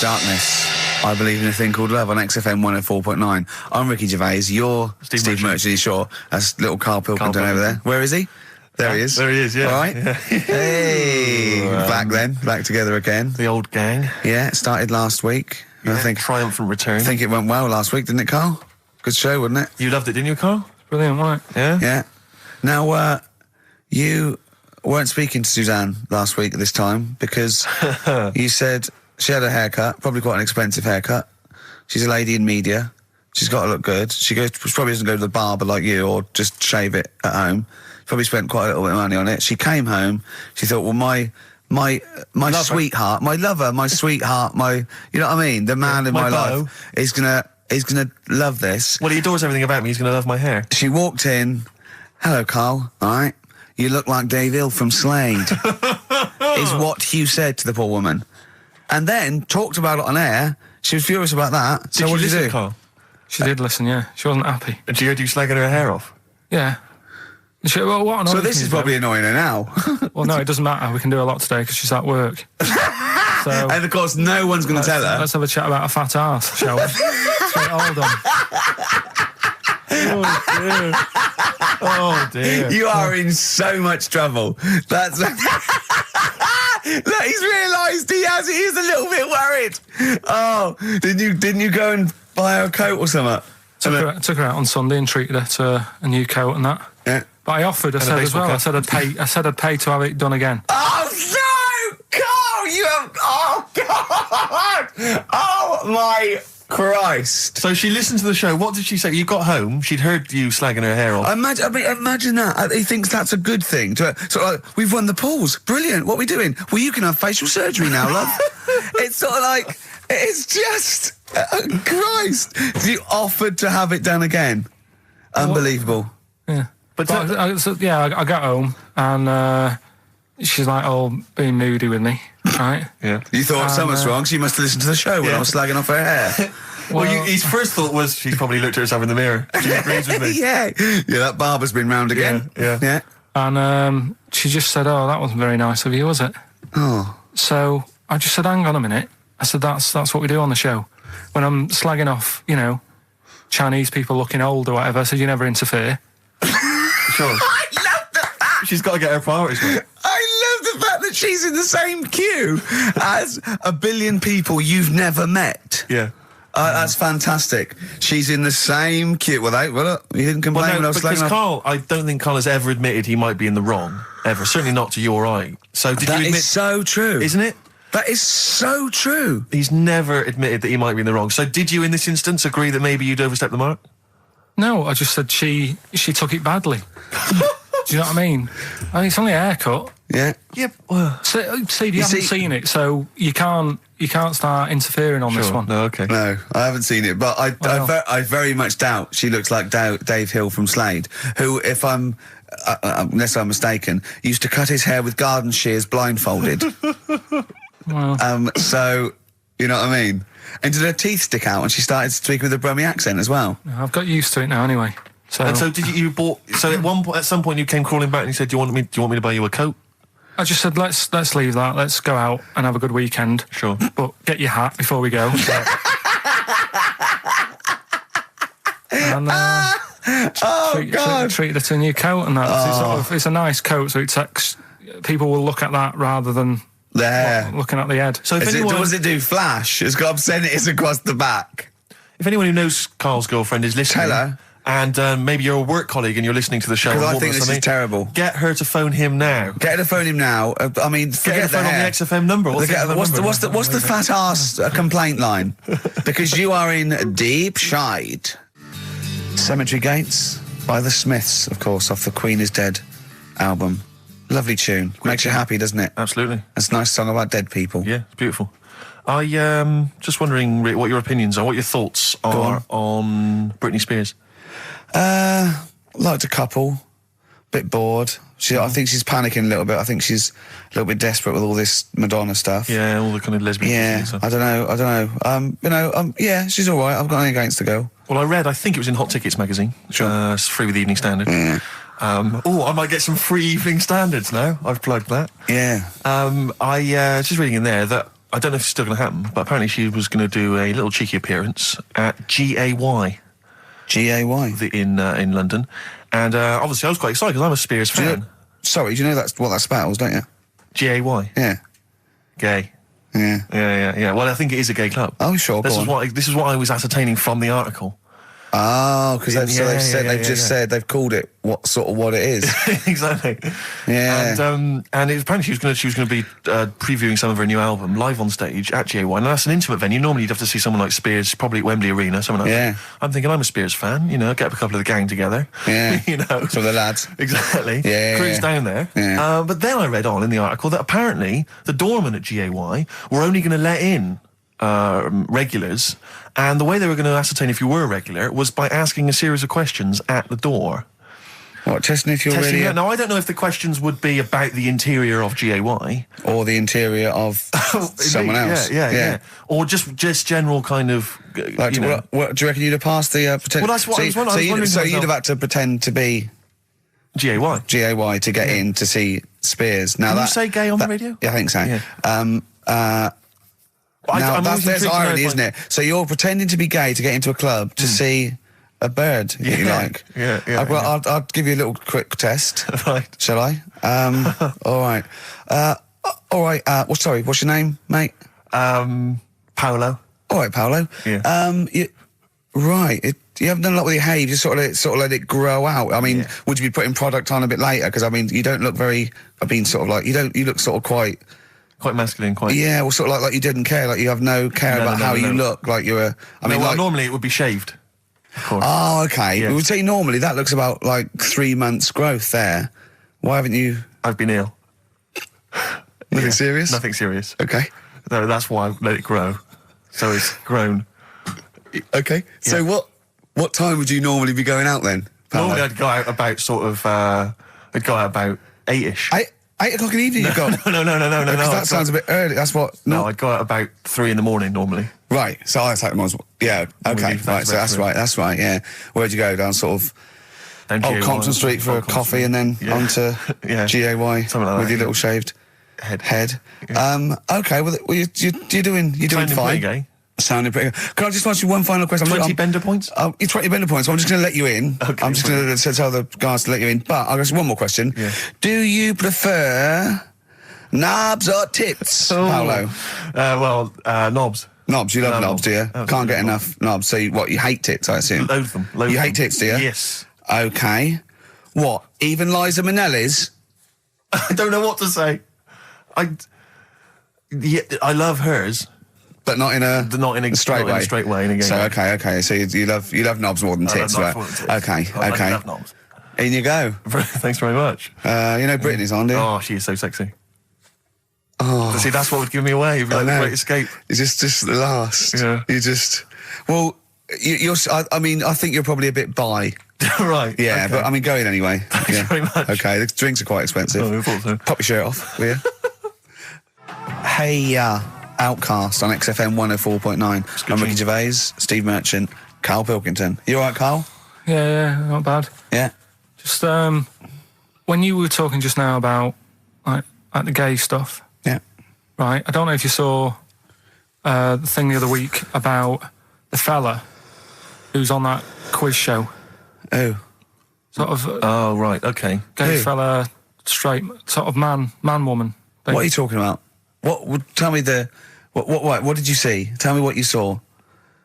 darkness. I believe in a thing called love on XFM 104.9. I'm Ricky Gervais. You're Steve Merchant-Shaw. That's little Carl Pilkington over there. Where is he? There he is. There he is, yeah. All right. Yeah. Hey. Back together again. The old gang. Yeah, it started last week. Yeah, I think triumphant return. I think it went well last week, didn't it, Carl? Good show, wasn't it? You loved it, didn't you, Carl? Brilliant, wasn't it? Yeah. Yeah. Now, you weren't speaking to Suzanne last week at this time because you said she had a haircut, probably quite an expensive haircut. She's a lady in media. She's got to look good. She probably doesn't go to the barber like you or just shave it at home. Probably spent quite a little bit of money on it. She came home. She thought, well, my sweetheart, my lover, my sweetheart, you know what I mean? The man in my life is gonna love this. Well, he adores everything about me. He's gonna love my hair. She walked in. Hello, Carl. All right. You look like Dave Hill from Slade. Is what Hugh said to the poor woman. And then talked about it on air. She was furious about that. So what did you do? Carl? She did listen, yeah. She wasn't happy. And she heard you slagging her hair off? Yeah. Well, what so this is probably annoying her now. Well, no, it doesn't matter. We can do a lot today because she's at work. So, and of course, no one's going to tell her. Let's have a chat about a fat arse, shall we? Let's get it all done. Oh dear. You are in so much trouble. That's look, he's realised he is a little bit worried. Oh, didn't you go and buy her a coat or something? Took her out on Sunday and treated her to a new coat and that. Yeah. But I offered, I said as well, I said I'd pay to have it done again. Oh no! Carl, you have, oh God! Oh my Christ! So she listened to the show. What did she say? You got home, she'd heard you slagging her hair off. Imagine that. He thinks that's a good thing. So like, we've won the polls. Brilliant. What are we doing? Well, you can have facial surgery now, love. It's sort of like, it's just, Christ. You offered to have it done again. Unbelievable. Yeah. But I got home and she's like, being moody with me, right? Yeah. You thought something's wrong, so you must have listened to the show when I was slagging off her hair. Well, his first thought was she's probably looked at herself in the mirror. She agrees with me. Yeah, that barber's been round again. Yeah. And she just said, that wasn't very nice of you, was it? Oh. So I just said, hang on a minute. I said, that's what we do on the show. When I'm slagging off, Chinese people looking old or whatever, I said, you never interfere. Sure. I love the fact. She's got to get her priorities right. I love the fact that she's in the same queue as a billion people you've never met. Yeah. That's fantastic. She's in the same queue. Well, you didn't complain when I was slagging off. Carl, I don't think Carl has ever admitted he might be in the wrong. Ever. Certainly not to you or I. So did you admit... That is so true. Isn't it? That is so true. He's never admitted that he might be in the wrong. So did you, in this instance, agree that maybe you'd overstepped the mark? No, I just said she took it badly. Do you know what I mean? It's only a haircut. Yeah. Yep. Steve, you haven't seen it, so you can't start interfering on this one. No, okay. No, I haven't seen it, but I very much doubt she looks like Dave Hill from Slade, who, if I'm unless I'm mistaken, used to cut his hair with garden shears blindfolded. Well. So, you know what I mean? And did her teeth stick out and she started speaking with a Brummie accent as well? I've got used to it now anyway. So. And so did you bought... So at some point you came crawling back and you said, do you want me to buy you a coat? I just said, let's leave that. Let's go out and have a good weekend. Sure. But get your hat before we go. And treated her to a new coat and that. It's a nice coat, so people will look at that rather than the hair. Looking at the head. So does it do flash? It's got obscenities across the back. If anyone who knows Carl's girlfriend is listening... Tell her. And maybe you're a work colleague and you're listening to the show. Because I think this is terrible. Get her to phone him now. Get her to phone him now. I mean, forget the phone on the XFM number. What's the fat ass complaint line? Because you are in deep shite. Cemetery Gates by the Smiths, of course, off the Queen is Dead album. Lovely tune. Makes you happy, doesn't it? Absolutely. It's a nice song about dead people. Yeah, it's beautiful. I just wondering what your opinions are, what your thoughts are on Britney Spears. Liked a couple. Bit bored. I think she's panicking a little bit. I think she's a little bit desperate with all this Madonna stuff. Yeah, all the kind of lesbian stuff. I don't know. Yeah, she's all right. I've got nothing against the girl. Well, I think it was in Hot Tickets magazine. Sure. It's free with the Evening Standard. Yeah. I might get some free Evening Standards now. I've plugged that. Yeah. I was just reading in there that I don't know if it's still going to happen, but apparently she was going to do a little cheeky appearance at GAY. GAY? In London. And obviously I was quite excited because I'm a Spears fan. Do you know that's what that spells, don't you? GAY? Yeah. Gay. Yeah. Yeah. Well, I think it is a gay club. Oh, sure, This is what I was ascertaining from the article. Oh, because they've said they've called it what it is. Exactly. Yeah. And apparently she was going to be previewing some of her new album live on stage at GA1. And that's an intimate venue. Normally you'd have to see someone like Spears, probably at Wembley Arena, someone like that. I'm thinking I'm a Spears fan. You know, get a couple of the gang together. Yeah. You know, some of the lads. Exactly. Yeah. Cruise down there. Yeah. But then I read on in the article that apparently the doorman at GAY were only going to let in regulars, and the way they were going to ascertain if you were a regular was by asking a series of questions at the door. What, testing if you're really... Now, I don't know if the questions would be about the interior of GAY. Or the interior of someone else. Yeah. Or just general kind of... Like, what, do you reckon you'd have passed the... Well, that's what I was wondering. So you'd have had to pretend to be... GAY to get in to see Spears. Now Can you say gay on the radio? Yeah, I think so. Yeah. There's irony, isn't it? So you're pretending to be gay to get into a club to see a bird that you like. Yeah. I'll give you a little quick test. Right. Shall I? All right. All right. Sorry, what's your name, mate? Paolo. All right, Paolo. Yeah. You haven't done a lot with your hair. You just sort of let it grow out. I mean, would you be putting product on a bit later? Because I mean, you don't look very. You look sort of quite masculine, quite. Yeah, well, sort of like you didn't care, like you have no care about how you look, like you're a. Normally it would be shaved. Of course. Oh, okay. Yeah. We would say normally that looks about like 3 months growth there. Why haven't you? I've been ill. Nothing serious? Nothing serious. Okay. No, that's why I let it grow. So it's grown. Okay. Yeah. So what time would you normally be going out then? Paolo? Normally I'd go out about about 8ish. 8 o'clock in the evening you go? No. That sounds a bit early. That's what... No, I'd go out about 3 in the morning normally. Right. So I take them. Yeah. Okay. Right. So that's right. Yeah. Where'd you go? Down sort of... Down Compton Street for a coffee and then onto GAY something like that, with your little shaved head. Yeah. Okay. Well, you're doing fine. Gay. Sounding pretty good. Can I just ask you one final question? 20 bender points? You're 20 bender points, so I'm just going to let you in. Okay, I'm just going to tell the guys to let you in. But I've got one more question. Yeah. Do you prefer knobs or tits, Paolo? Knobs. Knobs, you love knobs, do you? Absolutely. Can't get enough knobs. So you hate tits, I assume? Loathe them. You hate tits, do you? Yes. Okay. What? Even Liza Minnelli's? I don't know what to say. I love hers. But not in a straight way. In a straight way. In a gay So way. okay. So you love knobs more than tits, right? Okay. I love knobs. In you go. Thanks very much. You know Britney's on, do you? Oh, she is so sexy. Oh. See, that's what would give me away. You'd be like the Great Escape. It's just the last. Yeah. You just. Well, I mean, I think you're probably a bit bi. Right. Yeah, okay. but I mean, go in anyway. Thanks very much. Okay, the drinks are quite expensive. Oh, I thought so. Pop your shirt off, will you? Hey, Outcast on XFM 104.9. I'm Ricky Gervais, Steve Merchant, Carl Pilkington. You all right, Carl? Yeah, not bad. Yeah. Just when you were talking just now about like the gay stuff. Yeah. Right. I don't know if you saw the thing the other week about the fella who's on that quiz show. Oh. Sort of. Oh, right. Okay. Gay fella, straight, sort of man, woman. What are you talking about? Tell me what did you see? Tell me what you saw.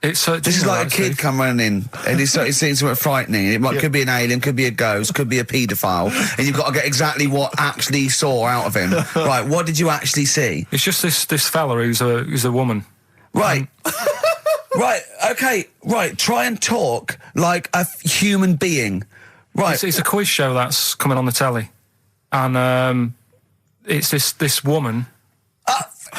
This is like a kid come running in and he's seeing something frightening. It could be an alien, could be a ghost, could be a paedophile, and you've got to get exactly what actually you saw out of him. Right, what did you actually see? It's just this fella who's a woman. Right. Right, okay, right, try and talk like a human being. Right. It's a quiz show that's coming on the telly. And it's this woman.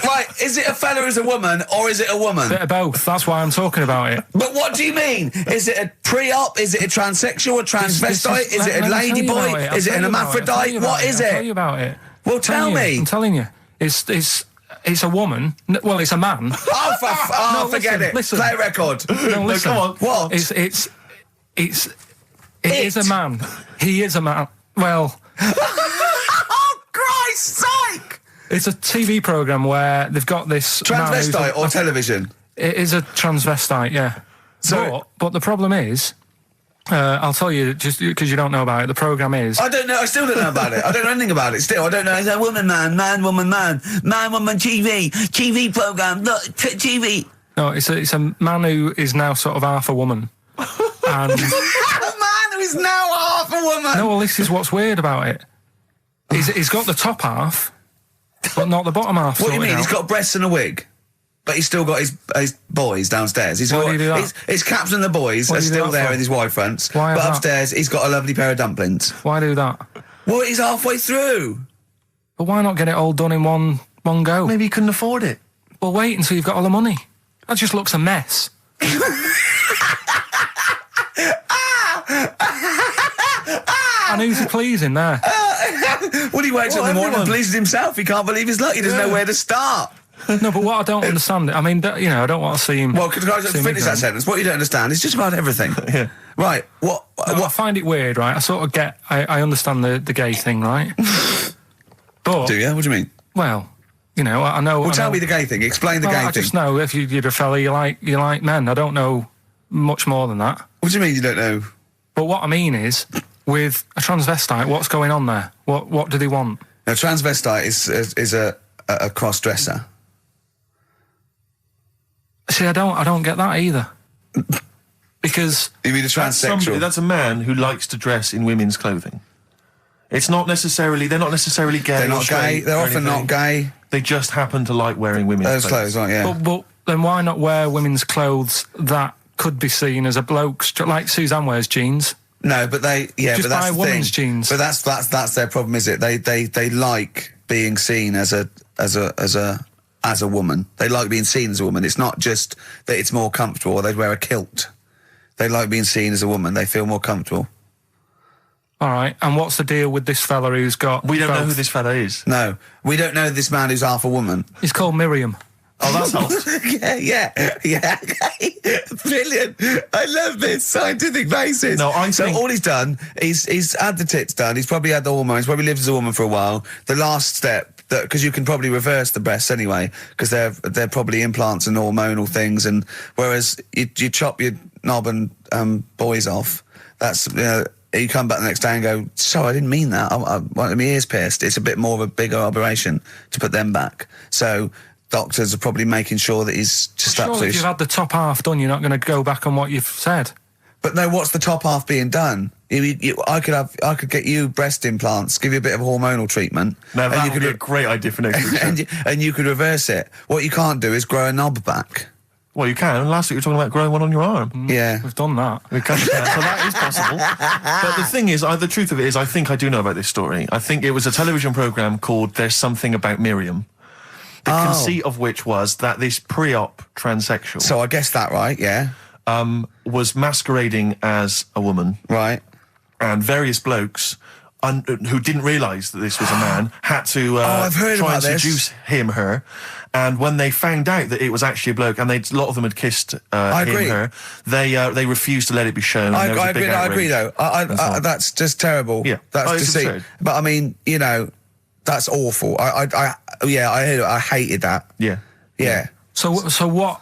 Right, is it a fella who's a woman, or is it a woman? Bit of both, that's why I'm talking about it. But what do you mean? Is it a pre-op? Is it a transsexual, a transvestite? Is it a lady boy? Is it an hermaphrodite? What is it? I'll tell you about it. Well, tell me. I'm telling you. It's a woman. Well, it's a man. Forget it. Listen. Play a record. No, listen. Come on. What? It is a man. He is a man. Well. Oh, Christ's sake! It's a TV programme where they've got this... Transvestite or television? It is a transvestite, yeah. But the problem is... I'll tell you, just because you don't know about it, the programme is... I don't know, I still don't know about it. I don't know anything about it still. I don't know. It's a woman, man, woman, man, woman, TV programme, look, TV. No, it's a man who is now sort of half a woman. And... A man who is now half a woman! No, well, this is what's weird about it. He's got the top half, but not the bottom half. What do you mean? He's got breasts and a wig? But he's still got his boys downstairs. He's Why got do you do that? his caps and the boys are still there with his Y fronts. Why but is that? upstairs, he's got a lovely pair of dumplings. Why do that? Well, he's halfway through. But why not get it all done in one go? Maybe he couldn't afford it. Well, wait until you've got all the money. That just looks a mess. And who's he pleasing there? Well, he wakes up in the morning and pleases himself. He can't believe his luck. He doesn't know where to start. No, but what I don't understand, I mean, I don't want to see him... Well, can I just finish that sentence? What you don't understand is just about everything. Yeah. Right, what... I find it weird, right? I sort of get... I understand the gay thing, right? But... Do you? What do you mean? Well, I know... Well, tell me the gay thing. Explain the gay I thing. just know if you're a fella, you like men. I don't know much more than that. What do you mean you don't know? But what I mean is, with a transvestite, what's going on there? What do they want? No, transvestite is a cross-dresser. See, I don't get that either. Because... You mean a transsexual? That's a man who likes to dress in women's clothing. It's not necessarily... They're not necessarily gay. They're not gay. They're often not gay. They just happen to like wearing women's clothes, aren't yeah. But then why not wear women's clothes that could be seen as a bloke's... Like Suzanne wears jeans. No, but they... Yeah, just but that's buy the women's thing. jeans. But that's their problem, is it? They like being seen as a woman. They like being seen as a woman. It's not just that it's more comfortable or they'd wear a kilt. They like being seen as a woman. They feel more comfortable. All right, and what's the deal with this fella who's got... We don't both? know who this fella is. No, we don't know this man who's half a woman. He's called Miriam. Oh, that's helps. yeah. Brilliant. I love this scientific basis. No, I think... So all he's done, he's had the tits done, he's probably had the hormones, probably lived as a woman for a while. The last step, because you can probably reverse the breasts anyway, because they're probably implants and hormonal things, and whereas you chop your knob and boys off, that's... you come back the next day and go, I didn't mean that. I wanted my ears pierced. It's a bit more of a bigger operation to put them back. So doctors are probably making sure that he's just Sure, absolutely... if you've had the top half done, you're not going to go back on what you've said. But no, what's the top half being done? I could get you breast implants, give you a bit of hormonal treatment. No, that would be a great idea for next week. and you could reverse it. What you can't do is grow a knob back. Well, you can. Last week you were talking about growing one on your arm. Yeah. We've done that. We can, so that is possible. But the thing is, the truth of it is, I think I do know about this story. I think it was a television programme called There's Something About Miriam. The conceit of which was that this pre-op transsexual... So I guessed that right, yeah. Was masquerading as a woman. Right. And various blokes... who didn't realise that this was a man, had to I've heard try about and this. seduce her. And when they found out that it was actually a bloke, and a lot of them had kissed her, they refused to let it be shown. I agree, though. That's just terrible. Yeah. That's it's deceit. absurd. But I mean, that's awful. I hated that. Yeah. Yeah. So what...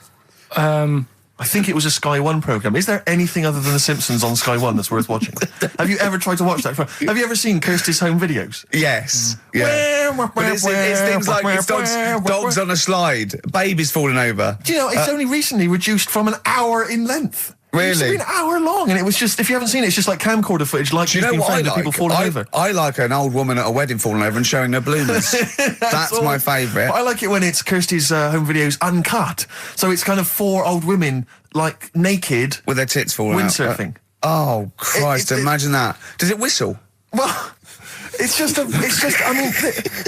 I think it was a Sky One programme. Is there anything other than The Simpsons on Sky One that's worth watching? Have you ever tried to watch that? Have you ever seen Kirsty's home videos? Yes. Yeah. But it's things like it's dogs on a slide, babies falling over. Do you know, it's only recently reduced from an hour in length. Really? It's been an hour long, and it was just, if you haven't seen it, it's just like camcorder footage, like Do you know being what I filmed of like? people falling over. I like an old woman at a wedding falling over and showing her bloomers. That's my favourite. I like it when it's Kirsty's home videos uncut. So it's kind of 4 old women, like, naked. With their tits falling out. Windsurfing. Oh, Christ, imagine that. Does it whistle? Well... I mean,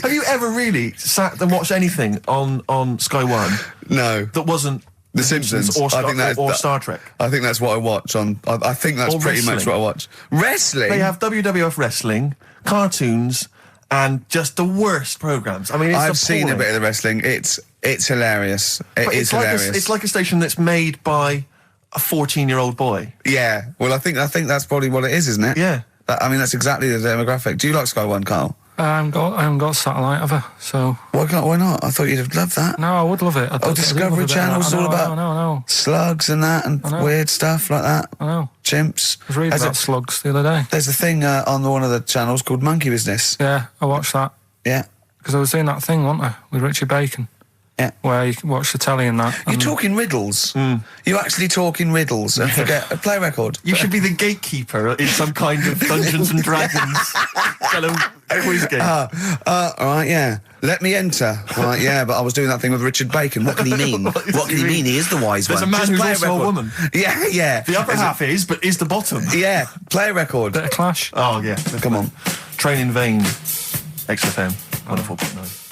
have you ever really sat and watched anything on Sky One? No. That wasn't The Simpsons or Star Trek? I think that's what I watch on. I think that's Or pretty much wrestling. what I watch. Wrestling. They have WWF wrestling, cartoons, and just the worst programs. I mean, it's I've seen a appalling. bit of the wrestling. It's hilarious. But It's hilarious. It's like a station that's made by a 14-year-old boy. Yeah. Well, I think that's probably what it is, isn't it? Yeah. That's exactly the demographic. Do you like Sky One, Carl? I haven't got satellite, have I? So Why not? I thought you'd have loved that. no, I would love it. Discovery Channel's all about No. slugs and that and weird stuff like that. I know. Chimps. I was reading about slugs the other day. There's a thing on one of the channels called Monkey Business. Yeah, I watched that. Yeah. Because I was doing that thing, wasn't I, with Richard Bacon? Yeah. Where you can watch the telly and that. You're talking riddles. You're actually talking riddles and forget a play record. You should be the gatekeeper in some kind of Dungeons and Dragons kind of quiz game. All right, yeah. Let me enter. Right, yeah, but I was doing that thing with Richard Bacon. What can he mean? What can he mean? He is the wise There's one. a man Just who's play also a record. woman. Yeah. The upper half is, but is the bottom. Yeah, play a record. Bit of Clash. Oh, yeah. Come on. Train in Vain, XFM 104.9.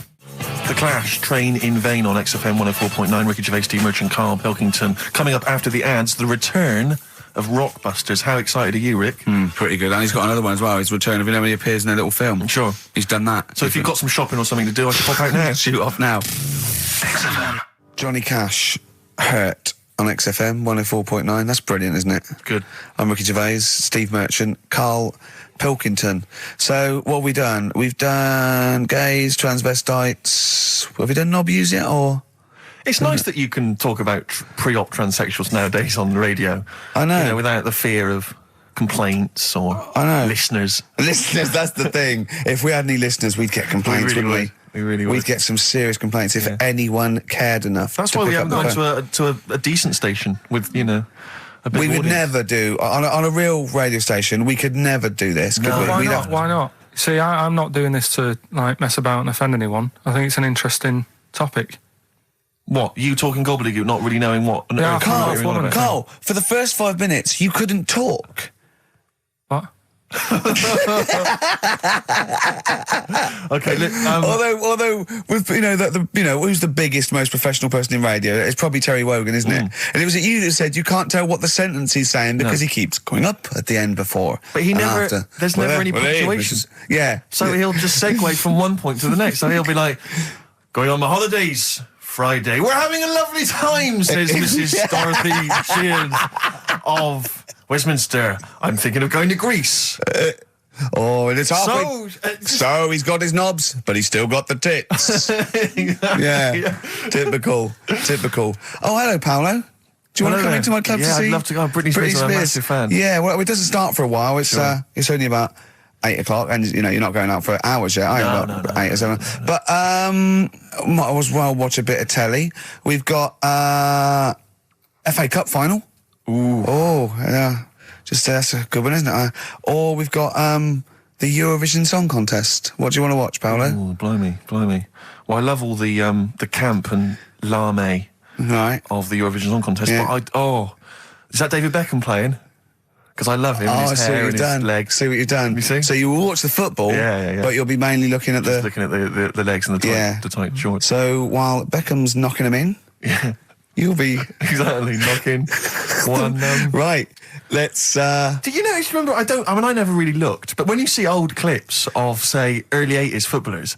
The Clash, Train in Vain on XFM 104.9. Ricky Gervais, Steve Merchant, Carl Pilkington. Coming up after the ads, the return of Rockbusters. How excited are you, Rick? Pretty good. And he's got another one as well. His return of, when he appears in a little film. Sure. He's done that. So if you've got some shopping or something to do, I should pop out now. Shoot off now. XFM. Johnny Cash, Hurt on XFM 104.9. That's brilliant, isn't it? Good. I'm Ricky Gervais, Steve Merchant, Carl Pilkington. So what have we done? We've done gays, transvestites. Have we done knobbies yet, or? It's nice that you can talk about pre-op transsexuals nowadays on the radio. I know. You know, without the fear of complaints or I know. listeners. Listeners, that's the thing. If we had any listeners, we'd get complaints, We really wouldn't we? We really would. We'd get some serious complaints if anyone cared enough. That's to why we pick haven't up the gone phone. to a decent station with, you know, a big We would audience. never do on a real radio station. We could never do this. Could No. we? Why We'd not? have- Why not? See, I'm not doing this to like mess about and offend anyone. I think it's an interesting topic. What? You talking gobbledygook, not really knowing what on Yeah, earth Carl, you're on about. Carl, for the first 5 minutes, you couldn't talk. What? Okay, look, Although with who's the biggest, most professional person in radio? It's probably Terry Wogan, isn't it? And it was you that said you can't tell what the sentence he's saying because he keeps going up at the end before. But he and never- after. there's never any punctuation. Yeah. so he'll just segue from one point to the next. So he'll be like, going on my holidays, Friday. We're having a lovely time, says Mrs. Dorothy Shears of Westminster. I'm thinking of going to Greece. Oh, and it's halfway. So, So he's got his knobs, but he's still got the tits. Yeah. Typical. Oh, hello, Paolo. Do you want to come into my club to see? I'd love to go. Britney Spears, I'm a massive fan. Yeah, well, it doesn't start for a while. It's it's only about 8 o'clock, and you're not going out for hours yet. No. 8 or 7. But might as well watch a bit of telly. We've got FA Cup final. Ooh. Oh, yeah. That's a good one, isn't it? Or we've got the Eurovision Song Contest. What do you want to watch, Paolo? Oh, blimey. Well, I love all the camp and lame Right. of the Eurovision Song Contest. Yeah. But is that David Beckham playing? Because I love him. Oh, and I his see what hair you've and done. his legs. See what you've done. You see? So you will watch the football, Yeah. but you'll be mainly looking at Just looking at the legs and the tight shorts. So while Beckham's knocking them in, you'll be Exactly, knocking one. right. Let's. Do you know? Remember, I never really looked, but when you see old clips of, say, early '80s footballers,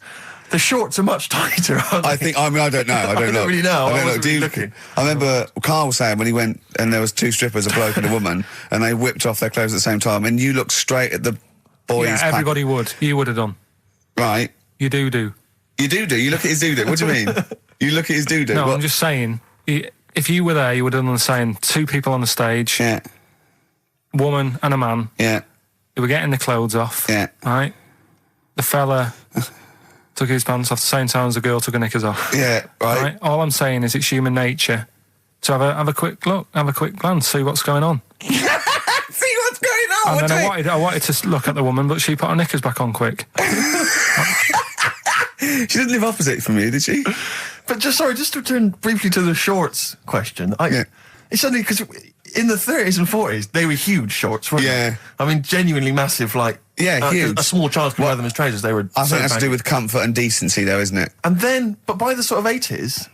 the shorts are much tighter. Aren't they? I think. I mean, I don't know. I don't know. really know. I don't know. wasn't Do really you- looking. I remember Carl was saying when he went and there was 2 strippers, a bloke and a woman, and they whipped off their clothes at the same time, and you looked straight at the boys. Yeah, everybody would. You would have done. Right. You do. You do. You look at his doo-doo. What do you mean? You look at his doo-doo. No, What? I'm just saying. If you were there, you would have done the same. 2 people on the stage, Yeah. woman and a man. Yeah. They were getting the clothes off. Yeah. Right. The fella took his pants off the same time as the girl took her knickers off. Yeah. Right. All I'm saying is it's human nature to have a quick look, have a quick glance, see what's going on. See what's going on. And then I wanted to look at the woman, but she put her knickers back on quick. She didn't live opposite from you, did she? But just to return briefly to the shorts question. It's only because in the 30s and 40s they were huge shorts, weren't Yeah. they? I mean, genuinely massive. Like huge. A small child could wear them as trousers. They were. I so think that's to do baggy. with comfort and decency, though, isn't it? And then, but by the sort of 80s,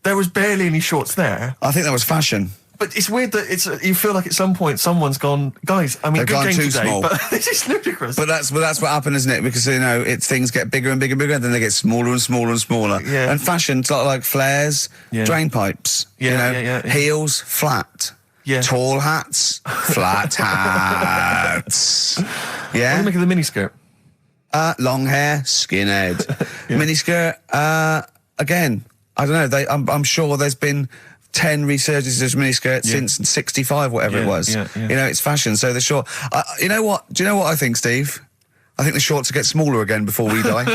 there was barely any shorts there. I think that was fashion. But it's weird that you feel like at some point someone's gone, guys. I mean, They've good gone game too today, small. but this is ludicrous. But that's what happened, isn't it? Because things get bigger and bigger and bigger, and then they get smaller and smaller and smaller. Yeah. And fashion's like flares, Yeah. drain pipes. Yeah. Heels, flat. Yeah. Tall hats, flat hats. What do Yeah. you make of the miniskirt? long hair, skinhead. Miniskirt, again, I don't know. I'm sure there's been 10 resurgences of miniskirts since 65, whatever it was. Yeah. You know, it's fashion, so the short... you know what? Do you know what I think, Steve? I think the shorts will get smaller again before we die.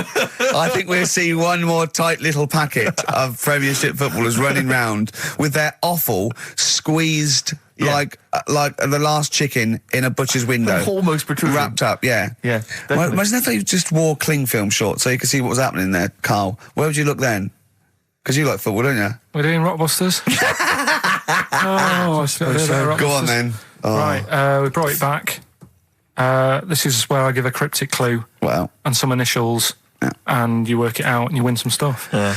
I think we'll see one more tight little packet of Premiership footballers running round with their offal squeezed like the last chicken in a butcher's window. Almost protruding. Wrapped up, yeah. Yeah, Imagine if they just wore cling film shorts so you could see what was happening there, Carl. Where would you look then? Because you like football, don't you? We're doing Rockbusters. Go on then. Oh. Right, we brought it back. This is where I give a cryptic clue and some initials, and you work it out and you win some stuff. I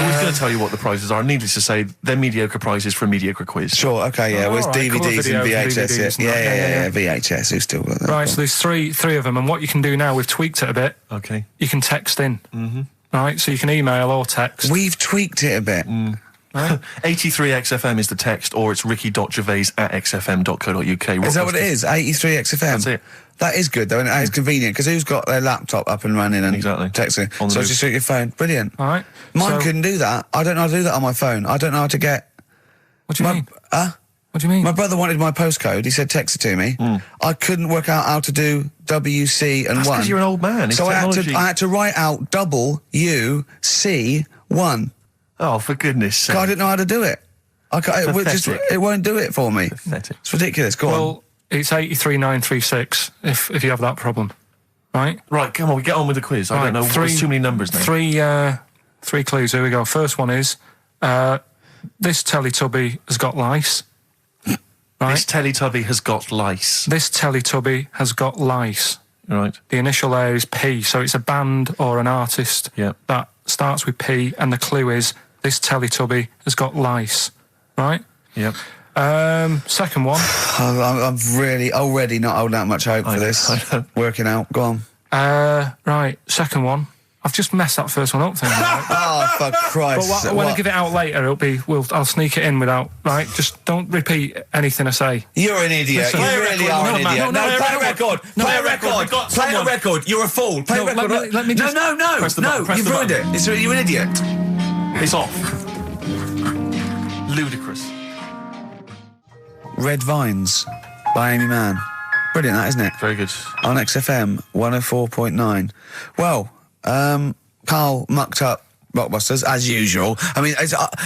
was going to tell you what the prizes are. Needless to say, they're mediocre prizes for a mediocre quiz. Sure, okay, yeah. Well, it's DVDs and VHS. Yeah, VHS. Who's still got that? Right, so there's three of them, and what you can do now, we've tweaked it a bit. Okay. You can text in. Mm-hmm. Right, so you can email or text. We've tweaked it a bit. 83XFM is the text, or it's ricky.gervais@xfm.co.uk. Is that what it is? 83XFM? That's it. That is good, though, and it's convenient, because who's got their laptop up and running and texting? So just shoot your phone. Brilliant. All right. Mine couldn't do that. I don't know how to do that on my phone. I don't know how to get... What do you mean? What do you mean? My brother wanted my postcode. He said text it to me. I couldn't work out how to do WC and 1. That's because you're an old man. So I had to write out WC1. Oh, for goodness sake. I didn't know how to do it. It won't do it for me. Pathetic. It's ridiculous. Go on. Well, it's 83936 if you have that problem. Right? Right, come on, we get on with the quiz. I don't know. There's too many numbers now. Three clues. Here we go. First one is, this Teletubby has got lice. Right? This Teletubby has got lice. This Teletubby has got lice. Right. The initial there is P, so it's a band or an artist that starts with P, and the clue is, this Teletubby has got lice. Right? Yep. Second one. I'm really already not holding out much hope for this. Working out. Go on. Right. Second one. I've just messed that first one up. Oh, for Christ! But when I give it out later, I'll sneak it in without. Right. Just don't repeat anything I say. You're an idiot. You really are an idiot. No, play a record. Play a record. Play a record. You're a fool. Play a record. Let me just. No. You've ruined it. You're an idiot. It's off. Ludicrous. Red Vines by Amy Mann. Brilliant, that, isn't it? Very good. On XFM 104.9. Well, Carl mucked up Rockbusters, as usual. I mean,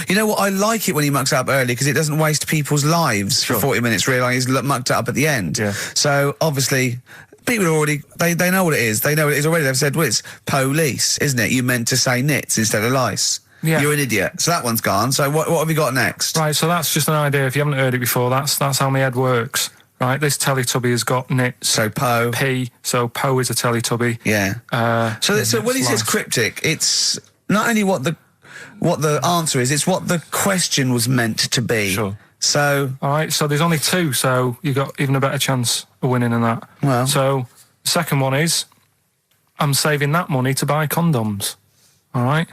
you know what? I like it when he mucks up early, because it doesn't waste people's lives for 40 minutes realising he's mucked it up at the end. Yeah. So, obviously, people are already... They know what it is. They know what it is already. They've said, well, it's police, isn't it? You meant to say nits instead of lice. Yeah. You're an idiot. So that one's gone. So what have we got next? Right, so that's just an idea. If you haven't heard it before, that's how my head works. Right, this Teletubby has got nits. So Po. P, so Po is a Teletubby. Yeah. So when he says cryptic, it's not only what the answer is, it's what the question was meant to be. Sure. So... All right, so there's only 2, so you've got even a better chance of winning than that. Well... So, the second one is, I'm saving that money to buy condoms. All right?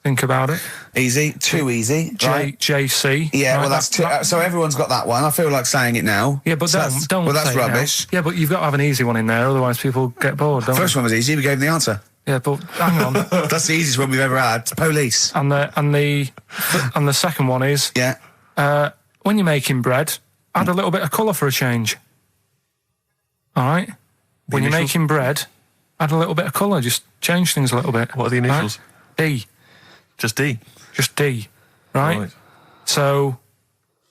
Think about it. Easy. Too easy. Right? JC. Yeah, right, well, that's too... so everyone's got that one. I feel like saying it now. Yeah, but so don't well, that's say rubbish. Yeah, but you've got to have an easy one in there, otherwise people get bored, don't First one was easy. We gave them the answer. Yeah, but hang on. That's the easiest one we've ever had. Police. And the second one is... Yeah. When you're making bread, add a little bit of colour for a change. All right? When you're making bread, add a little bit of colour. Just change things a little bit. What are the initials? Right? D. Just D? Just D. Right? So,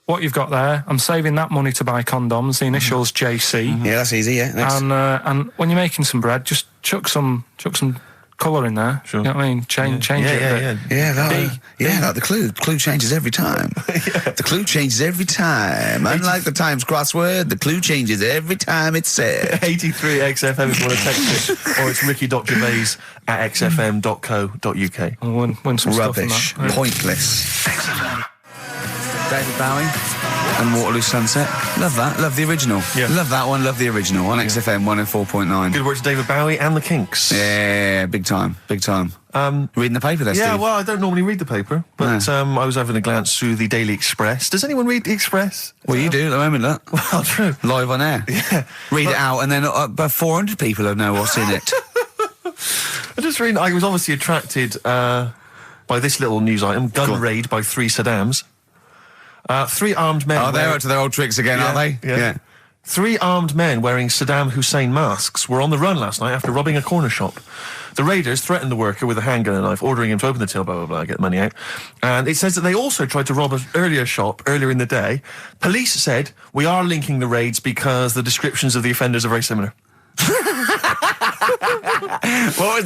what you've got there, I'm saving that money to buy condoms. The initials JC. Yeah, that's easy, yeah. Next. And when you're making some bread, just chuck some colour in there. Sure. You know what I mean? Change it a bit. Like the clue. The clue changes every time. The clue changes every time. Unlike the Times crossword, the clue changes every time it's said. 83XFM if you want to text it, or it's ricky.gervais@xfm.co.uk. And win some Rubbish. stuff on that. Pointless. David Bowie and Waterloo Sunset. Love that. Love the original. Yeah. Love that one. Love the original on XFM 104.9. Good work to David Bowie and the Kinks. Yeah, big time. Big time. Reading the paper there, Yeah, Steve? well, I don't normally read the paper, but I was having a glance through the Daily Express. Does anyone read the Express? Well, you do at the moment, look. Well, true. Live on air. Yeah. Read it out, and then about 400 people will know what's in it. I was obviously attracted by this little news item: gun raid by 3 Saddams. 3 armed men. Oh, they're up to their old tricks again, are they? Yeah. 3 armed men wearing Saddam Hussein masks were on the run last night after robbing a corner shop. The raiders threatened the worker with a handgun and a knife, ordering him to open the till, blah, blah, blah, get the money out. And it says that they also tried to rob an earlier shop earlier in the day. Police said, we are linking the raids because the descriptions of the offenders are very similar. What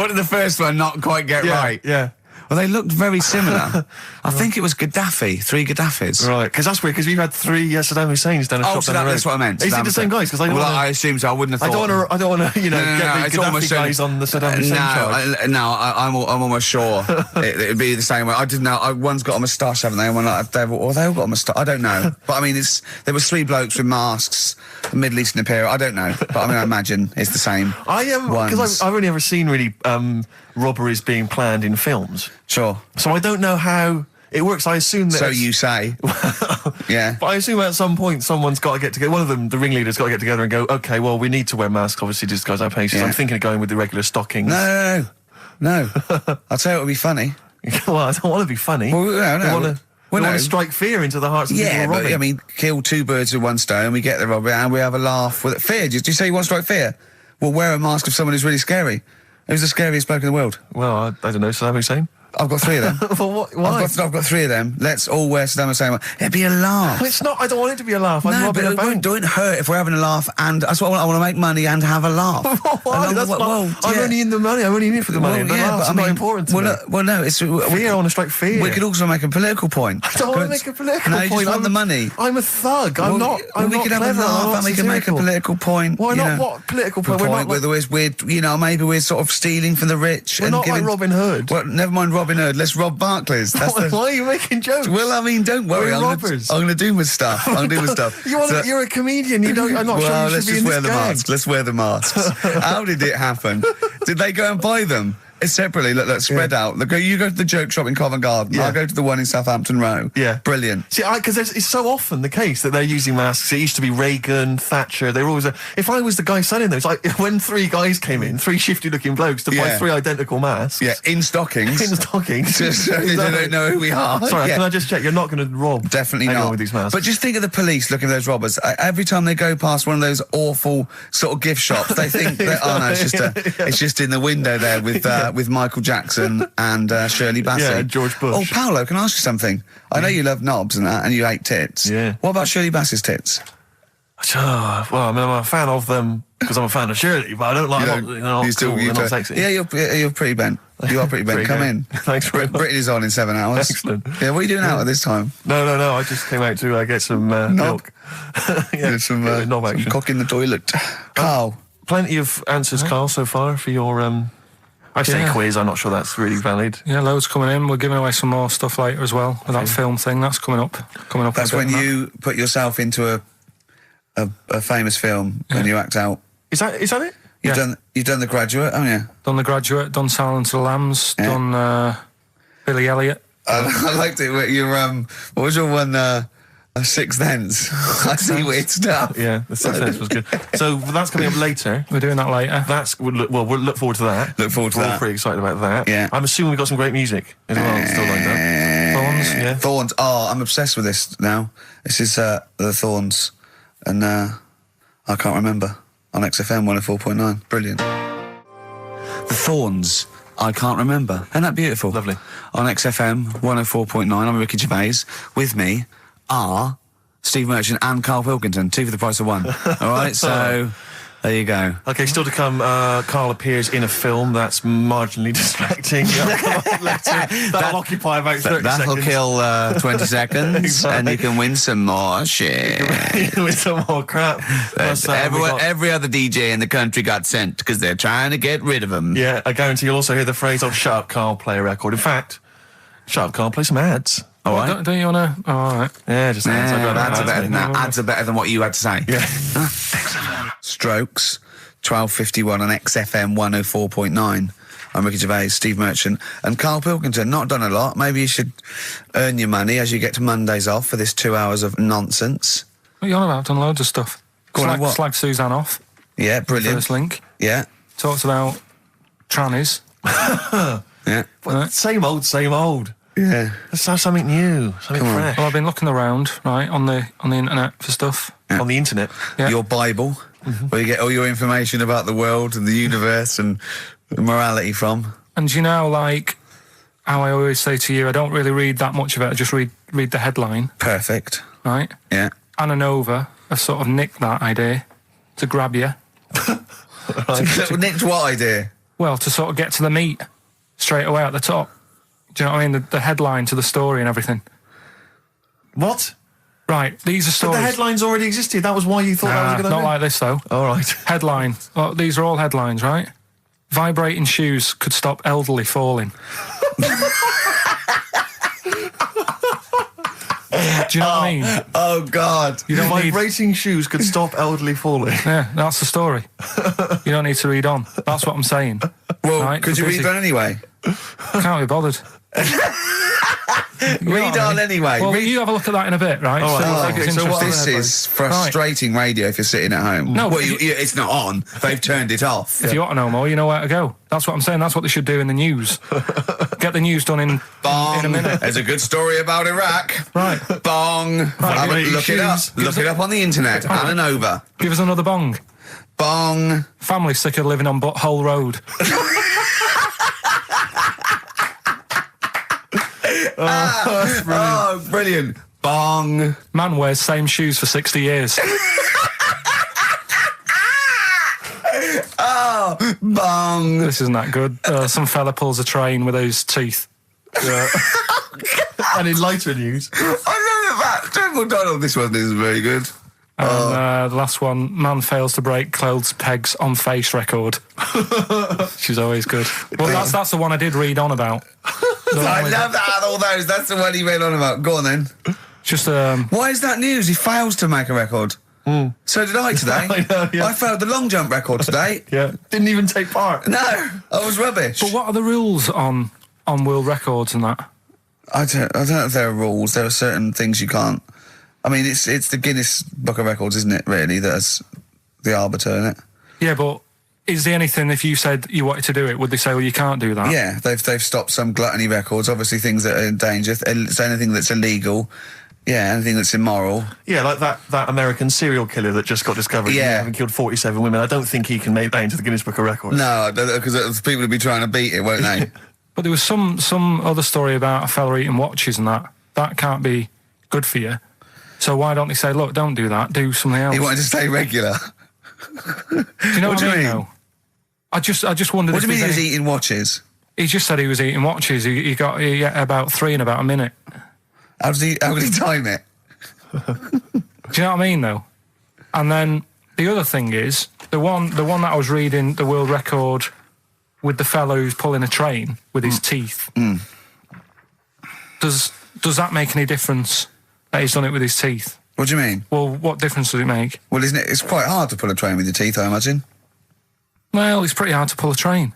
did the first one not quite get right? Yeah. Well, they looked very similar. I think it was Gaddafi, 3 Gaddafis. Right, because that's weird, because we've had 3 Saddam Husseins down a shop down the road. That's what I meant. Is it the same guys? Because I assume so. I wouldn't have thought. I don't want to, get the Gaddafi guys on the Saddam Hussein charge. I'm almost sure it'd be the same way. I didn't know. One's got a moustache, haven't they? And one like they all got a moustache. I don't know. But I mean, there was 3 blokes with masks, Middle Eastern appearance. I don't know. But I mean, I imagine it's the same. Because I've only ever seen really robberies being planned in films. Sure. So I don't know how it works. I assume that. So you say. Yeah. But I assume at some point someone's got to get together. One of them, the ringleader's got to get together and go, okay, well, we need to wear masks, obviously, to disguise our faces. Yeah. I'm thinking of going with the regular stockings. No. I'll tell you it would be funny. Well, I don't want to be funny. Well, no. We want to strike fear into the hearts of people who are robbing. But I mean, kill 2 birds with 1 stone. We get the robber and we have a laugh with it. Fear? Did you say you want to strike fear? Well, wear a mask of someone who's really scary. Who's the scariest bloke in the world? Well, I don't know. Saddam Hussein? I've got 3 of them. Well, why? I've got 3 of them. Let's all wear Saddam Hussein. It'd be a laugh. Well, it's not. I don't want it to be a laugh. I'm robbing a bank. Don't hurt if we're having a laugh. And that's what I want to make money and have a laugh. Why? I'm only in the money. I'm only in it for the money. The laugh's not important to me. No, it's fear. I want to strike fear. We could also make a political point. I don't want to make a political point. No, you just want the money. I'm a thug. I'm not. We could have a laugh and we can make a political point. Why not? What political point? Maybe we're sort of stealing from the rich. We're not like Robin Hood. Well, never mind Robin Hood. Let's rob Barclays. Why are you making jokes? Well, I mean, don't worry. We're robbers. I'm going to do my stuff. You're a comedian. I'm not sure you should be in this gang. Let's wear the masks. How did it happen? Did they go and buy them? Separately, look, spread out. You go to the joke shop in Covent Garden. Yeah. I'll go to the one in Southampton Row. Yeah. Brilliant. See, because it's so often the case that they're using masks. It used to be Reagan, Thatcher. They were always. If I was the guy selling those, when 3 guys came in, 3 shifty-looking blokes to buy 3 identical masks. Yeah, in stockings. Just so they don't know who we are. Sorry, can I just check? You're not going to rob Definitely anyone not. with these masks. But just think of the police looking at those robbers. Every time they go past one of those awful sort of gift shops, they think it's just in the window there with Michael Jackson and Shirley Bassey. Yeah, and George Bush. Oh, Paolo, can I ask you something? I know you love knobs and that, and you hate tits. Yeah. What about Shirley Bassey's tits? Well, I mean, I'm a fan of them because I'm a fan of Shirley, but I don't like them. They're not cool, they're not sexy. Yeah, you're pretty bent. You are pretty bent. Pretty Come good. in. Thanks very much. Britney's on in 7 hours. Excellent. Yeah, what are you doing out at this time? No. I just came out to get some milk. Some knob action. Some cock in the toilet. Carl. Plenty of answers, Carl, so far for your... I say quiz, I'm not sure that's really valid. Yeah, loads coming in. We're giving away some more stuff later as well. With that film thing, that's coming up. That's when you put yourself into a famous film and you act out. Is that it? You've done The Graduate, haven't you? Done The Graduate, done Silence of the Lambs, done Billy Elliot. I liked it. What was your one? Sixth Sense. I see weird stuff. Yeah, the Sixth Sense was good. So that's coming up later. We're doing that later. We'll look forward to that. We're all pretty excited about that. Yeah. I'm assuming we've got some great music as well. Still lined up. Thorns. Yeah. Thorns. Oh, I'm obsessed with this now. This is the Thorns, and I can't remember on XFM 104.9. Brilliant. The Thorns. I can't remember. Isn't that beautiful? Lovely. On XFM 104.9, I'm Ricky Gervais. With me are Steve Merchant and Carl Pilkington, 2 for the price of 1. All right, so there you go. Okay, still to come, Carl appears in a film that's marginally distracting. That'll occupy about 30 That'll seconds. kill 20 seconds, Exactly. and you can win some more shit. With some more crap. Plus, Every other DJ in the country got sent because they're trying to get rid of them. Yeah, I guarantee you'll also hear the phrase, shut up, Carl, play a record. In fact, shut up, Carl, play some ads. All right. Don't you want to... Oh, all right. Yeah, just ads. Ads are better than that. Ads are better than what you had to say. Yeah. Strokes, 12:51 on XFM 104.9. I'm Ricky Gervais, Steve Merchant, and Carl Pilkington. Not done a lot. Maybe you should earn your money as you get to Mondays off for this 2 hours of nonsense. What are you on about? I've done loads of stuff. Go on, what? Slags Suzanne off. Yeah, brilliant. First link. Yeah. Talks about trannies. Yeah. Well, same old, same old. Yeah. Let's have something new, something fresh. Well, I've been looking around, right, on the internet for stuff. On the internet. Yeah. Your Bible, where you get all your information about the world and the universe and morality from. And you know, like how I always say to you, I don't really read that much of it. I just read the headline. Perfect. Right? Yeah. Anna Nova have sort of nicked that idea to grab you. Nicked what idea? Well, to sort of get to the meat straight away at the top. Do you know what I mean? The headline to the story and everything. What? Right, these are But stories. the headlines already existed. That was why you thought that was a good idea. Not like this, though. All right. Headline. Well, these are all headlines, right? Vibrating shoes could stop elderly falling. Do you know what I mean? Oh, God. You don't need... Vibrating shoes could stop elderly falling. Yeah, that's the story. You don't need to read on. That's what I'm saying. Well, Right, could you read that anyway? Can't be bothered. Read on anyway. Well, Read... you have a look at that in a bit, right? All right. See if it's So what interesting. This is frustrating radio if you're sitting at home. No, well, but it's not on. They've turned it off. If you want to know more, you know where to go. That's what I'm saying. That's what they should do in the news. Get the news done in Bong. a minute. There's a good story about Iraq. Right. Bong. Look it up. Look it up on the internet. Anna Nova. Give us another bong. Bong. Family sick of living on Butthole Road. Oh, brilliant. Bong. Man wears same shoes for 60 years. Oh, bong. This isn't that good. Some fella pulls a train with his teeth. And in lighter news. I know that. Jungle Donald, this one isn't very good. And the last one, man fails to break clothes pegs on face record. She's always good. Well, that's the one I did read on about. I love that. All those. That's the one he went on about. Go on then. Just Why is that news? He fails to make a record. So did I today. I know, yeah. I failed the long jump record today. Yeah. Didn't even take part. No, I was rubbish. But what are the rules on world records and that? I don't know if there are rules. There are certain things you can't. I mean, it's the Guinness Book of Records, isn't it? Really, that's the arbiter, isn't it? Yeah, but is there anything, if you said you wanted to do it, would they say, well, you can't do that? Yeah, they've stopped some gluttony records. Obviously, things that are in danger. It's anything that's illegal. Yeah, anything that's immoral. Yeah, like that American serial killer that just got discovered. Yeah. Having killed 47 women. I don't think he can make that into the Guinness Book of Records. No, because people will be trying to beat it, won't they? But there was some other story about a fella eating watches and that. That can't be good for you. So why don't they say, look, don't do that, do something else? He wanted to stay regular. Do you know what I mean? Though? I just wondered. What do you mean he was any... eating watches? He just said he was eating watches. He got about 3 in about a minute. How did he time it? Do you know what I mean, though? And then the other thing is the one that I was reading, the world record with the fellow who's pulling a train with his teeth. Does that make any difference that he's done it with his teeth? What do you mean? Well, what difference does it make? Well, isn't it? It's quite hard to pull a train with your teeth, I imagine. Well, it's pretty hard to pull a train.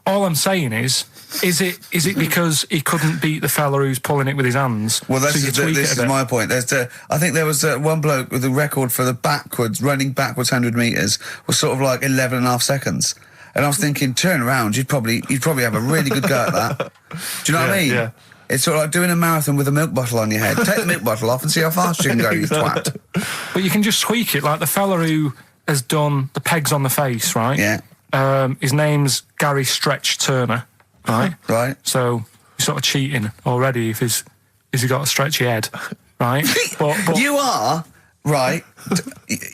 All I'm saying is it because he couldn't beat the fella who's pulling it with his hands? Well, so you tweak this it a is bit? my point. I think there was one bloke with a record for the running backwards 100 metres was sort of like 11 and a half seconds. And I was thinking, turn around, you'd probably have a really good go at that. Do you know what I mean? Yeah. It's sort of like doing a marathon with a milk bottle on your head. Take the milk bottle off and see how fast you can go, you twat. But you can just tweak it, like the fella who has done the pegs on the face, right? Yeah. His name's Gary Stretch Turner, right? Right. So you're sort of cheating already if he's got a stretchy head, right? But You are, right,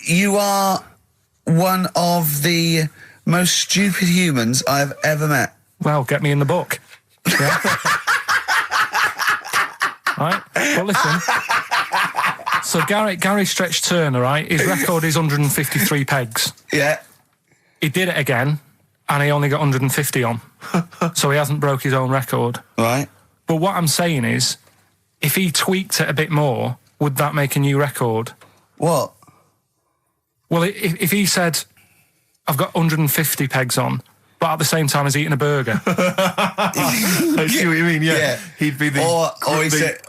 you are one of the most stupid humans I've ever met. well, get me in the book. Yeah. Right? Well, listen. So Gary Stretch Turner, right? His record is 153 pegs. Yeah. He did it again, and he only got 150 on. So he hasn't broke his own record. Right. But what I'm saying is, if he tweaked it a bit more, would that make a new record? What? Well, if he said, I've got 150 pegs on, but at the same time as eating a burger. I see what you mean, yeah. He'd be the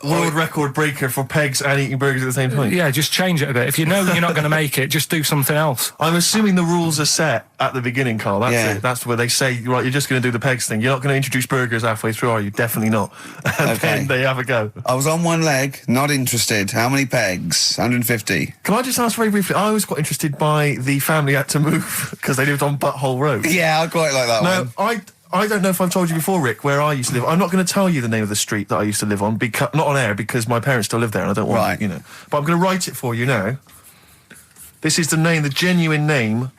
world record breaker for pegs and eating burgers at the same time. Yeah, just change it a bit. If you know you're not going to make it, just do something else. I'm assuming the rules are set at the beginning, Carl. That's it. That's where they say, right, you're just going to do the pegs thing. You're not going to introduce burgers halfway through, are you? Definitely not. And then they have a go. I was on one leg, not interested. How many pegs? 150. Can I just ask very briefly, I was quite interested by the family had to move because they lived on Butthole Road. Yeah, I quite like that one. No, I don't know if I've told you before, Rick, where I used to live. I'm not going to tell you the name of the street that I used to live on, not on air, because my parents still live there and I don't want, But I'm going to write it for you now. This is the genuine name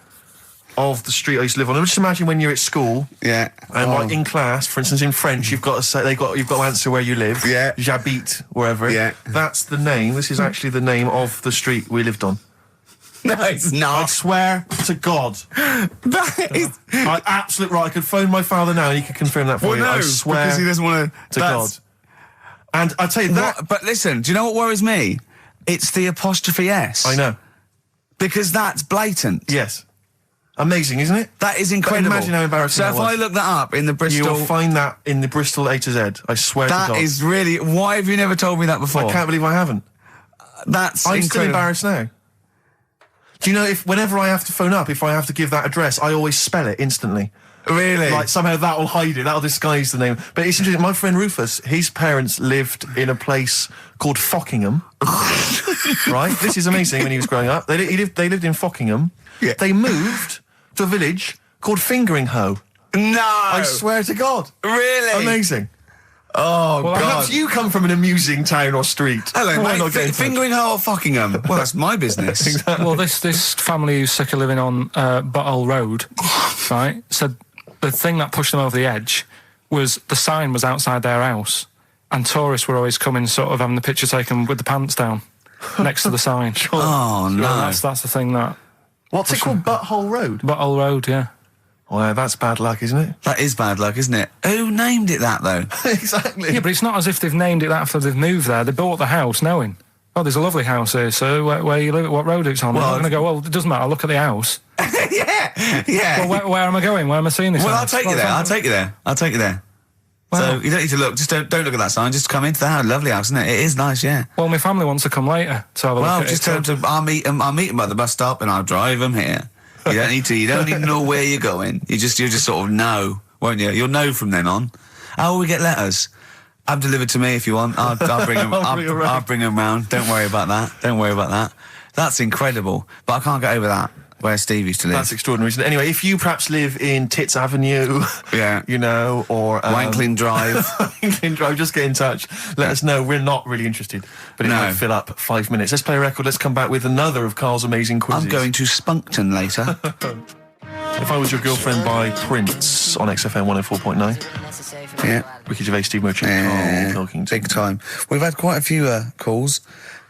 of the street I used to live on. Just imagine when you're at school. Yeah. And like in class, for instance, in French, you've got to say, you've got to answer where you live. Yeah. J'habite, wherever. Yeah. That's the name. This is actually the name of the street we lived on. No, it's not. I swear to God. That is... Absolute right. I could phone my father now and he could confirm that for you. No, I swear because he doesn't want to God. And I tell you that... But listen, do you know what worries me? It's the apostrophe S. I know. Because that's blatant. Yes. Amazing, isn't it? That is incredible. But imagine how embarrassing that was. So if I look that up in the Bristol... You'll find that in the Bristol A to Z. I swear to God. That is really... Why have you never told me that before? I can't believe I haven't. That's I'm incredible. still embarrassed now. Do you know, whenever I have to phone up, if I have to give that address, I always spell it instantly. Really? Like, somehow that will hide it, that'll disguise the name. But it's interesting, my friend Rufus, his parents lived in a place called Fockingham. Right? This is amazing when he was growing up. They lived in Fockingham. Yeah. They moved to a village called Fingering-Hoe. No! I swear to God. Really? Amazing. Oh, well, God. Perhaps you come from an amusing town or street. Hello, mate. Fingering-Hoe or Fockingham? Well, that's my business. Exactly. Well, this family who's sick of living on Butthole Road, right, said the thing that pushed them over the edge was the sign was outside their house and tourists were always coming sort of having the picture taken with the pants down next to the sign. Oh, no. That's the thing that... What's it called? Butthole Road? Butthole Road, yeah. Well, that's bad luck, isn't it? That is bad luck, isn't it? Who named it that, though? Exactly. Yeah, but it's not as if they've named it that after they've moved there. They bought the house knowing, oh, there's a lovely house here, so where you live, what road it's on. Well, I'm going to go, well, it doesn't matter, I'll look at the house. Yeah. Well, where am I going? Where am I seeing this Well, house? I'll take you there. I'll take you there. Well, so you don't need to look. Just don't look at that sign. Just come into the house. Lovely house, isn't it? It is nice, yeah. Well, my family wants to come later to have a look at just it. tell them I'll meet them at the bus stop and I'll drive them here. You don't need to. You don't need to know where you're going. You just sort of know, won't you? You'll know from then on. How will we get letters? Have them delivered to me if you want. I'll bring them. I'll bring them round. Don't worry about that. That's incredible. But I can't get over that. Where Steve used to live. That's extraordinary, isn't it? Anyway, if you perhaps live in Tits Avenue, yeah, or Wankling Drive, Wankling Drive, just get in touch. Let us know. We're not really interested, but it might fill up 5 minutes. Let's play a record. Let's come back with another of Carl's amazing quizzes. I'm going to Spunkton later. If I Was Your Girlfriend by Prince on XFM 104.9. Yeah. Ricky Gervais, Steve Merchant, Carl Pilkington. Big time. We've had quite a few calls.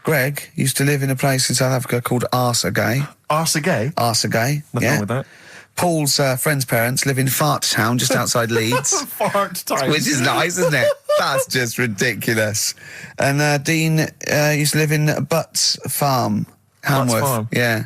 Greg used to live in a place in South Africa called Arsagay. Arsagay? Arsagay, Nothing wrong with that. Paul's friend's parents live in Fart Town, just outside Leeds. Fart Town. Which is nice, isn't it? That's just ridiculous. And Dean used to live in Butts Farm, Hamworth. Farm. Yeah.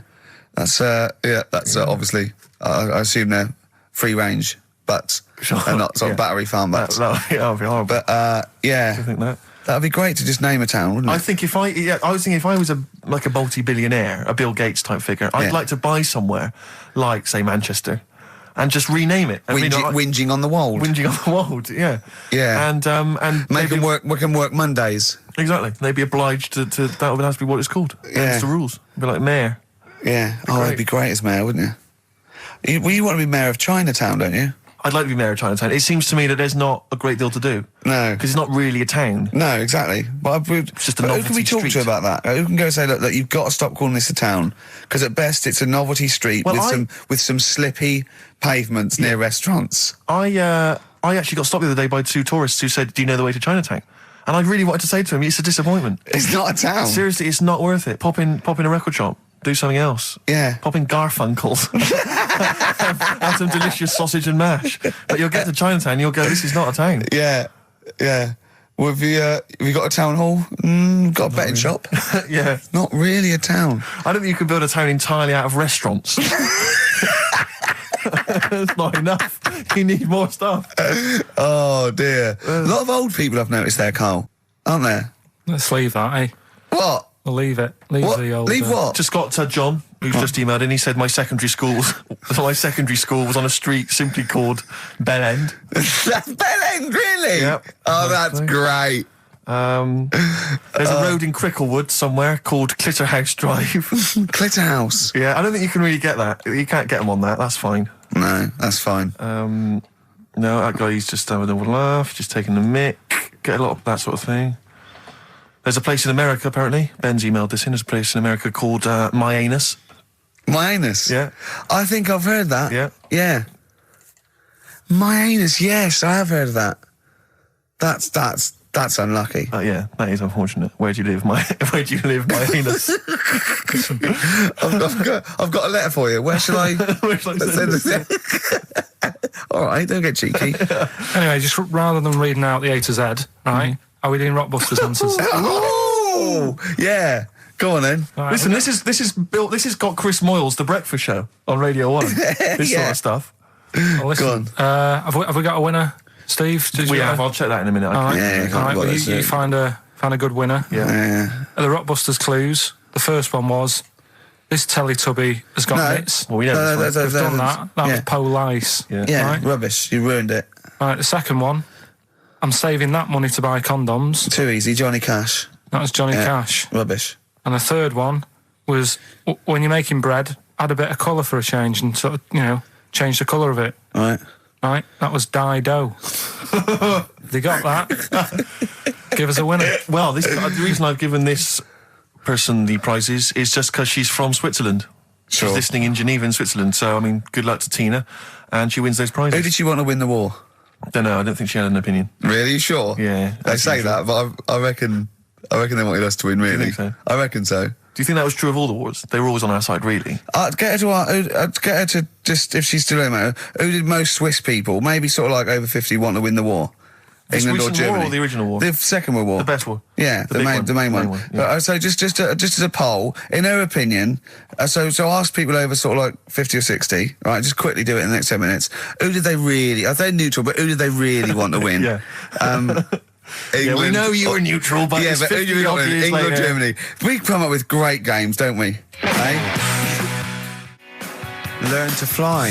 That's obviously, I assume they're free range butts. Sure. And not sort of battery farm butts. That would be horrible. But, yeah. Do you think that? That'd be great to just name a town, wouldn't it? I think I was thinking if I was a multi-billionaire, a Bill Gates type figure, I'd like to buy somewhere like, say, Manchester, and just rename it. Whinging on the wold. Whinging on the wold, yeah. Yeah. And make them work. We can work Mondays. Exactly. They'd be obliged to that would have to be what it's called. Yeah. That's the rules. Be like mayor. Yeah. It'd be great as mayor, wouldn't you? You want to be mayor of Chinatown, don't you? I'd like to be mayor of Chinatown. It seems to me that there's not a great deal to do. No. Because it's not really a town. No, exactly. But it's just a novelty who can we talk street. to about that? Who can go and say, look, you've got to stop calling this a town? Because at best it's a novelty street with some slippy pavements near restaurants. I actually got stopped the other day by two tourists who said, do you know the way to Chinatown? And I really wanted to say to him, it's a disappointment. It's not a town. Seriously, it's not worth it. Pop in a record shop. Do something else. Yeah. Pop in Garfunkel's. have some delicious sausage and mash. But you'll get to Chinatown and you'll go, this is not a town. Yeah. Yeah. Well, have you got a town hall? Got a betting shop? Yeah. Not really a town. I don't think you could build a town entirely out of restaurants. It's not enough. You need more stuff. Oh, dear. A lot of old people I've noticed there, Carl. Aren't there? Let's leave that, eh? What? We'll leave it. Leave What? the old... Leave what? Just got John, who's just emailed in. He said my secondary school was on a street simply called Bell End. That's Bell End, really? Yep. Oh, that's great. There's a road in Cricklewood somewhere called Clitterhouse Drive. Clitterhouse. Yeah, I don't think you can really get that. You can't get them on that. That's fine. No, that's fine. No, that guy's just having a laugh, just taking the mick, get a lot of that sort of thing. There's a place in America, apparently. Ben's emailed this in. There's a place in America called My Anus. My anus? Yeah. I think I've heard that. Yeah. Yeah. My anus, yes, I have heard of that. That's unlucky. Yeah, that is unfortunate. Where do you live, my anus? I've got a letter for you. Where shall I send this? All right, don't get cheeky. Anyway, just rather than reading out the A to Z, right, are we doing Rockbusters answers? Oh, yeah. Go on then. Right, Listen, this has got Chris Moyles, The Breakfast Show, on Radio 1. This sort of stuff. Well, listen, Go on. have we got a winner, Steve? We have. I'll check that in a minute. All right, Yeah, all right, well, you find a good winner. Yeah. The Rockbusters clues. The first one was, this Teletubby has got nits. Well, we know this one. We've done that. That was Police. Yeah, Right? rubbish. You ruined it. Right, the second one, I'm saving that money to buy condoms. Too easy. Johnny Cash. That was Johnny Cash. Rubbish. And the third one was, when you're making bread, add a bit of colour for a change and sort of, change the colour of it. Right. Right? That was Dido. They got that. Give us a winner. Well, the reason I've given this person the prizes is just because she's from Switzerland. Sure. She's listening in Geneva in Switzerland. So, I mean, good luck to Tina. And she wins those prizes. Who did she want to win the war? Don't know. I don't think she had an opinion. Really? You sure? Yeah. They say that, but I reckon they wanted us to win, really. think so? I reckon so. Do you think that was true of all the wars? They were always on our side, really. I'd get her to just, if she's still in there, who did most Swiss people, maybe sort of like over 50, want to win the war? The England or recent Germany? war or the original war? The Second World War. The best war. Yeah, the main one. Yeah. So just as a poll, in her opinion, so ask people over sort of like 50 or 60, right? Just quickly do it in the next 10 minutes. Who did they really? They're neutral, but who did they really want to win? Yeah. England, we know you were neutral, but yeah, but who do you want to win? England or Germany? We come up with great games, don't we? Learn to Fly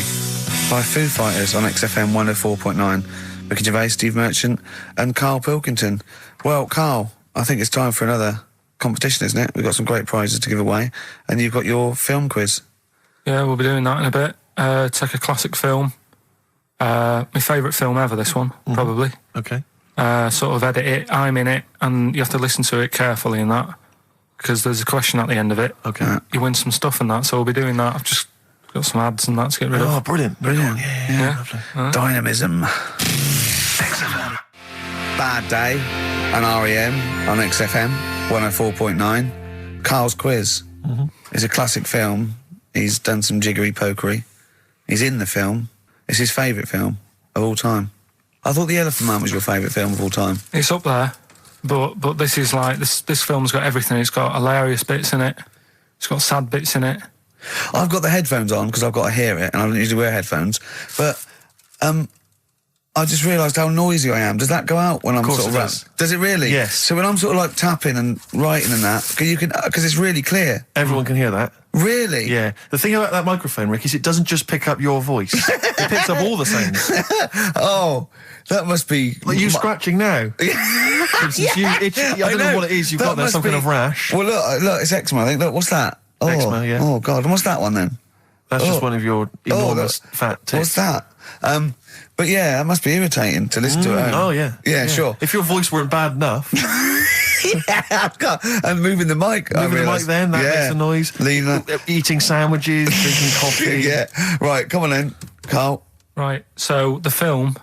by Foo Fighters on XFM 104.9. Ricky Gervais, Steve Merchant, and Carl Pilkington. Well, Carl, I think it's time for another competition, isn't it? We've got some great prizes to give away, and you've got your film quiz. Yeah, we'll be doing that in a bit. Take a classic film. My favourite film ever, this one, probably. Okay. Sort of edit it, I'm in it, and you have to listen to it carefully in that, because there's a question at the end of it. Okay. You win some stuff in that, so we'll be doing that. I've just got some ads and that to get rid of. Oh, brilliant. Brilliant. Yeah. Lovely. Dynamism. XFM. Bad Day and REM on XFM 104.9. Carl's quiz. It's a classic film. He's done some jiggery pokery. He's in the film. It's his favourite film of all time. I thought The Elephant Man was your favourite film of all time. It's up there, but this is like, this film's got everything. It's got hilarious bits in it. It's got sad bits in it. I've got the headphones on because I've got to hear it, and I don't usually wear headphones. But I just realised how noisy I am. Does that go out when I'm sort of does. Does it really? Yes. So when I'm sort of like tapping and writing and that, because it's really clear. Everyone can hear that. Really? Yeah. The thing about that microphone, Rick, is it doesn't just pick up your voice. It picks up all the sounds. Oh, that must be... Like you scratching now. For instance, you itch, I don't know what it is you've got there, some kind of rash. Well, look, it's eczema, I think. Look, what's that? Oh, Eczema, yeah. Oh, God. And what's that one, then? That's just one of your enormous fat tits. What's that? But yeah, that must be irritating to listen to it. Oh, yeah. Yeah, sure. If your voice weren't bad enough... And moving the mic. Moving the mic then, that makes a noise. Leave that. Eating sandwiches, drinking coffee. Yeah. Right, come on then, Carl. Right, so the film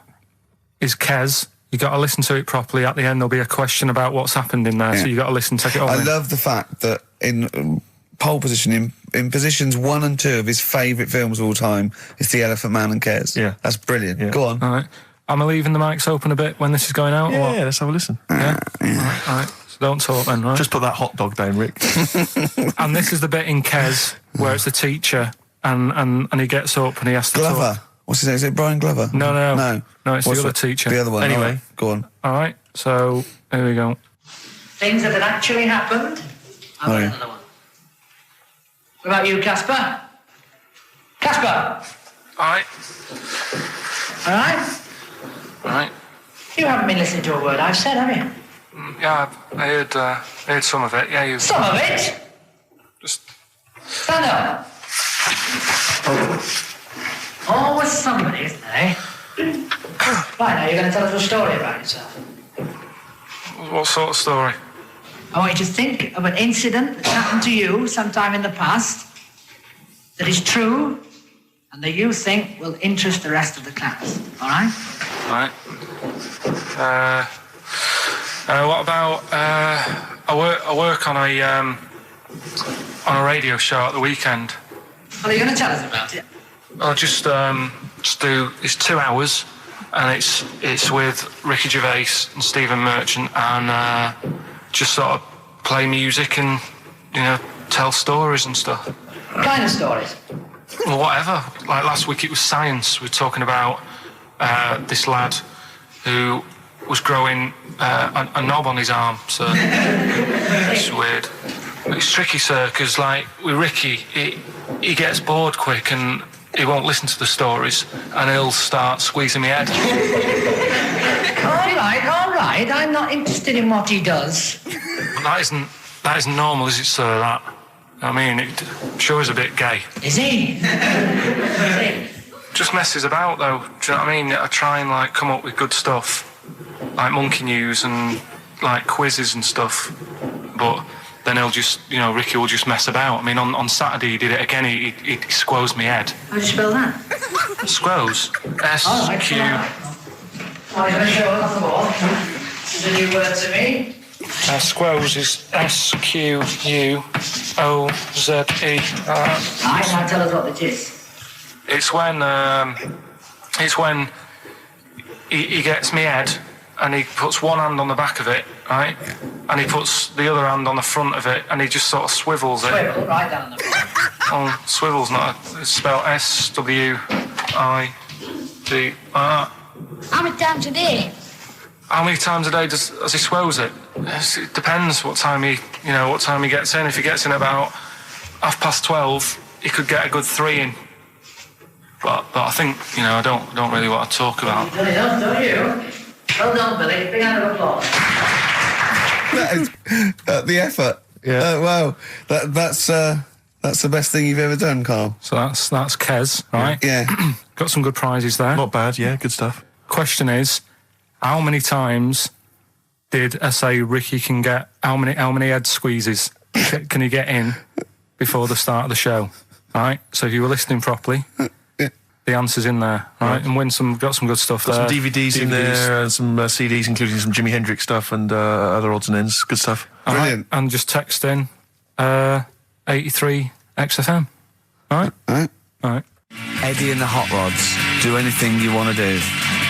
is Kes. You got to listen to it properly. At the end, there'll be a question about what's happened in there, so you got to listen, take it all I in. love the fact that in pole position, in positions 1 and 2 of his favourite films of all time, it's The Elephant Man and Kes. Yeah. That's brilliant. Yeah. Go on. All right. Am I leaving the mics open a bit when this is going out? Or what? Yeah, let's have a listen. Yeah. All right. So don't talk then, right? Just put that hot dog down, Rick. And this is the bit in Kes where it's the teacher and he gets up and he has to Glover. talk. What's his name? Is it Brian Glover? No. No, No, it's the What's other teacher. The other one. Anyway. All right, go on. All right, so here we go. Things that had actually happened. I've got another one. What about you, Casper? Casper! All right. All right? All right. You haven't been listening to a word I've said, have you? Yeah, I heard some of it. Yeah, you Some of it? just... Stand up. Always somebody, isn't there, eh? Right, now you're going to tell us a story about yourself. What sort of story? I want you to think of an incident that happened to you sometime in the past that is true and that you think will interest the rest of the class. All right? Right. What about I work on a radio show at the weekend. Well, are you going to tell us about it? I'll just do. It's 2 hours, and it's with Ricky Gervais and Stephen Merchant, and just sort of play music and tell stories and stuff. What kind of stories? Well, whatever. Like last week, it was science. We were talking about this lad who was growing a knob on his arm. So it's weird. It's tricky, sir, because like with Ricky, he gets bored quick and he won't listen to the stories, and he'll start squeezing my head. All right. I'm not interested in what he does. That isn't normal, is it, sir? That. I mean, it sure is a bit gay. Is he? Just messes about, though. Do you know what I mean? I try and like come up with good stuff, like monkey news and like quizzes and stuff. But then he'll just, Ricky will just mess about. I mean, on Saturday he did it again. He squoze me head. How do you spell that? Squoze. S-Q. Oh, he's going to show us off the wall. It's a new word to me. Squoze is S-Q-U-O-Z-E. Right, now tell us what it is. It's when he gets me head and he puts one hand on the back of it, right? And he puts the other hand on the front of it and he just sort of swivels it. Swivel, right down the front. Oh, swivel's not. It's spelled S-W-I-V-R. How many times a day? How many times a day does he swells it? It depends what time he gets in. If he gets in about 12:30, he could get a good 3 in. But I think, I don't really want to talk about. You've done enough, don't you? Well done, Billy. Big round of applause. That is the effort. Yeah. Wow. That's the best thing you've ever done, Carl. So that's Kez, right? Yeah. Got some good prizes there. Not bad, yeah, good stuff. Question is, how many times did I say Ricky can get? How many head squeezes can he get in before the start of the show? Right. So if you were listening properly, the answer's in there, right? And got some good stuff Got there. some DVDs in there and some CDs, including some Jimi Hendrix stuff and other odds and ends. Good stuff. Brilliant. And just text in 83 XFM. All right. Eddie and the Hot Rods. Do anything you want to do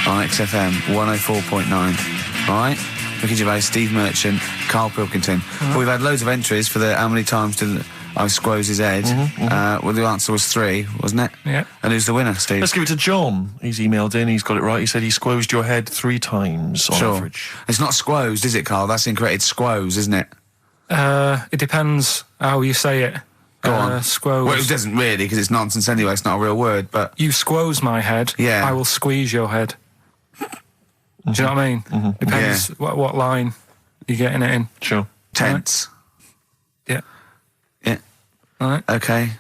on XFM 104.9. All right? Ricky Gervais, Steve Merchant, Carl Pilkington. Well, we've had loads of entries for the how many times did I squoze his head. Well, the answer was 3, wasn't it? Yeah. And who's the winner, Steve? Let's give it to John. He's emailed in, he's got it right. He said he squozed your head 3 times on average. It's not squozed, is it, Carl? That's incorrect. It's squoze, isn't it? It depends how you say it. Go on. Squoze. Well, it doesn't really, because it's nonsense anyway. It's not a real word, but... You squoze my head, Yeah. I will squeeze your head. Do you know what I mean? Depends what line you're getting it in. Sure. Tense. Yeah. Yeah. All right. Okay.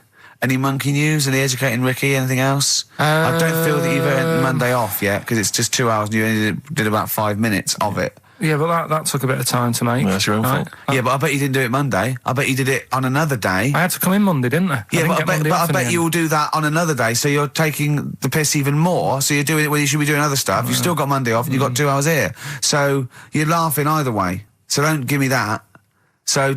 Any monkey news? Any educating Ricky? Anything else? I don't feel that you've earned Monday off yet, because it's just 2 hours and you only did about 5 minutes of it. Yeah, but that took a bit of time to make. Well, that's your own fault. Yeah, but I bet you didn't do it Monday. I bet you did it on another day. I had to come in Monday, didn't I? Yeah, I but I bet you'll do that on another day, so you're taking the piss even more, so you're doing it when you should be doing other stuff. You've still got Monday off and you've got 2 hours here. So you're laughing either way. So don't give me that. So,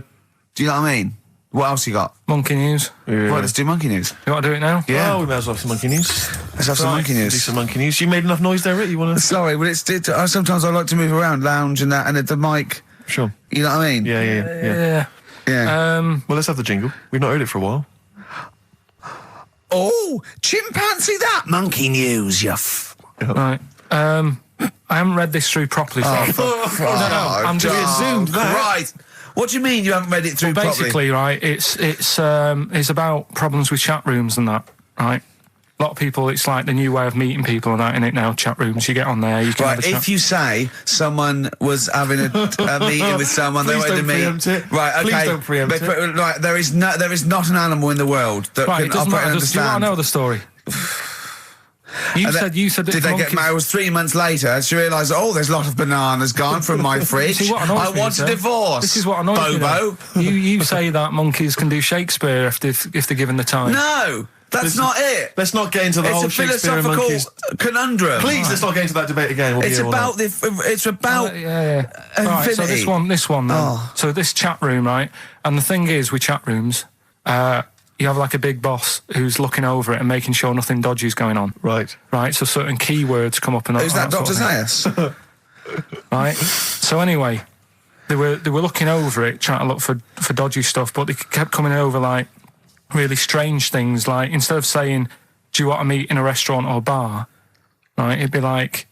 do you know what I mean? What else you got? Monkey news. Yeah. Right, let's do monkey news. You want to do it now? Yeah. Well, we may as well have some monkey news. Let's have some monkey Do news. some monkey news. You made enough noise there, Rick? You want to... Sorry, but sometimes I like to move around, lounge and that, and at the mic, Sure. you know what I mean? Yeah. Yeah. Well, let's have the jingle. We've not heard it for a while. Oh, chimpanzee that monkey news, you Right. I haven't read this through properly. So I'm just assumed that. Right. What do you mean you haven't read it through properly? Basically, right, it's about problems with chat rooms and that, right? A lot of people, it's like the new way of meeting people and that, in it now, chat rooms. You get on there, you can have a Right, chat. if you say someone was having a meeting with someone, they Please wanted to don't meet. preempt it. Right, okay. Please don't preempt it. Right, there is not an animal in the world that Right, can it doesn't operate and matter. Do you want understand. to know the story? You said that Did they monkeys... get married? It was 3 months later. She realised, there's a lot of bananas gone from my fridge. See, what annoys I me, want a sir? divorce. This is what annoys me. Bobo. You say that monkeys can do Shakespeare if they're given the time. No, that's not it. Let's not get into the whole It's a Shakespeare and philosophical monkeys. conundrum. Please, let's not get into that debate again. We'll be It's here all about night. it's about Yeah. Right, so infinity. this one then. Oh. So this chat room, right? And the thing is with chat rooms, you have like a big boss who's looking over it and making sure nothing dodgy is going on. Right. Right, so certain keywords come up and Who's that, sort Dr. of thing. Zayas? Right. So anyway, they were looking over it, trying to look for dodgy stuff, but they kept coming over like really strange things. Like instead of saying, "Do you want to meet in a restaurant or bar?" Right, it'd be like,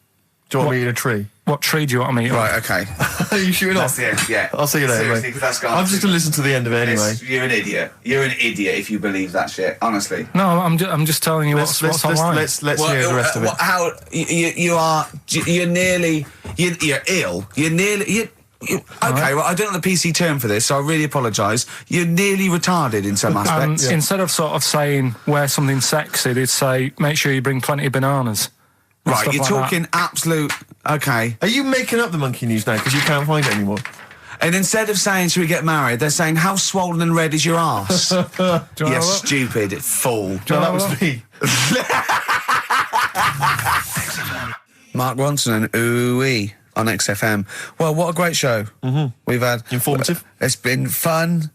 Do you want me in a tree? "What tree do you want to meet?" on?" Right, okay. Are you shooting off? That's the end, yeah. I'll see you later, Seriously, mate. 'cause that's gone I'm just going to listen to the end of it anyway. You're an idiot. You're an idiot if you believe that shit, honestly. No, I'm just telling you what's online. Let's hear the rest of it. How you're nearly you're ill. You're nearly okay. Well, I don't know the PC term for this, so I really apologise. You're nearly retarded in some aspects. Instead of sort of saying wear something sexy, they'd say make sure you bring plenty of bananas. and Right, stuff you're like that. talking absolute. Okay. Are you making up the monkey news now because you can't find it anymore? And instead of saying, should we get married, they're saying, how swollen and red is your arse? Do you wanna You have a look? stupid fool. No, that was me. Mark Ronson and Ooh-wee on XFM. Well, what a great show. We've had... Informative. It's been fun.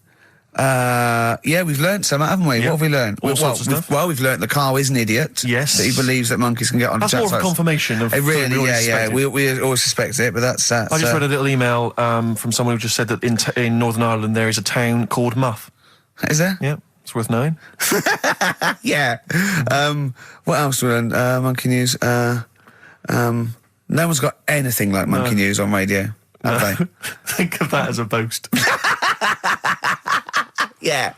We've learnt some, haven't we? Yeah. What have we learnt? All sorts of stuff. We've learnt that Carl is an idiot. Yes. That he believes that monkeys can get on That's more of a confirmation of It something really, we already yeah. suspected. We always suspected it, but that's... I just read a little email from someone who just said that in Northern Ireland there is a town called Muff. Is there? Yeah, it's worth knowing. Yeah. What else we learned? Monkey news. No one's got anything like monkey news on radio, have they? Think of that as a boast. Yeah.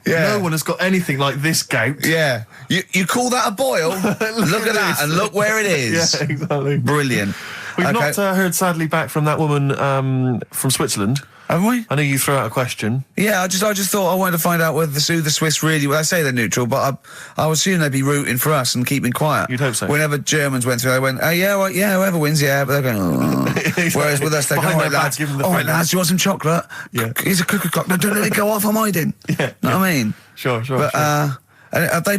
No one has got anything like this gout. Yeah. You call that a boil? Look at that and look where it is. Yeah, exactly. Brilliant. We've Okay. not heard, sadly, back from that woman from Switzerland. Haven't we? I know you threw out a question. Yeah, I just thought I wanted to find out whether the Swiss really... Well, I say they're neutral, but I would assume they'd be rooting for us and keeping quiet. You'd hope so. Whenever Germans went through, they went, whoever wins, yeah, but they're going, oh. Whereas with us, they're going, Behind all their right, back, lads, give them the all right, finger. lads, do you want some chocolate? Yeah. Here's a cookie clock. No, don't let it go off, I'm hiding. Yeah. Know what I mean? Sure. But they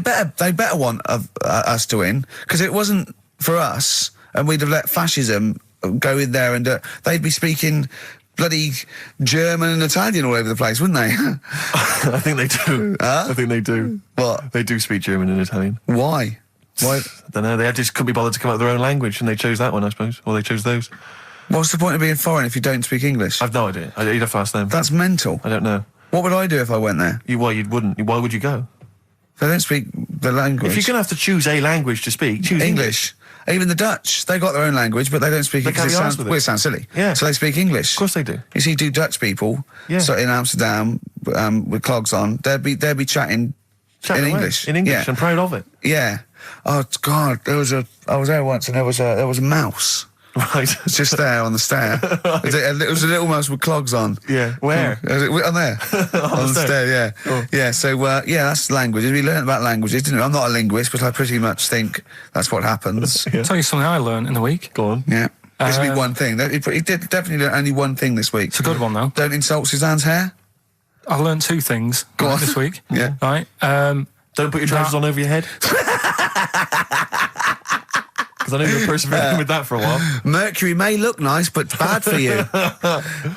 better want us to win, because it wasn't for us, and we'd have let fascism go in there, and they'd be speaking bloody German and Italian all over the place, wouldn't they? I think they do. I think they do. What? They do speak German and Italian. Why? I don't know. They just couldn't be bothered to come up with their own language, and they chose that one, I suppose. Or they chose those. What's the point of being foreign if you don't speak English? I've no idea. You'd have to ask them. That's mental. I don't know. What would I do if I went there? You wouldn't. Why would you go? If I don't speak the language. If you're going to have to choose a language to speak, choose English. Even the Dutch, they got their own language, but they don't speak They it can't because be arsed with it. it sounds silly. Yeah. So they speak English. Of course they do. You see, do Dutch people so in Amsterdam with clogs on, they'd be chatting Chat in away. English. In English. Yeah. I'm proud of it. Yeah. Oh God, I was there once, and there was a mouse Right. just there on the stair. It was a little mouse with clogs on. Yeah. Where? On there. on the stair, yeah. Oh. Yeah, so, that's language. We learned about languages, didn't we? I'm not a linguist, but I pretty much think that's what happens. Yeah. I'll tell you something I learned in the week. Go on. Yeah. This will be one thing. He did definitely learn only one thing this week. It's a good one though. Don't insult Suzanne's hair. I learned two things Go on. this week. Yeah. Right. Don't put your trousers on over your head. Because I know you were persevering with that for a while. Mercury may look nice, but bad for you.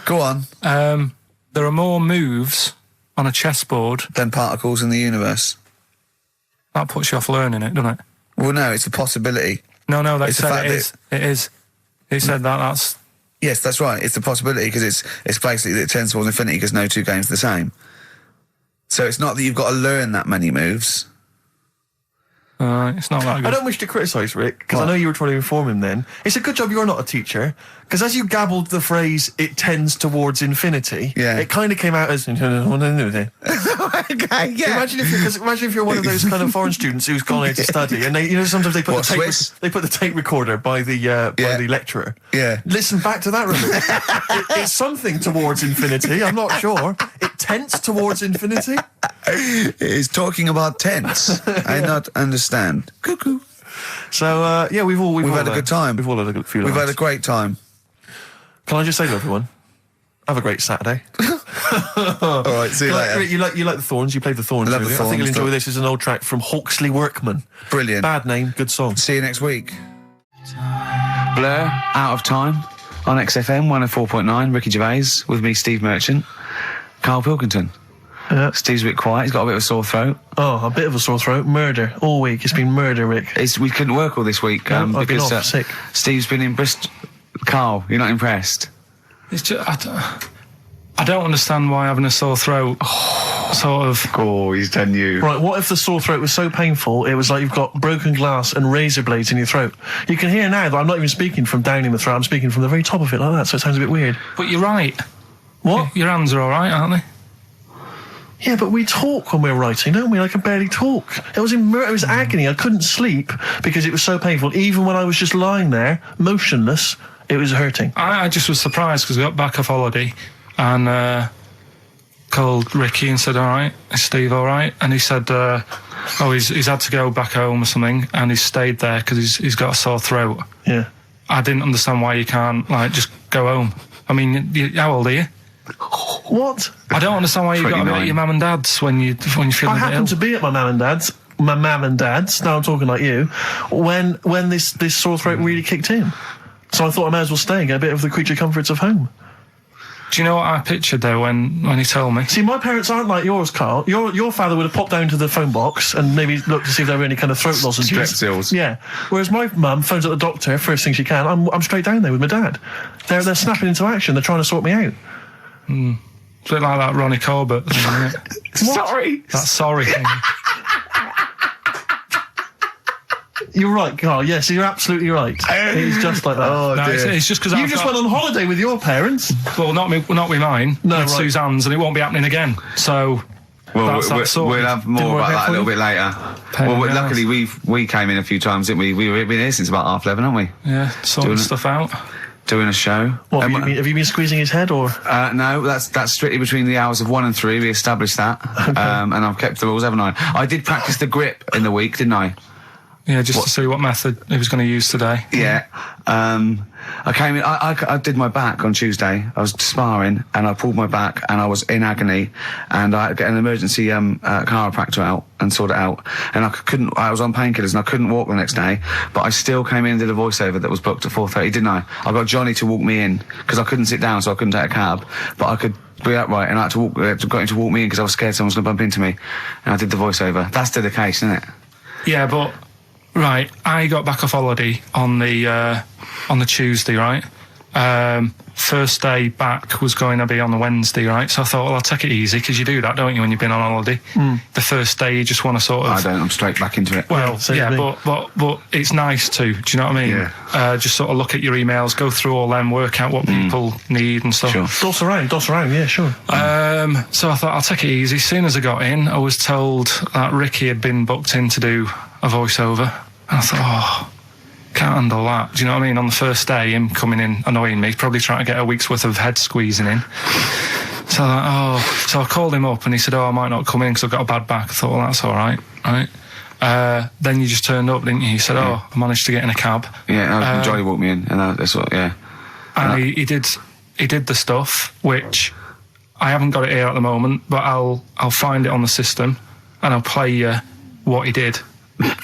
Go on. There are more moves on a chessboard. Then particles in the universe. That puts you off learning it, doesn't it? Well, no, it's a possibility. No, they It's the said fact it is. It is. He said that's... Yes, that's right. It's a possibility because it's basically that it tends towards infinity because no two games are the same. So it's not that you've got to learn that many moves. It's not that good. I don't wish to criticise Rick, because I know you were trying to inform him then. It's a good job you're not a teacher, because as you gabbled the phrase, it tends towards infinity, it kind of came out as... Okay, yeah. Imagine if you're one of those kind of foreign students who's gone here to study, and they, sometimes they put the tape recorder by the lecturer. Yeah. Listen back to that, remember. It's something towards infinity, I'm not sure. It tends towards infinity. It's talking about tense. I not understand. Cuckoo. So, we've all had a good time. We've all had a few We've laughs. had a great time. Can I just say to everyone, have a great Saturday. All right, see you later. You like the Thorns? You played the Thorns. I love the earlier. I think you'll Thorns, enjoy this. It's an old track from Hawksley Workman. Brilliant. Bad name, good song. See you next week. Blur, Out of Time, on XFM 104.9, Ricky Gervais, with me, Steve Merchant, Carl Pilkington. Yeah. Steve's a bit quiet, he's got a bit of a sore throat. Oh, a bit of a sore throat. Murder. All week. It's been murder, Rick. We couldn't work all this week I've been because off sick. Steve's been in Bristol. Carl, you're not impressed? It's just, I don't understand why having a sore throat sort of... Oh, he's done you. Right, what if the sore throat was so painful, it was like you've got broken glass and razor blades in your throat? You can hear now that I'm not even speaking from down in the throat, I'm speaking from the very top of it like that, so it sounds a bit weird. But you're right. What? Your hands are all right, aren't they? Yeah, but we talk when we're writing, don't we? I can barely talk. It was agony. I couldn't sleep because it was so painful. Even when I was just lying there, motionless, it was hurting. I just was surprised because I got back off holiday and called Ricky and said, all right, is Steve all right? And he said, he's had to go back home or something, and he's stayed there because he's got a sore throat. Yeah. I didn't understand why you can't, just go home. I mean, how old are you? What? I don't understand why you got to be at your mum and dad's when you're feeling I happened to be at my mum and dad's. Now I'm talking like you. When this sore throat really kicked in, so I thought I may as well stay and get a bit of the creature comforts of home. Do you know what I pictured though when he told me? See, my parents aren't like yours, Carl. Your father would have popped down to the phone box and maybe looked to see if there were any kind of throat lozenges. Strepsils. Yeah. Whereas my mum phones at the doctor first thing she can. I'm straight down there with my dad. They're snapping into action. They're trying to sort me out. It's a bit like that Ronnie Corbett thing, isn't it? Sorry. That sorry thing. You're right, Carl. Yes, you're absolutely right. It's just like that. Oh, No, dear. it's just because You just went on holiday with your parents. Well, not with mine. No, with right. Suzanne's, and it won't be happening again. So Well, that's sorted. we'll have Didn't more work about out that a for little you? bit later. Pain in the Luckily arse. we came in a few times, didn't we? We've been here since about 11:30, haven't we? Yeah, sorting Doing it. stuff out. Doing a show. What, have you been squeezing his head, or...? No, that's strictly between the hours of 1 and 3. We established that. And I've kept the rules, haven't I? I did practice the grip in the week, didn't I? Yeah, just to see what method he was going to use today. Yeah. I came in, I did my back on Tuesday. I was sparring and I pulled my back and I was in agony, and I had to get an emergency chiropractor out and sort it out. And I was on painkillers and I couldn't walk the next day, but I still came in and did a voiceover that was booked at 4:30, didn't I? I got Johnny to walk me in because I couldn't sit down, so I couldn't take a cab, but I could be upright, and I had to got him to walk me in because I was scared someone was going to bump into me. And I did the voiceover. That's still the case, isn't it? Yeah, but right, I got back off holiday on the Tuesday, right? First day back was going to be on the Wednesday, right? So I thought, well, I'll take it easy, because you do that, don't you, when you've been on holiday? The first day you just want to sort of... I don't. I'm straight back into it. Well, yeah, but it's nice to, do you know what I mean? Yeah. Just sort of look at your emails, go through all them, work out what people need and stuff. Sure. Doss around, yeah, sure. So I thought, I'll take it easy. As soon as I got in, I was told that Ricky had been booked in to do a voiceover. And I thought, can't handle that. Do you know what I mean? On the first day, him coming in annoying me, probably trying to get a week's worth of head squeezing in. So I called him up and he said, I might not come in because I've got a bad back. I thought, well, that's all right, right? Then you just turned up, didn't you? He said, I managed to get in a cab. Yeah, Johnny walked me in, and that's what, yeah. And he did the stuff, which I haven't got it here at the moment, but I'll find it on the system and I'll play you what he did.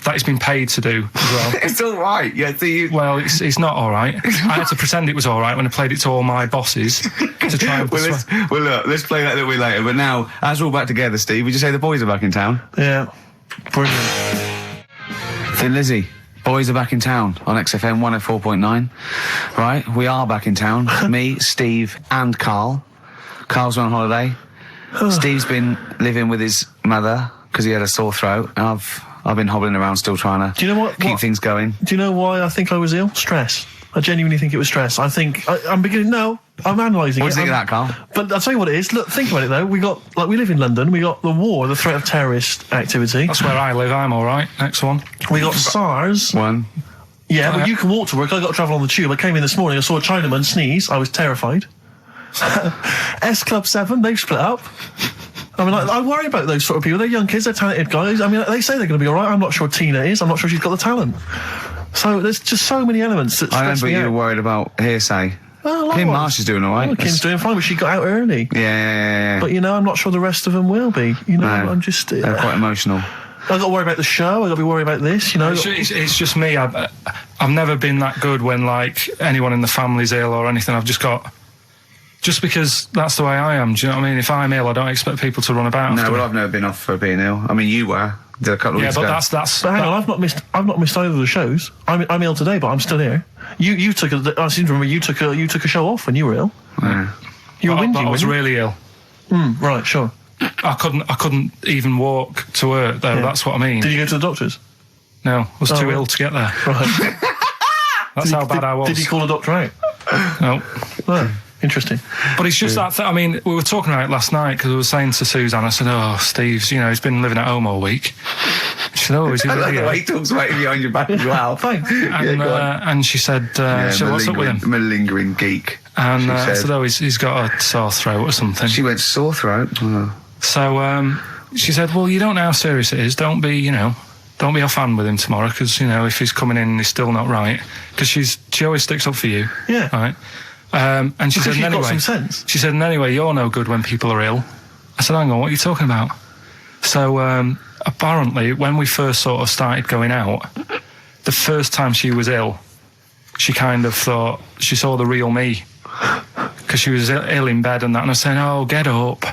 That he's been paid to do as well. It's all right. Yeah, Well, it's not all right. I had to pretend it was all right when I played it to all my bosses to try and persuade. Look, let's play that a little bit later. But now, as we're all back together, Steve, would you say the boys are back in town? Yeah. Brilliant. Thin Lizzy, boys are back in town on XFM 104.9. Right, we are back in town. Me, Steve, and Carl. Carl's on holiday. Steve's been living with his mother, because he had a sore throat. And I've been hobbling around still trying to Do you know what? keep things going. Do you know why I think I was ill? Stress. I genuinely think it was stress. I think I'm beginning. No, I'm analysing it. What do you think of that, Carl? But I'll tell you what it is. Look, think about it though. We live in London. We got the war, the threat of terrorist activity. That's where I live. I'm all right. Next one. We got SARS. One. Yeah, but you can walk to work. I got to travel on the tube. I came in this morning. I saw a Chinaman sneeze. I was terrified. S Club 7. They've split up. I mean, I worry about those sort of people. They're young kids. They're talented guys. I mean, they say they're going to be all right. I'm not sure Tina is. I'm not sure she's got the talent. So there's just so many elements that stress I remember me you out. were worried about hearsay. Well, Kim Marsh is doing all right. Well, Kim's doing fine, but she got out early. Yeah. But, I'm not sure the rest of them will be. No, I'm just... they're quite emotional. I've got to worry about the show. I've got to be worried about this, It's just me. I've never been that good when, like, anyone in the family's ill or anything. I've just got... Just because that's the way I am, do you know what I mean? If I'm ill, I don't expect people to run about. No, after well, me. I've never been off for being ill. I mean, you were. Did a couple of Yeah, weeks but ago. that's. But hang on, I've not missed either of the shows. I'm ill today, but I'm still here. You took I seem to remember you took a show off when you were ill. Yeah. You were But whinging. I was weren't you? really ill. Right, sure. I couldn't even walk to work though. Yeah. That's what I mean. Did you go to the doctors? No, I was too right. ill to get there. Right. That's how bad I was. Did you call a doctor out? No. No. Interesting. But it's just that. I mean, we were talking about it last night because I was saying to Suzanne, I said, "Oh, Steve's, he's been living at home all week." She said, "Oh, is he I like really the ill?" way he talks right behind your back as well. Thanks. And she said, "What's up with him?" Malingering geek. And she I said. said, "Oh, he's got a sore throat or something." She went sore throat. Oh. So she said, "Well, you don't know how serious it is. Don't be offhand with him tomorrow because if he's coming in and he's still not right, because she always sticks up for you." Yeah. Right. And she Because said, you've anyway, got some sense. She said, and anyway, you're no good when people are ill. I said, hang on, what are you talking about? So apparently, when we first sort of started going out, the first time she was ill, she kind of thought she saw the real me. Because she was ill in bed and that, and I was saying, "Oh, get up."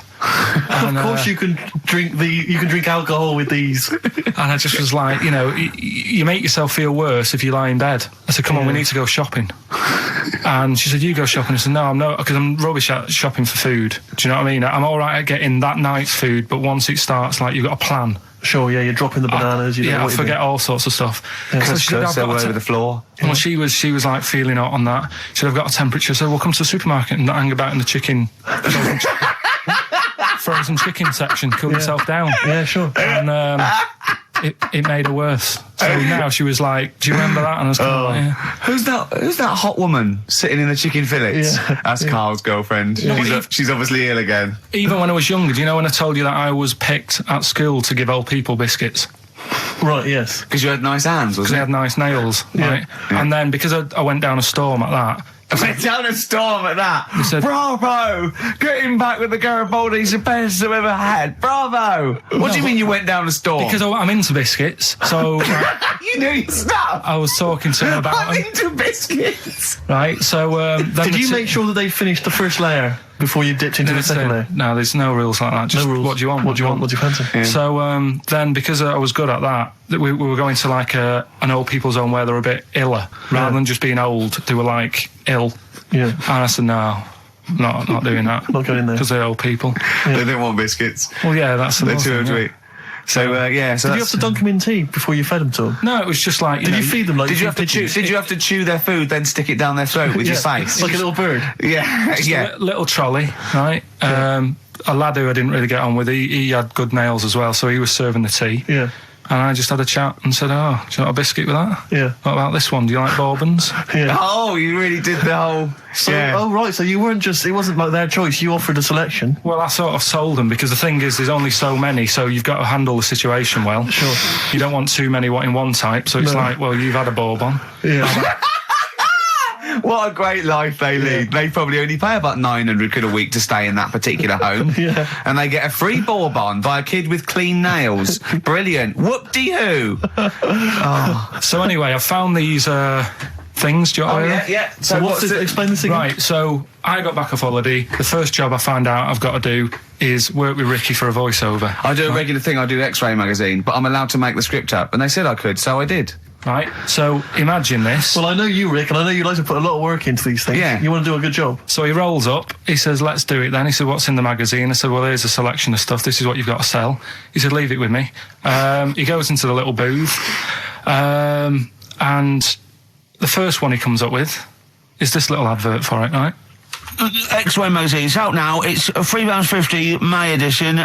And, of course, you can drink alcohol with these. And I just was like, you make yourself feel worse if you lie in bed. I said, "Come on, we need to go shopping." And she said, "You go shopping." I said, "No, I'm not, because I'm rubbish at shopping for food." Do you know what I mean? I'm all right at getting that night's food, but once it starts, like, you've got a plan. Sure, yeah, you're dropping the bananas. I forget all sorts of stuff. Yeah. So she said, "I've got all a over the floor." Well, she was like feeling hot on that. She said, "I've got a temperature." So we'll come to the supermarket and hang about in the chicken. Frozen chicken section, cool yourself down. Yeah, sure. And it made her worse. So now she was like, "Do you remember that?" And I was kind of like, "Yeah." Who's that hot woman sitting in the chicken fillets? Yeah. That's Carl's girlfriend. She's obviously ill again. Even when I was younger, do you know when I told you that I was picked at school to give old people biscuits? Right, yes. Because you had nice hands, Because wasn't they it? had nice nails, right? Yeah. And then because I went down a storm at that, I went down a storm at that. said- Bravo! Getting back with the Garibaldi's the best I've ever had. Bravo! What do you mean you went down a storm? because I'm into biscuits, so you knew your stuff. I was talking to her about I'm them, into biscuits. right? So then Did you make sure that they finished the first layer before you dipped into the second layer? No, there's no rules like that. Just No rules. what do you want? What do you want? What do you fancy? Yeah. So then, because I was good at that, we were going to like an old people's home where they were a bit iller, rather than just being old. They were like ill, Yeah. and I said, "No, not doing that. Not going there. because they're old people." They didn't want biscuits. Well, yeah, that's They're another too thing, yeah. sweet. So yeah. So Did you have to dunk them in tea before you fed them to them? No, it was just like Did you feed them like Did you have to pigeons? chew? Did you have to chew their food, then stick it down their throat with your face? Like a little bird. Yeah, yeah. little trolley, right? A lad who I didn't really get on with, he had good nails as well, so he was serving the tea. Yeah. And I just had a chat and said, "Oh, do you want a biscuit with that? Yeah. What about this one? Do you like bourbons?" Yeah. Oh, you really did the whole. So, yeah. oh right, so you weren't just, it wasn't like their choice, you offered a selection. Well, I sort of sold them because the thing is, there's only so many, so you've got to handle the situation well. Sure. You don't want too many in one type, so it's No. like, well, you've had a bourbon. Yeah. What a great life they lead. They probably only pay about 900 quid a week to stay in that particular home. Yeah. And they get a free bourbon by a kid with clean nails. Brilliant. Whoop-de-hoo. So anyway, I found these things. Do you want to hear them? yeah. So what's it? Explain this again. Right, so I got back off holiday. The first job I found out I've got to do is work with Ricky for a voiceover. I do a regular thing. I do X-Ray magazine, but I'm allowed to make the script up. And they said I could, so I did. Right? So imagine this. Well, I know you, Rick, and I know you like to put a lot of work into these things. Yeah. You want to do a good job. So he rolls up, he says, let's do it then. He said, what's in the magazine? I said, well, here's a selection of stuff. This is what you've got to sell. He said, leave it with me. He goes into the little booth, and the first one he comes up with is this little advert for it, right? X-Ray magazine. It's out now. It's £3.50 May edition.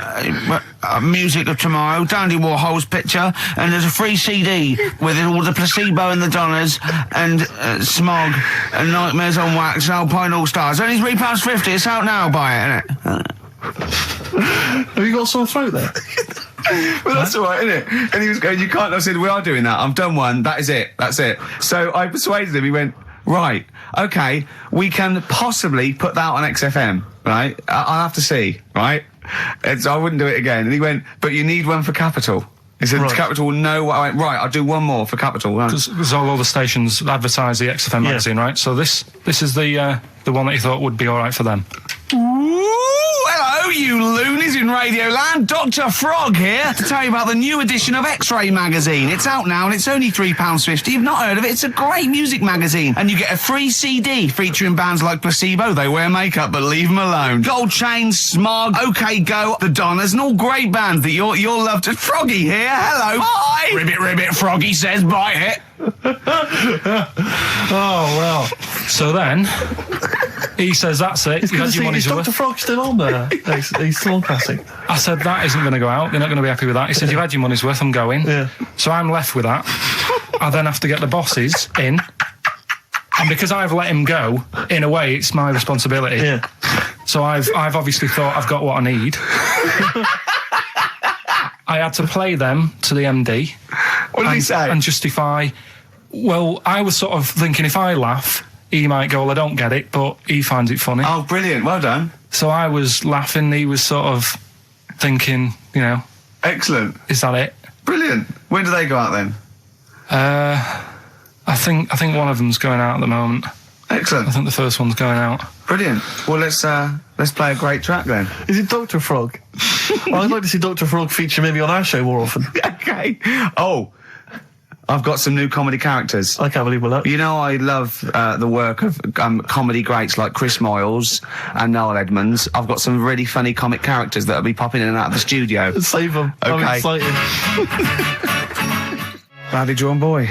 Music of Tomorrow. Dandy Warhol's picture, and there's a free CD with all the Placebo and the Donners and Smog and Nightmares on Wax and Alpine All Stars. Only £3.50. It's out now. Buy it, innit? Have you got a sore throat there? Well, that's all right, isn't it? And he was going, you can't. I said, we are doing that. I've done one. That is it. That's it. So I persuaded him. He went, right, okay, we can possibly put that on XFM, right? I'll have to see, right? I wouldn't do it again. And he went, but you need one for Capital. He said, Right. Capital, no. I went, right, I'll do one more for Capital. Right. Because all the stations advertise the XFM magazine, right? So this is the one that you thought would be all right for them. Ooh, hello, you loonies in Radioland. Dr. Frog here to tell you about the new edition of X-Ray magazine. It's out now and it's only £3.50. You've not heard of it? It's a great music magazine. And you get a free CD featuring bands like Placebo. They wear makeup, but leave them alone. Gold Chain, Smog, OK Go, The Donners, and all great bands that you'll love to. Froggy here. Hello. Bye. Ribbit, Froggy says bye it. Oh, well. So then, he says, that's it. It's You good had to see, your money's is worth. Dr. Frog still on there? He's still on Classic. I said, that isn't going to go out. They're not going to be happy with that. He said, you've had your money's worth. I'm going. Yeah. So I'm left with that. I then have to get the bosses in. And because I've let him go, in a way, it's my responsibility. Yeah. So I've obviously thought I've got what I need. I had to play them to the MD. What did he say? And justify. Well, I was sort of thinking if I laugh, he might go, well, I don't get it, but he finds it funny. Oh, brilliant. Well done. So I was laughing, he was sort of thinking, you know, Excellent. is that it? Brilliant. When do they go out then? I think one of them's going out at the moment. Excellent. I think the first one's going out. Brilliant. Well, let's play a great track then. Is it Dr. Frog? Well, I'd like to see Dr. Frog feature maybe on our show more often. Okay. Oh, I've got some new comedy characters. I can't believe that. You know, I love the work of comedy greats like Chris Moyles and Noel Edmonds. I've got some really funny comic characters that'll be popping in and out of the studio. Save them. I'm Okay. excited. Rowdy Drawn Boy.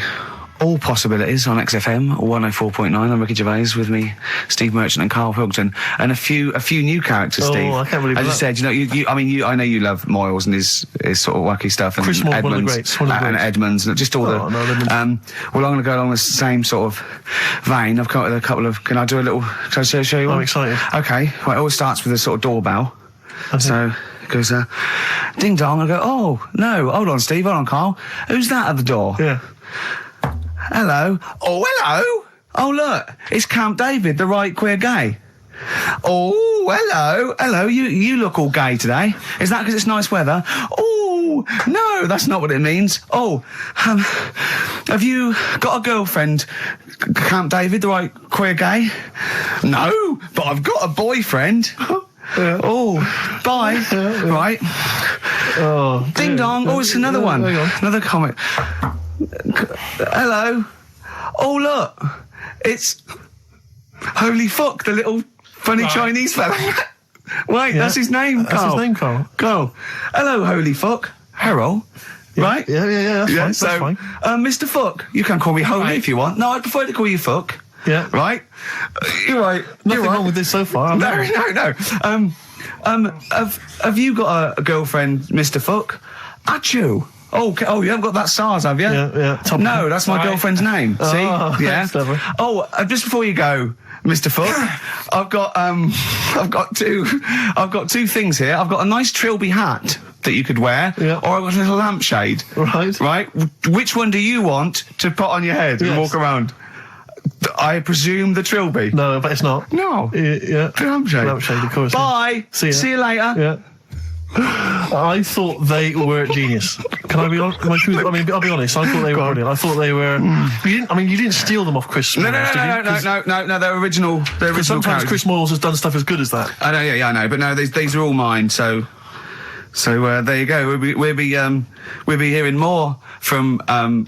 All possibilities on XFM 104.9. I'm Ricky Gervais, with me, Steve Merchant and Carl Pilkington, and a few new characters. Oh, Steve. I can't believe As you that. said, you know, I know you love Moyles and his sort of wacky stuff, and Chris Moyles, Edmonds, one of the greats, one of the and greats. Edmonds, and just all Oh, no, Edmonds. well, I'm going to go along the same sort of vein. I've come up with a couple of. Can I do a little? Can I show you one? I'm excited. Okay. Well, it always starts with a sort of doorbell. So it goes, ding dong. I go, oh no, hold on, Steve, hold on, Carl. Who's that at the door? Yeah. Hello. Oh, hello. Oh, look, it's Camp David, the right queer gay. Oh, hello. Hello, you look all gay today. Is that because it's nice weather? Oh, no, that's not what it means. Oh, have you got a girlfriend, Camp David, the right queer gay? No, but I've got a boyfriend. Yeah. Oh, bye. Right. Oh. Ding dong. Oh, it's another one. Hang on. Another comment. Hello. Oh, look. It's Holy Fuck, the little funny Right. Chinese fella. Wait, Yeah. that's his name, That's Carl. his name, Carl. Carl. Hello, Holy Fuck. Harold. Right? Yeah, that's fine. So, That's fine. Mr. Fuck, you can call me Holy Right. if you want. No, I'd prefer to call you Fuck. Yeah. Right? You're right. Nothing You're right. wrong with this so far. No. Have you got a girlfriend, Mr. Fuck? Achoo. Oh, you haven't got that SARS, have you? Yeah. Top No, that's my Right. girlfriend's name. Oh, See? Yeah. that's clever. Oh, just before you go, Mr. Fuck, I've got two things here. I've got a nice Trilby hat that you could wear, Yeah. or I've got a little lampshade. Right. Right. Which one do you want to put on your head and Yes. walk around? I presume the Trilby. No, but it's not. No. Yeah. Lampshade. Lampshade, of course. Bye. See ya. See you later. Yeah. I thought they were genius. Can I be honest? I'll be honest. I thought they were brilliant. I thought they were. You didn't steal them off Chris. No, Moyles, did you? 'Cause no. They're original. sometimes characters. Chris Moyles has done stuff as good as that. I know, yeah, I know. But no, these are all mine. So So there you go. We'll be hearing more from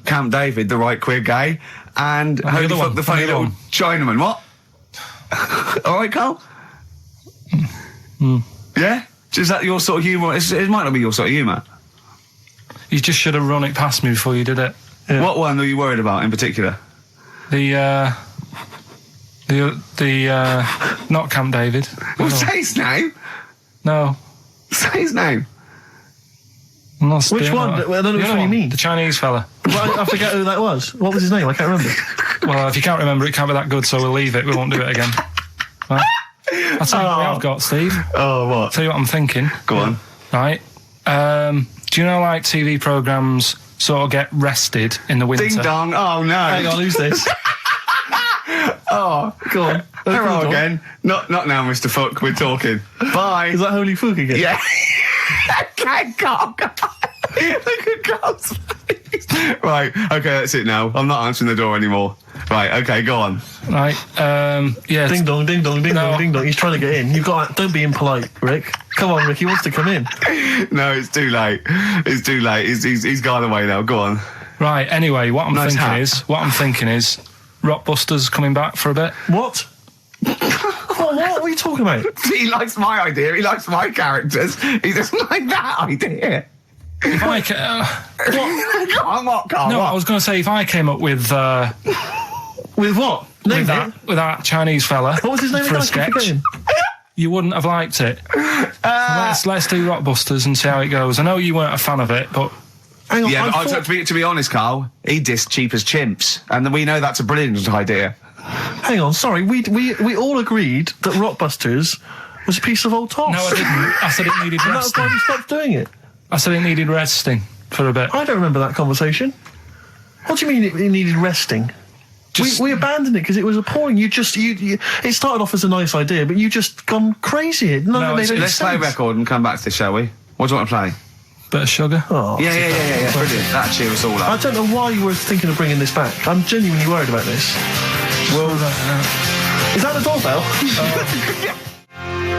Camp David, the right queer gay, and Holy Fuck the funny little Chinaman. What? All right, Carl. Yeah. Is that your sort of humour? It might not be your sort of humour. You just should have run it past me before you did it. Yeah. What one are you worried about in particular? The not Camp David. Well, say his name. No. Say his name. Which one? I don't know which one you mean. The Chinese fella. Well, I forget who that was. What was his name? I can't remember. Well, if you can't remember, it can't be that good, so we'll leave it. We won't do it again. Right? I'll tell you what I've got, Steve. Oh, what? I'll tell you what I'm thinking. Go on. Right. Do you know, like, TV programmes sort of get rested in the winter? Ding dong. Oh, no. Hang on, who's this? Oh, go on. Hello again. Not now, Mr. Fuck. We're talking. Bye. Is that Holy Fuck again? Yeah. Okay, Carl. Look at Carl's face. Right, okay, that's it now. I'm not answering the door anymore. Right, okay, go on. Right, yeah. Ding dong, ding dong, ding dong, ding dong. He's trying to get in. Don't be impolite, Rick. Come on, Rick, he wants to come in. No, it's too late. It's too late. He's gone away now. Go on. Right, anyway, what I'm thinking is Rockbusters coming back for a bit. What? What are you talking about? He likes my idea. He likes my characters. He doesn't like that idea. If I Go on, what, Carl? No, what? I was going to say, if I came up with With what? with that Chinese fella What was his name for a again? I keep sketch, forgetting. you wouldn't have liked it. Let's do Rockbusters and see how it goes. I know you weren't a fan of it, but Hang on, Yeah, but to be honest, Carl, he dissed Cheap as Chimps, and we know that's a brilliant idea. hang on, sorry. We all agreed that Rockbusters was a piece of old toss. no, I didn't. I said it needed And that's resting. why we stopped doing it. I said it needed resting for a bit. I don't remember that conversation. What do you mean it needed resting? We abandoned it because it was appalling. You it started off as a nice idea, but you just gone crazy. None of it made any Let's play a sense. record and come back to this, shall we? What do you want to play? Bit of sugar. Oh, Yeah, brilliant. That cheer us all I up. don't know why you were thinking of bringing this back. I'm genuinely worried about this. Well, Is that the doorbell?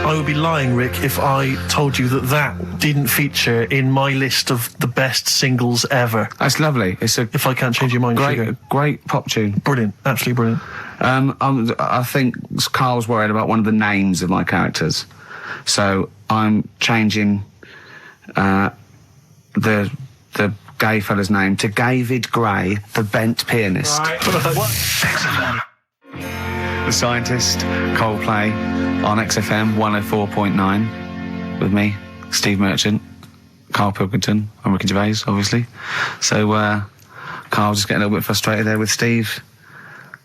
I would be lying, Rick, if I told you that didn't feature in my list of the best singles ever. That's lovely. It's a If I can't change your mind, Sugar. great pop tune. Brilliant, absolutely brilliant. I think Carl's worried about one of the names of my characters, so I'm changing the gay fella's name to David Gray, the bent pianist. The Scientist, Coldplay, on XFM 104.9, with me, Steve Merchant, Carl Pilkington, and Ricky Gervais, obviously. So, Carl just getting a little bit frustrated there with Steve,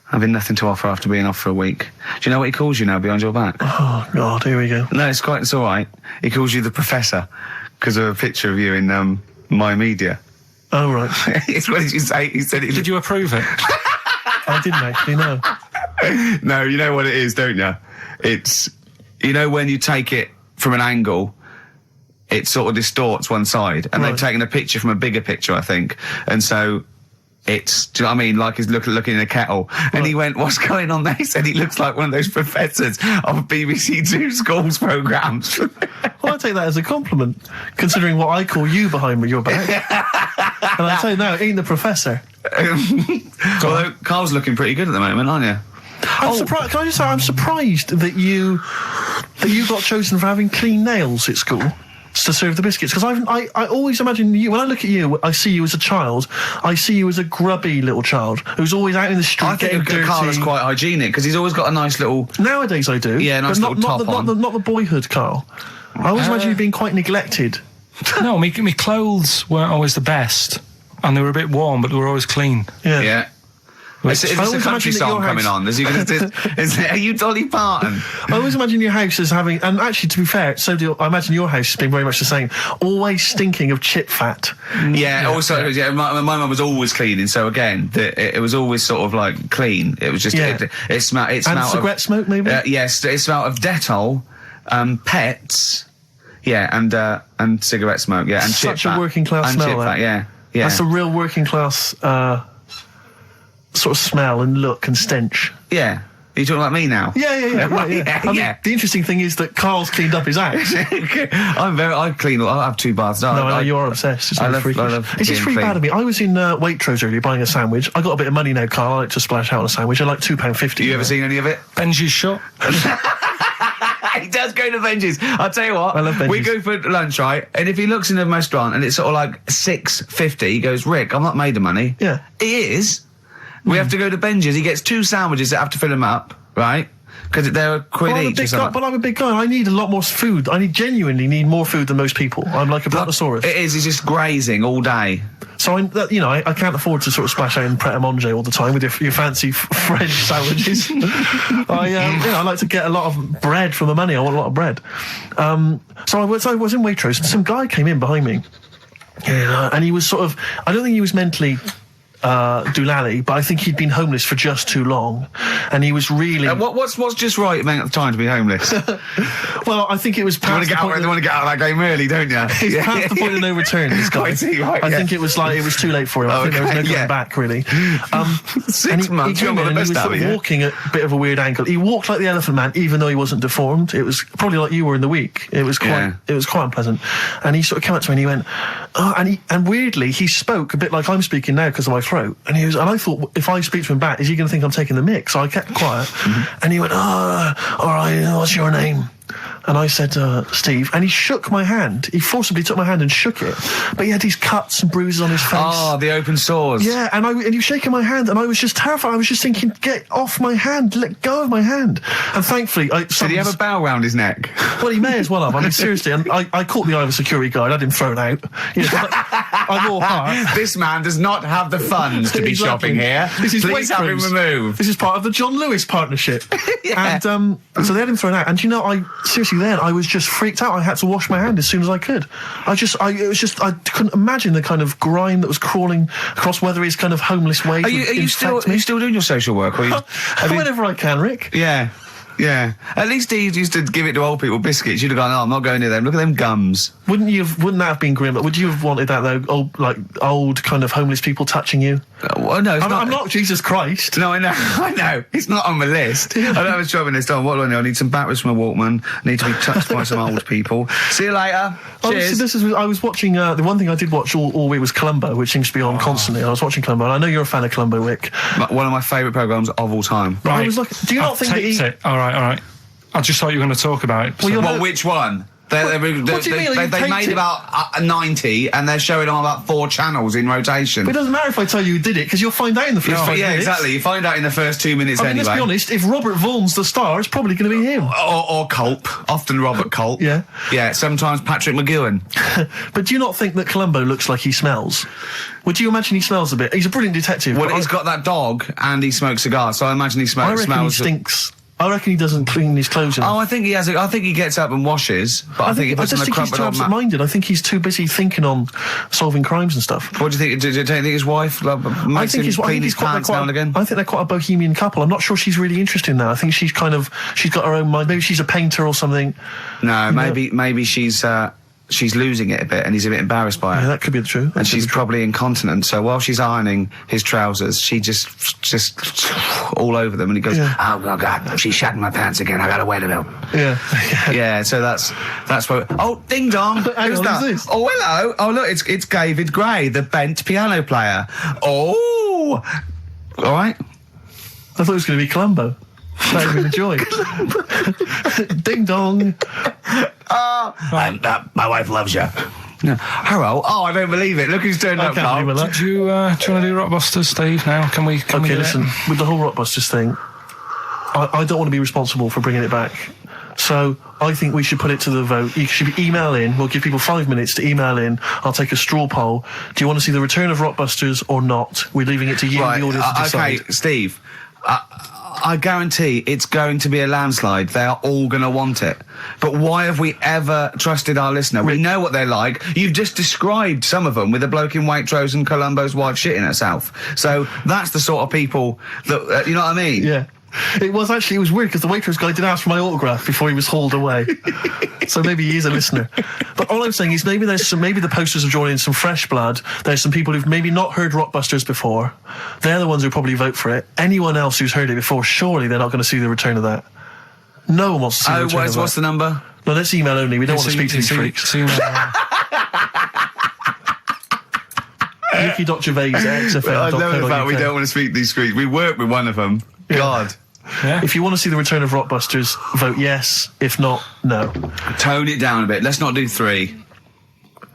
having nothing to offer after being off for a week. Do you know what he calls you now behind your back? Oh, God, here we go. No, it's all right. He calls you the Professor, because of a picture of you in My Media. Oh, right. What did you say? He said it. did you approve it? I didn't actually know. No, you know what it is, don't you? It's, you know, when you take it from an angle, it sort of distorts one side, and Right. they've taken a picture from a bigger picture, I think, and so it's, do you know what I mean? Like he's looking in a kettle, and he went, "What's going on there?" He said he looks like one of those professors of BBC Two schools programmes. Well, I take that as a compliment, considering what I call you behind your back. And I tell you now, it ain't the Professor. Although Carl's looking pretty good at the moment, aren't you? I'm surprised. Can I just say, I'm surprised that you got chosen for having clean nails at school to serve the biscuits. Because I always imagine you, when I look at you, I see you as a child. I see you as a grubby little child who's always out in the street I getting think dirty. Carl is quite hygienic because he's always got a nice little. Nowadays I do. Yeah, nice but little top on. Not the boyhood Carl. I always imagine you being quite neglected. No, my clothes weren't always the best, and they were a bit warm, but they were always clean. Yeah. Yeah. Is I this a always country imagine that song your coming house- on? Are you Dolly Parton? I always imagine your house as having, and actually, to be fair, I imagine your house has been very much the same. Always stinking of chip fat. Yeah. Also, yeah. My mum was always cleaning, so again, it was always sort of like clean. It was just it smelled. It smelled And cigarette smoke, maybe. Yes, it smelled of Dettol, pets. Yeah, and cigarette smoke. Yeah, and Such chip a fat. working class and smell, chip that. fat, yeah. That's a real working class sort of smell and look and stench. Yeah. Are you talking about me now? Yeah. I mean, yeah. the interesting thing is that Carl's cleaned up his act. I clean. I have 2 baths. No, I know you are obsessed. It's I really love freakish. It's just being really bad clean. of me. I was in Waitrose earlier buying a sandwich. I got a bit of money now, Carl. I like to splash out on a sandwich. I like £2.50. You ever seen any of it? Benji's shot. He does go to Benji's. I'll tell you what. I love Benji's. We go for lunch, right? And if he looks in a restaurant and it's sort of like $6.50, he goes, Rick, I'm not made of money. Yeah. He is. We have to go to Benji's. He gets 2 sandwiches that have to fill him up, right? Because they're a quid each or something. But I'm a big guy. I need a lot more food. I genuinely need more food than most people. I'm like a brontosaurus. It is. He's just grazing all day. So I can't afford to sort of splash out in Pret a Manger all the time with your fancy French sandwiches. I like to get a lot of bread for the money. I want a lot of bread. So I was in Waitrose, and some guy came in behind me, and he was sort of. I don't think he was mentally doolally, but I think he'd been homeless for just too long, and he was really. What's just right at the time to be homeless? Well, I think it was. You want to get out of that game early, don't you? It's past the point of no return. This guy. I think it was too late for him. I think there was no going back really. 6 months. He came in and he was sort of walking at a bit of a weird angle. He walked like the Elephant Man, even though he wasn't deformed. It was probably like you were in the week. It was quite unpleasant. And he sort of came up to me and he went, and weirdly he spoke a bit like I'm speaking now because of my throat. And I thought, if I speak to him back, is he going to think I'm taking the mick? So I kept quiet. And he went, all right, what's your name? And I said, Steve. And he shook my hand. He forcibly took my hand and shook it. But he had these cuts and bruises on his face. Oh, the open sores. Yeah, and he was shaking my hand, and I was just terrified. I was just thinking, get off my hand, let go of my hand. And thankfully, did he have a bell round his neck? Well, he may as well have. I mean, seriously, and I caught the eye of a security guard. I had him thrown out. I'm all heart. This man does not have the funds to be shopping here. Please have him removed. This is part of the John Lewis partnership. Yeah. And so they had him thrown out. And then I was just freaked out. I had to wash my hand as soon as I could. I couldn't imagine the kind of grime that was crawling across Weatherby's kind of homeless ways. Are you still doing your social work? Or whenever I can, Rick. Yeah. Yeah. At least he used to give it to old people, biscuits. You'd have gone, I'm not going near them. Look at them gums. Wouldn't that have been grim? Would you have wanted that though? Old kind of homeless people touching you? Well, no, I'm not Jesus Christ. No, I know. It's not on the list. I don't have a job in this time. What do I need? I need some batteries from a Walkman. I need to be touched by some old people. See you later. Cheers. I was watching, the one thing I did watch all week was Columbo, which seems to be on constantly. I was watching Columbo, and I know you're a fan of Columbo, Rick. One of my favourite programmes of all time. Right. I was like, do you not think that it? All right. I just thought you were going to talk about it. Well, which one? What do you mean? They made about 90, and they're showing on about 4 channels in rotation. But it doesn't matter if I tell you who did it, because you'll find out in the first 5 minutes. Yeah, exactly. You find out in the first 2 minutes anyway. Let's be honest, if Robert Vaughan's the star, it's probably going to be him. Or Culp. Often Robert Culp. Yeah. Yeah, sometimes Patrick McGowan. But do you not think that Columbo looks like he smells? Would you imagine he smells a bit? He's a brilliant detective. Well, he's got that dog, and he smokes cigars, so I imagine he smells... I reckon he stinks. I reckon he doesn't clean his clothes enough. Oh, I think he has. I think he gets up and washes, but I think he puts on a crumpled he's too absent-minded. I think he's too busy thinking on solving crimes and stuff. What do you think? Do you think his wife makes him clean his pants now and again? I think they're quite a bohemian couple. I'm not sure she's really interested in that. I think she's got her own mind. Maybe she's a painter or something. No, maybe she's losing it a bit, and he's a bit embarrassed by it. Yeah, that could be the truth. And she's probably incontinent, so while she's ironing his trousers, she just all over them, and he goes, "Oh God, she's shatting my pants again. I gotta wear them out." Yeah. Yeah. So that's what. Oh, ding dong! Who's that? Who's this? Oh, hello. Oh, look, it's David Gray, the bent piano player. Oh, all right. I thought it was going to be Columbo. That would be a joy. Ding dong. My wife loves you. No. Harold, I don't believe it. Look who's turned up, Carl. Do you want to do Rockbusters, Steve, now? Can we do listen, it? With the whole Rockbusters thing, I don't want to be responsible for bringing it back. So I think we should put it to the vote. You should email in. We'll give people 5 minutes to email in. I'll take a straw poll. Do you want to see the return of Rockbusters or not? We're leaving it to you, the audience, to decide. Okay, Steve. I guarantee it's going to be a landslide. They are all going to want it. But why have we ever trusted our listener? We know what they're like. You've just described some of them with a bloke in Waitrose and Columbo's wife shitting herself. So that's the sort of people that, you know what I mean? Yeah. It was weird because the waitress guy did ask for my autograph before he was hauled away. So maybe he is a listener. But all I'm saying is maybe the posters have drawn in some fresh blood. There's some people who've maybe not heard Rockbusters before. They're the ones who probably vote for it. Anyone else who's heard it before, surely they're not going to see the return of that. No one wants to see the return of that. What's the number? No, let's email only. We don't want to speak to these freaks. Ricky.gervais@xfm.co.uk. I love the fact we don't want to speak to these freaks. We work with one of them. Yeah. God. Yeah. If you want to see the return of Rockbusters, vote yes. If not, no. Tone it down a bit. Let's not do 3.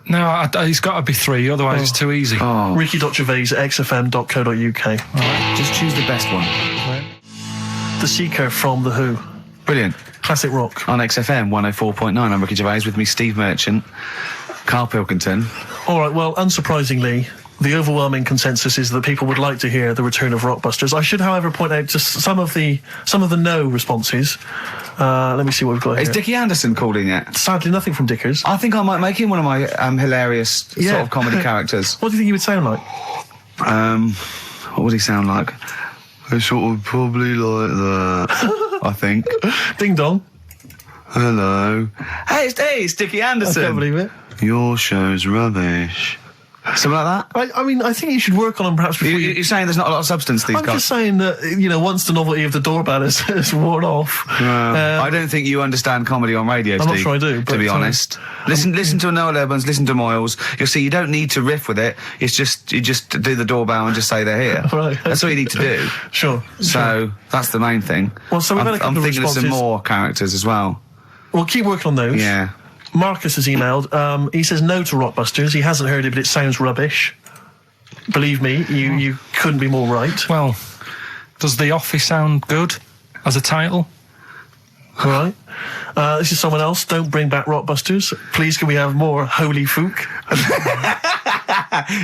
No, he's got to be 3, otherwise it's too easy. Oh. Ricky.gervais@xfm.co.uk. Right. Just choose the best one. The Seeker from The Who. Brilliant. Classic rock. On XFM 104.9, I'm Ricky Gervais, with me Steve Merchant, Carl Pilkington. All right, well, unsurprisingly, the overwhelming consensus is that people would like to hear the return of Rockbusters. I should, however, point out just some of the no responses. Let me see what we've got Is here. Dickie Anderson called in yet? Sadly, nothing from Dickers. I think I might make him one of my hilarious sort of comedy characters. What do you think he would sound like? What would he sound like? Sort of probably like that, I think. Ding dong. Hello. Hey, it's Dickie Anderson. I can't believe it. Your show's rubbish. Something like that? I mean, I think you should work on them perhaps before You're saying there's not a lot of substance these I'm guys? just saying that, once the novelty of the doorbell has worn off. I don't think you understand comedy on radio, I'm Steve. not sure I do, to be but, honest. Listen to Noel Evans, listen to Moyles. You'll see you don't need to riff with it. It's just, you just do the doorbell and just say they're here. Right. That's all you need to do. Sure. So, that's the main thing. Well, so we've had a couple I'm of thinking of some responses. more characters as well. Well, keep working on those. Yeah. Marcus has emailed. He says no to Rockbusters. He hasn't heard it, but it sounds rubbish. Believe me, you couldn't be more right. Well, does The Office sound good as a title? All right. This is someone else. Don't bring back Rockbusters. Please, can we have more Holy Fook?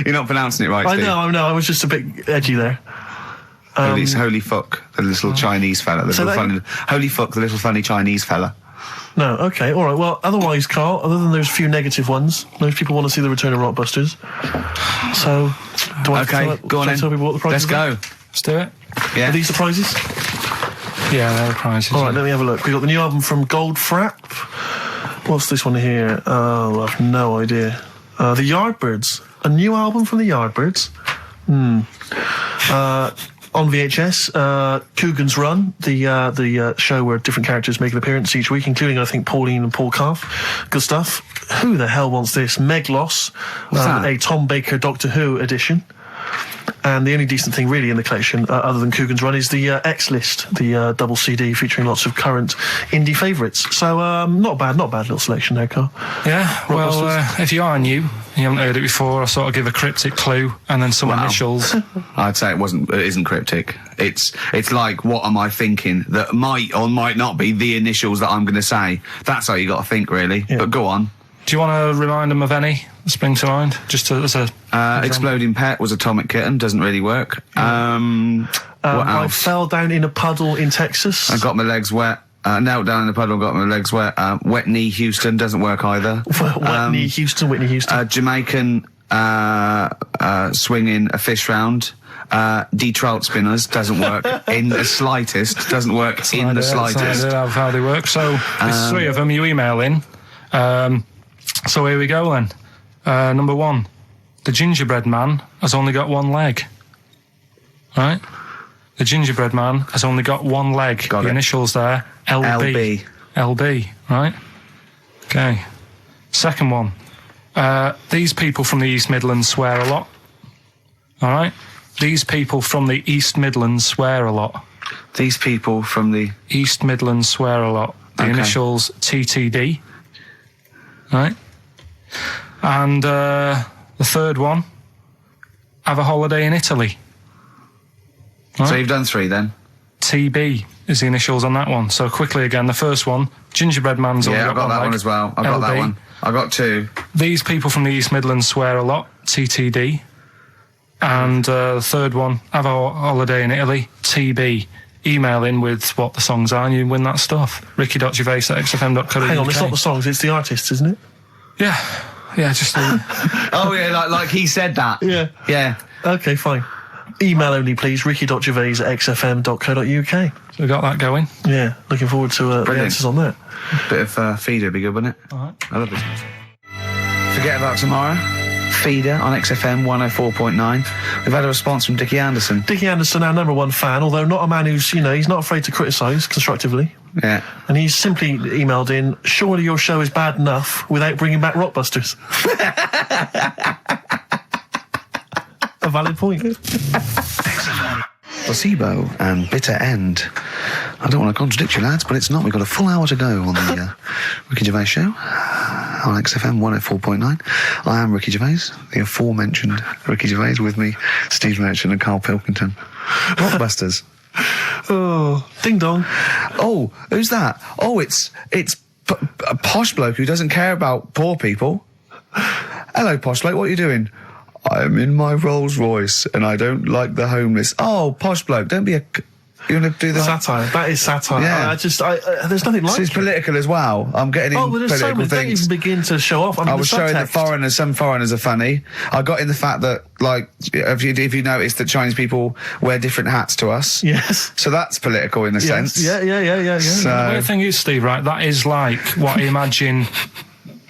You're not pronouncing it right, I Steve. know. I was just a bit edgy there. It's Holy Fuck, the little Chinese fella. Holy Fuck, the little funny Chinese fella. No, okay, all right. Well, otherwise, Carl, other than those few negative ones, most people want to see the return of Rockbusters. So, do I go on then. tell people what the prizes Let's are? go. Let's do it. Yeah. Are these the prizes? Yeah, they're the prizes. All right, let me have a look. We've got the new album from Goldfrapp. What's this one here? Oh, I've no idea. The Yardbirds. A new album from the Yardbirds. On VHS, Coogan's Run, the show where different characters make an appearance each week, including, I think, Pauline and Paul Calf. Good stuff. Who the hell wants this? Meglos, a Tom Baker Doctor Who edition. And the only decent thing really in the collection, other than Coogan's Run, is the X List, the double CD featuring lots of current indie favourites. So not bad little selection there, Carl. Yeah, well, if you are new, you haven't heard it before, I sort of give a cryptic clue and then some initials. I'd say it isn't cryptic. It's like, what am I thinking that might or might not be the initials that I'm going to say. That's how you got to think, really. Yeah. But go on. Do you want to remind them of any that spring to mind? Just as a Exploding Pet was Atomic Kitten, doesn't really work. What else? I fell down in a puddle in Texas. I got my legs wet. Knelt down in the puddle, got my legs wet. Wet Knee Houston doesn't work either. Wet Knee Houston, Whitney Houston. Jamaican swinging a fish round. Detroit Spinners doesn't work in the slightest. Doesn't work in the slightest. That's how they work. So there's 3 of them. You email in. So here we go then. Number 1, the gingerbread man has only got 1 leg. Right? The gingerbread man has only got 1 leg. Got the it. Initials there, LB. LB, right? Okay. Second one, these people from the East Midlands swear a lot. All right? These people from the East Midlands swear a lot. These people from the East Midlands swear a lot. The initials TTD. Right? And the third one, have a holiday in Italy. Right? So you've done 3 then? TB is the initials on that one. So quickly again, the first one, gingerbread man's only Yeah, I've got that one as well. I've got that one. I got 2. These people from the East Midlands swear a lot, TTD. And the third one, have a holiday in Italy, TB. Email in with what the songs are and you win that stuff. Ricky.gervais@xfm.co.uk. Hang on, it's not the songs, it's the artists, isn't it? Yeah, just... Oh yeah, like he said that. Yeah. Yeah. Okay, fine. Email only, please, ricky.gervais@xfm.co.uk. So we got that going. Yeah, looking forward to the answers on that. Bit of feeder would be good, wouldn't it? All right. I love this. Forget about tomorrow. Feeder on XFM 104.9. We've had a response from Dickie Anderson. Dickie Anderson, our #1 fan, although not a man who's, he's not afraid to criticise constructively. Yeah. And he's simply emailed in, surely your show is bad enough without bringing back Rockbusters. A valid point. Placebo and Bitter End. I don't want to contradict you, lads, but it's not. We've got a full hour to go on the Ricky Gervais show on XFM 104.9. I am Ricky Gervais, the aforementioned Ricky Gervais, with me, Steve Merchant and Carl Pilkington. Rockbusters. Oh, ding dong. Oh, who's that? Oh, it's a posh bloke who doesn't care about poor people. Hello, posh bloke, what are you doing? I'm in my Rolls Royce and I don't like the homeless. Oh, posh bloke, don't be a... You want to do the satire? That is satire. Yeah. There's nothing like it. It's political as well. I'm getting in there's so political many. Don't things. even begin to show off. I was showing that some foreigners are funny. I got in the fact that, like, if you notice that Chinese people wear different hats to us. Yes. So that's political in a sense. Yeah. So, The weird thing is, Steve, right, that is like what I imagine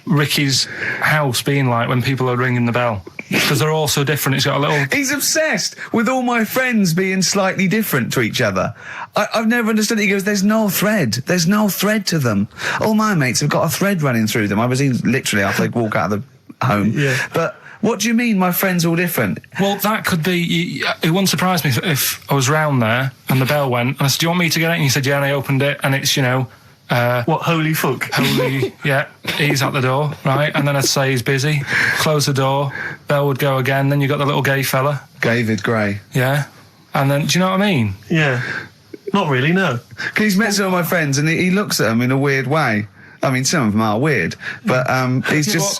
Ricky's house being like when people are ringing the bell. Because they're all so different. It's got a little... He's obsessed with all my friends being slightly different to each other. I've never understood it. He goes, there's no thread. There's no thread to them. All my mates have got a thread running through them. I was literally after they walk out of the home. Yeah. But what do you mean my friends all different? Well, that could be... It wouldn't surprise me if I was round there and the bell went and I said, do you want me to get it? And he said, yeah, and I opened it and it's, what, holy fuck? Holy, yeah, he's at the door, right? And then I'd say he's busy, close the door, bell would go again, then you got the little gay fella. David Gray. Yeah. And then, do you know what I mean? Yeah. Not really, no. Because he's met some of my friends and he looks at them in a weird way. I mean, some of them are weird, but he's just...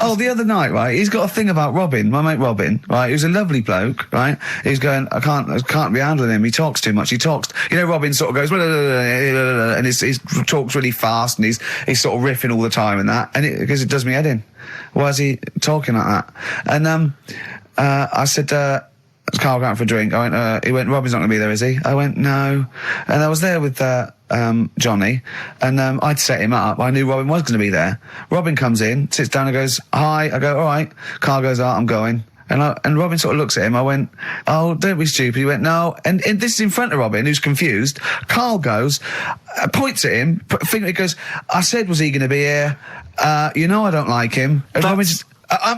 Oh, the other night, right, he's got a thing about Robin, my mate Robin, right, he was a lovely bloke, right, he's going, I can't be handling him, he talks too much, Robin sort of goes, and he talks really fast, and he's sort of riffing all the time and that, and because it does me head in. Why is he talking like that? And I said, Carl going for a drink. He went, Robin's not going to be there, is he? I went, no. And I was there with Johnny, and I'd set him up. I knew Robin was going to be there. Robin comes in, sits down and goes, hi. I go, all right. Carl goes, I'm going. And Robin sort of looks at him. I went, oh, don't be stupid. He went, no. And this is in front of Robin, who's confused. Carl goes, points at him, he goes, I said, was he going to be here? I don't like him. And Robin just...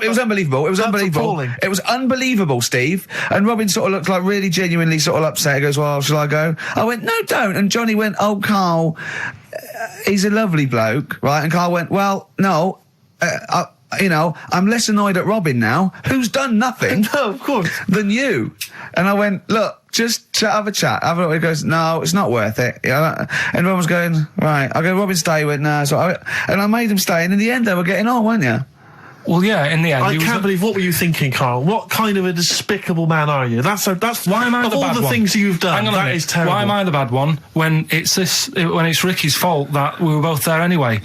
it was unbelievable. It was unbelievable. Appalling. It was unbelievable, Steve. And Robin sort of looked like really genuinely sort of upset. He goes, well, shall I go? I went, no, don't. And Johnny went, oh, Carl, he's a lovely bloke, right? And Carl went, well, no, I'm less annoyed at Robin now, who's done nothing No, of course. than you. And I went, look, just have a chat. He goes, no, it's not worth it. And Robin was going, right. I go, Robin, stay. He went, no. And I made him stay. And in the end, they were getting on, weren't you? Well, yeah, in the end... I can't believe, what were you thinking, Carl? What kind of a despicable man are you? That's why am I of the all bad the one? things you've done, that is terrible. Why am I the bad one when it's Ricky's fault that we were both there anyway?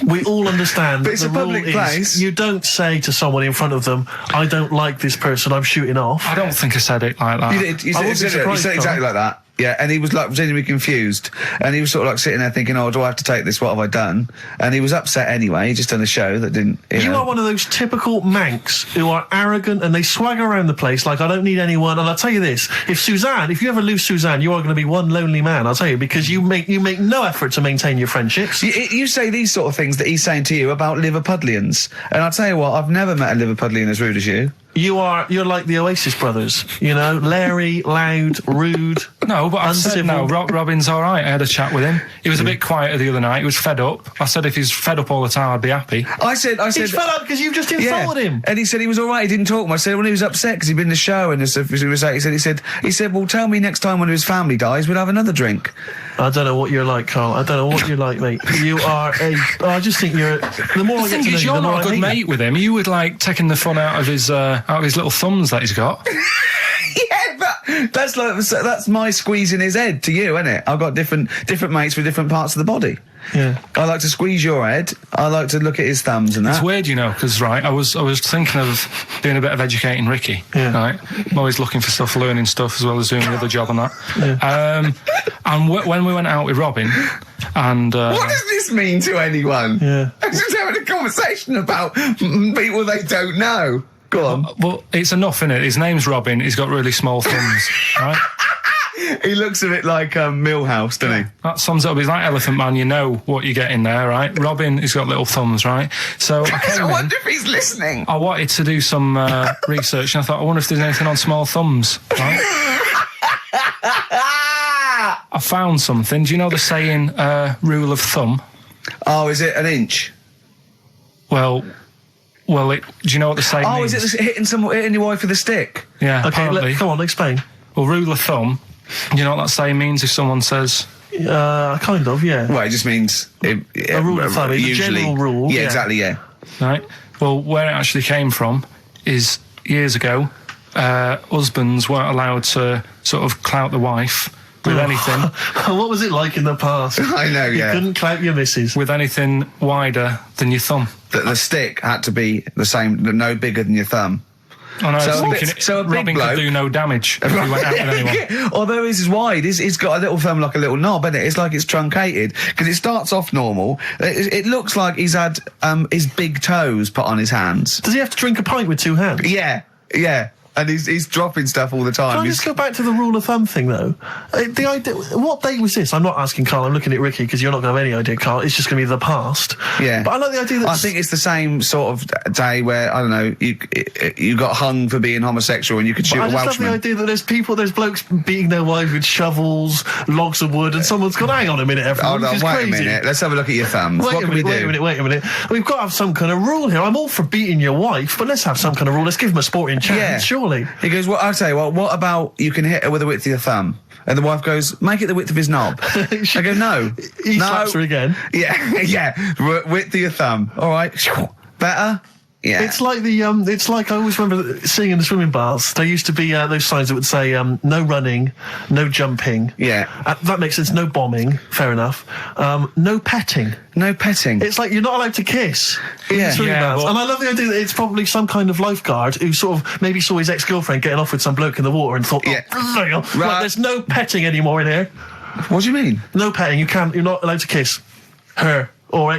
We all understand But it's the a public rule place. Is you don't say to someone in front of them, I don't like this person, I'm shooting off. I don't think I said it like that. You did. You I wouldn't be said surprised, exactly like that. Yeah, and he was like genuinely confused, and he was sort of like sitting there thinking, "Oh, do I have to take this? What have I done?" And he was upset anyway. He just done a show that didn't. You know. Are one of those typical Mancs who are arrogant and they swagger around the place like I don't need anyone. And I'll tell you this: if you ever lose Suzanne, you are going to be one lonely man. I'll tell you, because you make no effort to maintain your friendships. You say these sort of things that he's saying to you about Liverpudlians, and I'll tell you what: I've never met a Liverpudlian as rude as you. You're like the Oasis brothers, Larry, loud, rude. No, but I said no. Robin's all right. I had a chat with him. He was a bit quieter the other night. He was fed up. I said if he's fed up all the time, I'd be happy. I said he's fed up because you've just insulted him. And he said he was all right. He didn't talk much. I said when he was upset because he'd been in the show and he said, well, tell me next time when his family dies, we'll have another drink. I don't know what you're like, Carl. I don't know what you're like, mate. You are I just think you're. The more I get to know you, you're the more not a good mate with him. You would like taking the fun out of his little thumbs that he's got. Yeah, but that's my squeezing his head to you, isn't it? I've got different mates with different parts of the body. Yeah. I like to squeeze your head. I like to look at his thumbs and that. It's weird, you know, because I was thinking of doing a bit of educating Ricky. Yeah. Right, I'm always looking for stuff, learning stuff as well as doing the other job and that. Yeah. And when we went out with Robin, and What does this mean to anyone? Yeah. I'm just having a conversation about people they don't know. Go on. well, it's enough, innit? His name's Robin. He's got really small thumbs, right? He looks a bit like Millhouse, doesn't he? That sums it up. He's like Elephant Man. You know what you're getting there, right? Robin, he's got little thumbs, right? So I came I in. wonder if he's listening. I wanted to do some research, and I thought, I wonder if there's anything on small thumbs, right? I found something. Do you know the saying, rule of thumb? Oh, is it an inch? Well, do you know what the saying means? Is it hitting your wife with a stick? Yeah, Okay, apparently. come on, explain. Well, rule of thumb, do you know what that saying means if someone says... Kind of, yeah. Well, it just means... a rule of thumb, it's a general rule, Yeah, yeah. exactly, yeah. Right? Well, where it actually came from is years ago, husbands weren't allowed to sort of clout the wife with anything. What was it like in the past? I know, yeah. You couldn't clout your missus. With anything wider than your thumb. The stick had to be the same, no bigger than your thumb. I know, So I a was bit- thinking so a big Robin bloke- could do no damage if he went out with anyone. Although his is wide, he's got a little thumb like a little knob, isn't it? It's like it's truncated, because it starts off normal. It looks like he's had his big toes put on his hands. Does he have to drink a pint with two hands? Yeah. And he's dropping stuff all the time. Can I just go back to the rule of thumb thing, though? The idea, what date was this? I'm not asking Carl, I'm looking at Ricky, because you're not going to have any idea, Carl. It's just going to be the past. Yeah. But I like the idea that... I think it's the same sort of day where, I don't know, you got hung for being homosexual and you could shoot I a just love the Welshman. idea that there's blokes beating their wives with shovels, logs of wood, and someone's gone, hang on a minute, everyone, Hold on, this is wait crazy. a minute. Let's have a look at your thumbs. What can we do? Wait a minute. We've got to have some kind of rule here. I'm all for beating your wife, but let's have some kind of rule. Let's give him a sporting chance, Yeah. surely. He goes, well, I'll tell you what about you can hit her with the width of your thumb? And the wife goes, make it the width of his knob. I go, no. He no. slaps her again. Yeah. Width of your thumb. All right. Better? Yeah. It's like it's like I always remember seeing in the swimming baths, there used to be those signs that would say, no running, no jumping. Yeah. That makes sense. No bombing. Fair enough. No petting. No petting. It's like you're not allowed to kiss in Yeah. swimming Yeah, baths. well- And I love the idea that it's probably some kind of lifeguard who sort of maybe saw his ex-girlfriend getting off with some bloke in the water and thought, Yeah. right, Right. there's no petting anymore in here. What do you mean? No petting. You're not allowed to kiss her or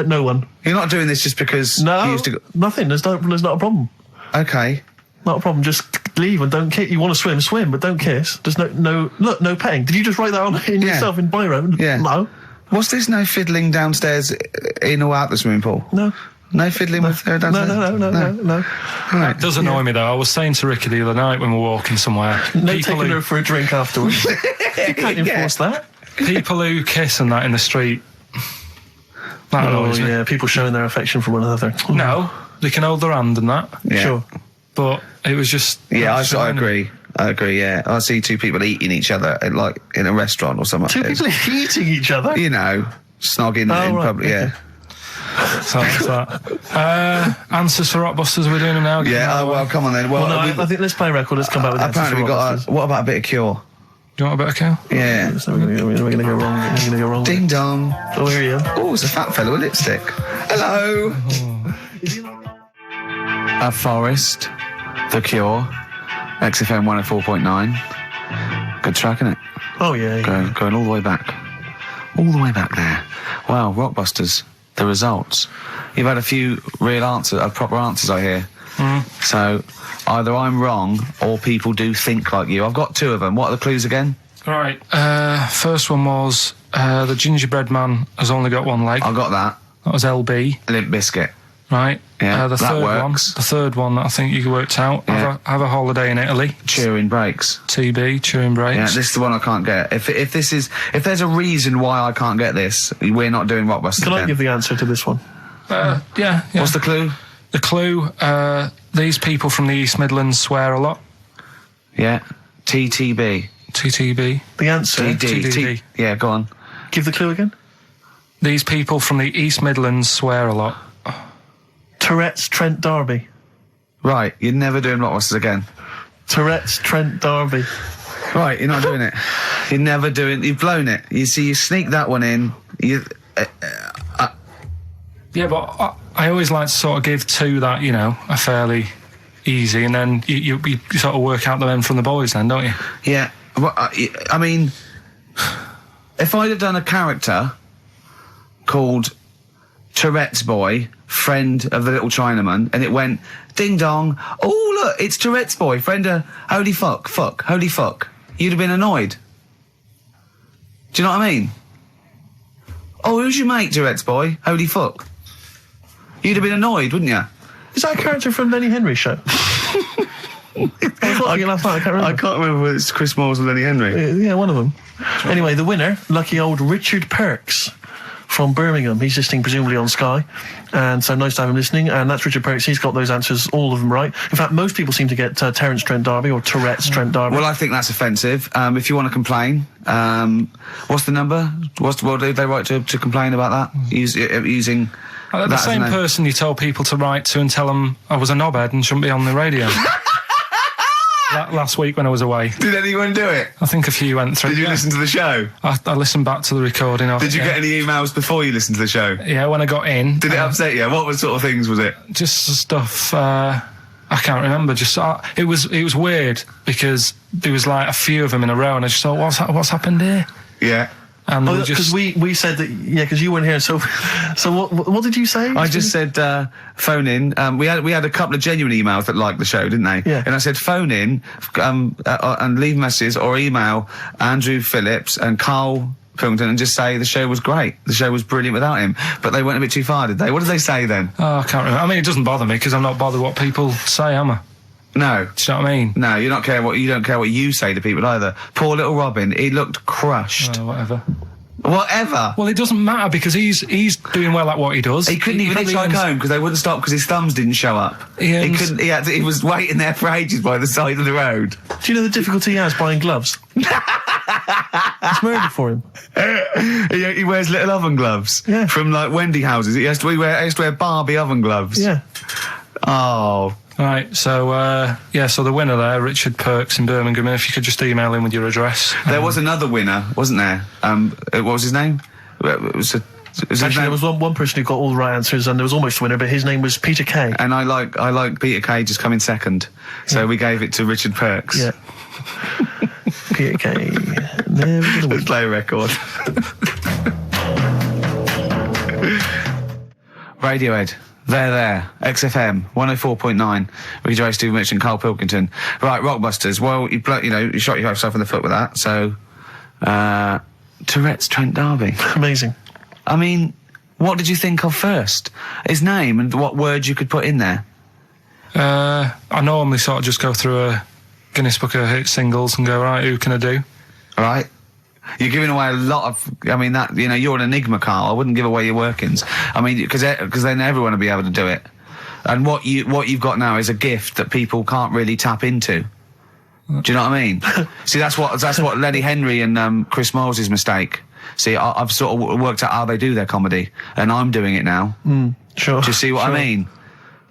no one. You're not doing this just because you No, used to go... nothing. There's not a problem. Okay. Not a problem. Just leave and don't kiss. You want to swim, but don't kiss. There's no petting. Did you just write that on in Yeah. yourself in biro? Yeah. No. What's this no fiddling downstairs in or out the swimming pool? No. No fiddling with her downstairs? No. Right. It does annoy me, though. I was saying to Ricky the other night when we were walking somewhere, No taking her for a drink afterwards. You can't enforce that. people who kiss and that in the street, that annoys me. Yeah, people showing their affection for one another. No, they can hold their hand and that, Yeah. Sure. but it was just... Yeah, just I annoying. agree, yeah. I see two people eating each other, like, in a restaurant or something. Two people eating each other? You know, snogging in right, public, okay. yeah. So that's that. Answers for Rockbusters, we're doing them now. Yeah, well, come on then. Well, Well, no, I think let's play a record. Let's come back with that. apparently we got what about a bit of Cure? Do you want a bit of cow? Yeah. We're going to go wrong. We're going to go wrong. Ding dong. Oh, here you are. Oh, it's a fat fellow with lipstick. Hello. A Forest, The Cure, XFM 104.9. Good track, isn't it? Oh, yeah. Going all the way back. All the way back there. Wow, Rockbusters, the results. You've had a few proper answers, I hear. So, either I'm wrong or people do think like you. I've got two of them. What are the clues again? Right. First one was the gingerbread man has only got one leg. I got that. That was LB. Limp Bizkit. Right. Yeah, the that third works. one. The third one that I think you worked out. Yeah. Have a holiday in Italy. Cheering breaks. TB, chewing breaks. Yeah, this is the one I can't get. If there's a reason why I can't get this, we're not doing Rockbusters. Can I then. give the answer to this one? Yeah. What's the clue? The clue? These people from the East Midlands swear a lot. Yeah. TTB. TTB. The answer? TDD. Yeah, go on. Give the clue again. These people from the East Midlands swear a lot. Tourette's Trent D'Arby. Right, you're never doing Rockbusters again. Tourette's Trent D'Arby. Right, you're not doing it. You've blown it. You see, you sneak that one in. Yeah, but I always like to sort of give two that, you know, are fairly easy, and then you sort of work out the men from the boys then, don't you? Yeah. Well, I mean, if I'd have done a character called Tourette's Boy, friend of the little Chinaman, and it went, ding dong, oh look, it's Tourette's Boy, friend of holy fuck, holy fuck, you'd have been annoyed. Do you know what I mean? Oh, who's your mate, Tourette's Boy? Holy fuck. You'd have been annoyed, wouldn't you? Is that a character from Lenny Henry's show? I was watching it last night, I can't remember. I can't remember whether it's Chris Moores or Lenny Henry. Yeah, one of them. Anyway, the winner, lucky old Richard Perks from Birmingham. He's listening presumably on Sky, and so nice to have him listening. And that's Richard Perks. He's got those answers, all of them right. In fact, most people seem to get Terence Trent D'Arby or Tourette's Trent D'Arby. Well, I think that's offensive. If you want to complain, what's the number? What do they write to complain about that? Using The same person you told people to write to and tell them I was a knobhead and shouldn't be on the radio. Last week when I was away. Did anyone do it? I think a few went through. Did you listen to the show? I listened back to the recording of it. Did you get any emails before you listened to the show? Yeah, when I got in. Did it upset you? What sort of things was it? Just stuff, I can't remember. Just it was weird because there was like a few of them in a row, and I just thought, what's happened here? Yeah. And because we said that, yeah, because you weren't here. So what did you say? I just said phone in. We had a couple of genuine emails that liked the show, didn't they? Yeah. And I said phone in and leave messages or email Andrew Phillips and Carl Pilkington and just say the show was great. The show was brilliant without him. But they went a bit too far, did they? What did they say then? Oh, I can't remember. I mean, it doesn't bother me because I'm not bothered what people say, am I? No. Do you know what I mean? No, you don't care what you say to people either. Poor little Robin, he looked crushed. Oh, whatever. Whatever. Well, it doesn't matter because he's doing well at what he does. He couldn't even hitchhike home because they wouldn't stop because his thumbs didn't show up. He was waiting there for ages by the side of the road. Do you know the difficulty he has buying gloves? It's murder for him. He wears little oven gloves. Yeah. From like Wendy houses. He has to wear Barbie oven gloves. Yeah. Oh. Right, so the winner there, Richard Perks in Birmingham, if you could just email him with your address. There was another winner, wasn't there? What was his name? Actually, there was one person who got all the right answers, and there was almost a winner, but his name was Peter Kay. And I like Peter Kay just coming second, so we gave it to Richard Perks. Yeah. Peter Kay. Let's play a record. Radiohead. There. XFM 104.9. With Gervais, Steve Mitch and Carl Pilkington. Right, Rockbusters. Well, you shot yourself in the foot with that. So, Tourette's Trent D'Arby. Amazing. I mean, what did you think of first? His name and what words you could put in there? I normally sort of just go through a Guinness Book of Hit singles and go, right, who can I do? All right. You're giving away a lot of. I mean, that you're an enigma, Carl. I wouldn't give away your workings. I mean, because then everyone will be able to do it. And what you've got now is a gift that people can't really tap into. Do you know what I mean? See, that's what Lenny Henry and Chris Moores' mistake. See, I've sort of worked out how they do their comedy, and I'm doing it now. Sure. Do you see what I mean?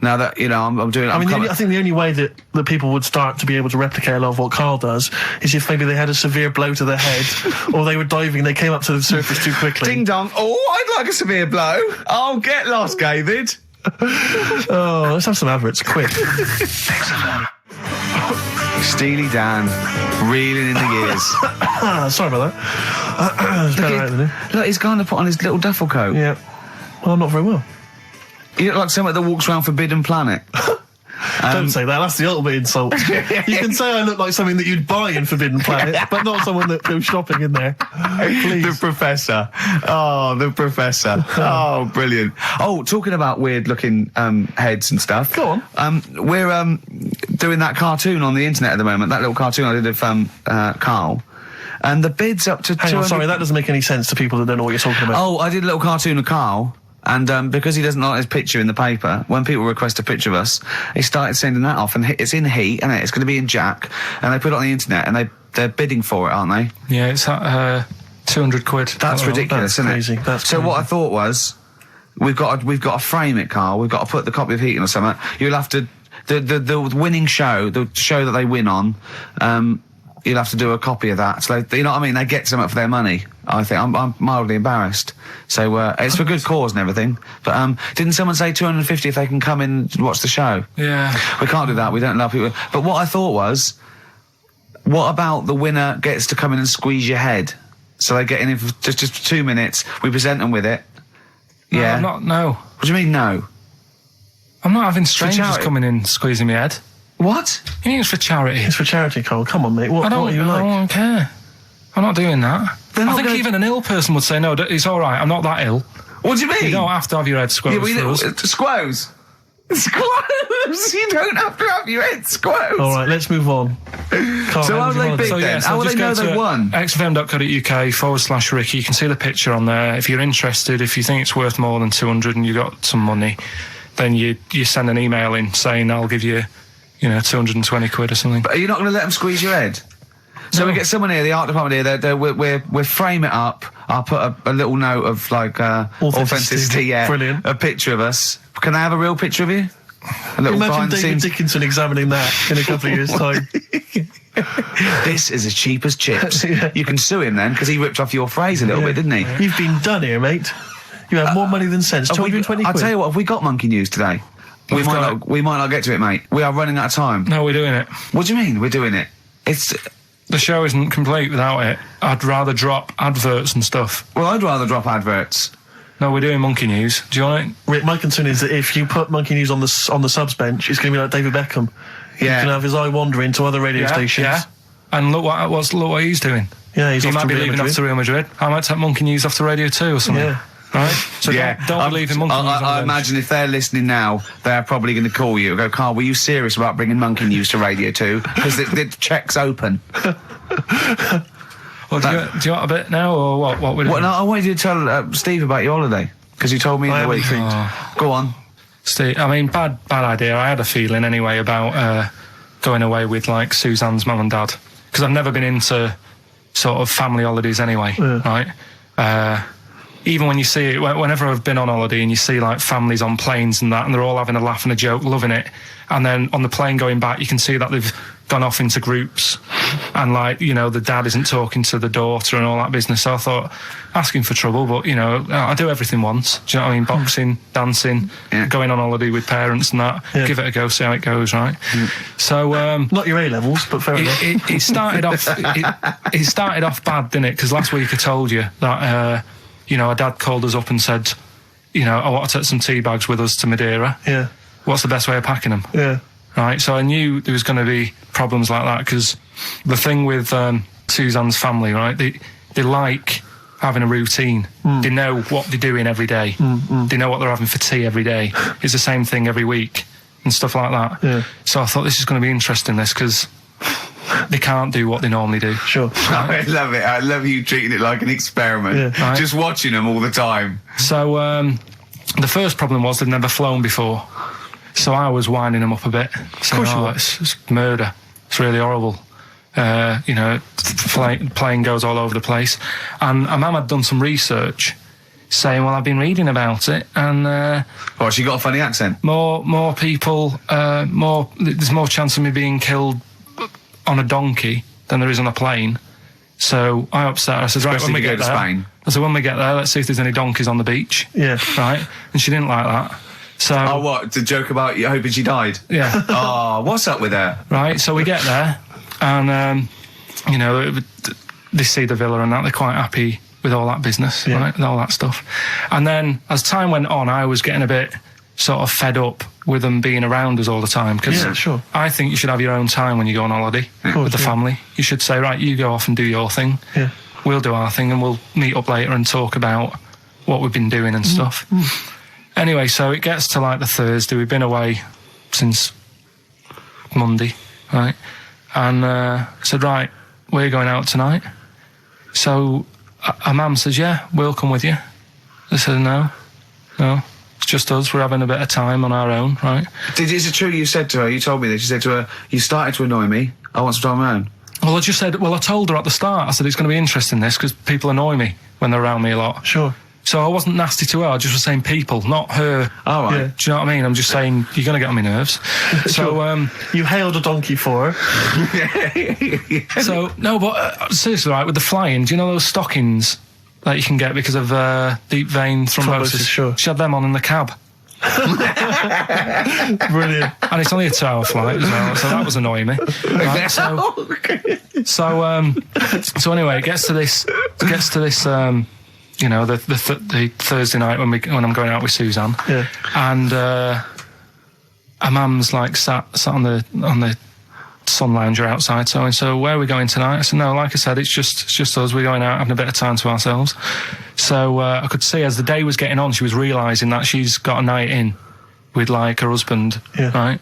Now that I'm doing it. I think the only way that people would start to be able to replicate a lot of what Carl does is if maybe they had a severe blow to the head, or they were diving and they came up to the surface too quickly. Ding dong! Oh, I'd like a severe blow. Oh, get lost, David. Oh, let's have some adverts, quick. Steely Dan, reeling in the gears. Sorry about that. Look, he's going to put on his little duffel coat. Yeah. Well, not very well. You look like someone that walks around Forbidden Planet. Don't say that, that's the ultimate insult. You can say I look like something that you'd buy in Forbidden Planet, but not someone that goes shopping in there. Please. The Professor. Oh, the Professor. Oh, brilliant. Oh, talking about weird-looking heads and stuff. Go on. We're doing that cartoon on the internet at the moment, that little cartoon I did of Carl. And the bid's up to Hang on, sorry, that doesn't make any sense to people that don't know what you're talking about. Oh, I did a little cartoon of Carl. And because he doesn't like his picture in the paper, when people request a picture of us, he started sending that off, and it's in Heat, and it's going to be in Jack, and they put it on the internet, and they're bidding for it, aren't they? Yeah, it's at £200. That's ridiculous, isn't crazy. it? That's so crazy. what I thought was, we've got to frame it, Carl. We've got to put the copy of Heat in or something. You'll have to the winning show, the show that they win on. you'll have to do a copy of that. So, you know what I mean? They get something for their money, I think. I'm mildly embarrassed. So, it's for good cause and everything. But, didn't someone say 250 if they can come in and watch the show? Yeah. We can't do that. We don't allow people. But what I thought was, what about the winner gets to come in and squeeze your head? So they get in for just for 2 minutes. We present them with it. Yeah. No. What do you mean, no? I'm not having strangers charity. coming in squeezing my head. What? You mean it's for charity? It's for charity, Cole. Come on, mate. What are you I like? don't care. I'm not doing that. They're I not think gonna- even an ill person would say, no, it's all right, I'm not that ill. What do you mean? You don't have to have your head squoze for us. Squoze. Squoze. You don't have to have your head squoze. All right, let's move on. So how are they big then? How will they know they've won? xfm.co.uk/Ricky. You can see the picture on there. If you're interested, if you think it's worth more than 200 and you got some money, then you send an email in saying I'll give you, 220 quid or something. But are you not going to let them squeeze your head? So No. we get someone here, the art department here. We'll frame it up. I'll put a little note of authenticity. Yeah, Brilliant. A picture of us. Can I have a real picture of you? A little Imagine behind the David scenes. Dickinson examining that in a couple of years' time. This is as cheap as chips. Yeah. You can sue him then because he ripped off your phrase a little bit, didn't he? You've been done here, mate. You have more money than sense. 220 I'll quid. tell you what. Have we got monkey news today? We might not get to it, mate. We are running out of time. No, we're doing it. What do you mean we're doing it? It's The show isn't complete without it. I'd rather drop adverts and stuff. well, I'd rather drop adverts. No, we're doing Monkey News. Do you want it? Rick, my concern is that if you put Monkey News on the subs bench, it's going to be like David Beckham. Yeah. He can have his eye wandering to other radio stations. Yeah. And look what he's doing. Yeah, he's He off might to be Real leaving Madrid. off to Real Madrid. I might take Monkey News off to Radio 2 or something. Yeah. Right? So don't believe in Monkey News. on the I bench. imagine if they're listening now, they're probably going to call you and go, Carl, were you serious about bringing Monkey News to Radio 2? Because the check's open. Well, do you want a bit now, or what we're doing? Well, no, I wanted you to tell Steve about your holiday, because you told me in the week. Go on. Steve, I mean, bad idea. I had a feeling anyway about going away with, like, Suzanne's mum and dad. Because I've never been into sort of family holidays anyway, right? Even when you see it, whenever I've been on holiday and you see, like, families on planes and that, and they're all having a laugh and a joke, loving it, and then on the plane going back, you can see that they've gone off into groups, and, like, the dad isn't talking to the daughter and all that business. So I thought, asking for trouble, but, I do everything once. Do you know what I mean? Boxing, dancing, going on holiday with parents and that. Yeah. Give it a go, see how it goes, right? So, Not your A-levels, but fair enough. it started off. It started off bad, didn't it? Because last week I told you that our dad called us up and said, I want to take some tea bags with us to Madeira. Yeah. What's the best way of packing them? Yeah. Right. So I knew there was going to be problems like that because the thing with Suzanne's family, right? They like having a routine. They know what they're doing every day. They know what they're having for tea every day. It's the same thing every week and stuff like that. Yeah. So I thought this is going to be interesting, this, because they can't do what they normally do. Sure. I love it. I love you treating it like an experiment. Yeah. Right. Just watching them all the time. So the first problem was they'd never flown before. So I was winding them up a bit. Saying, course you were. It's murder. It's really horrible. Plane goes all over the place. And my mum had done some research saying, well, I've been reading about it, and Oh, she got a funny accent. more people, there's more chance of me being killed on a donkey than there is on a plane. So I upset her. I said, right, Especially when we if you get go to there, Spain. I said, when we get there, let's see if there's any donkeys on the beach. Yeah. Right? And she didn't like that. So, Oh, what? The joke about you hoping she died? yeah. Oh, what's up with her? Right, so we get there, and they see the villa and that. They're quite happy with all that business, Yeah. right, with all that stuff. And then as time went on, I was getting a bit sort of fed up with them being around us all the time, because Yeah, sure. I think you should have your own time when you go on holiday with the family. You should say, right, you go off and do your thing. Yeah. We'll do our thing, and we'll meet up later and talk about what we've been doing and stuff. Anyway, so it gets to, like, the Thursday. We've been away since Monday, right? And I said, right, we're going out tonight. So our mum says, yeah, we'll come with you. I said, no, it's just us. We're having a bit of time on our own, right? Is it true you said to her, you told me this, you said to her, you started to annoy me, I want some time on my own? Well, I told her at the start, I said, it's going to be interesting, this, because people annoy me when they're around me a lot. Sure. So I wasn't nasty to her, I just was saying people, not her. All right. Yeah. Do you know what I mean? I'm just saying, you're going to get on my nerves. So, You hailed a donkey for her. so no, but seriously, right, with the flying, do you know those stockings that you can get because of deep vein thrombosis? Sure. She had them on in the cab. Brilliant. And it's only a 2-hour flight as well, so that was annoying me. Right, so anyway, it gets to this, you know, the Thursday night when I'm going out with Suzanne, Yeah. and her mum's like sat on the sun lounger outside. So where are we going tonight? I said, no, like I said, it's just us. We're going out having a bit of time to ourselves. So I could see as the day was getting on, she was realising that she's got a night in with like her husband, right?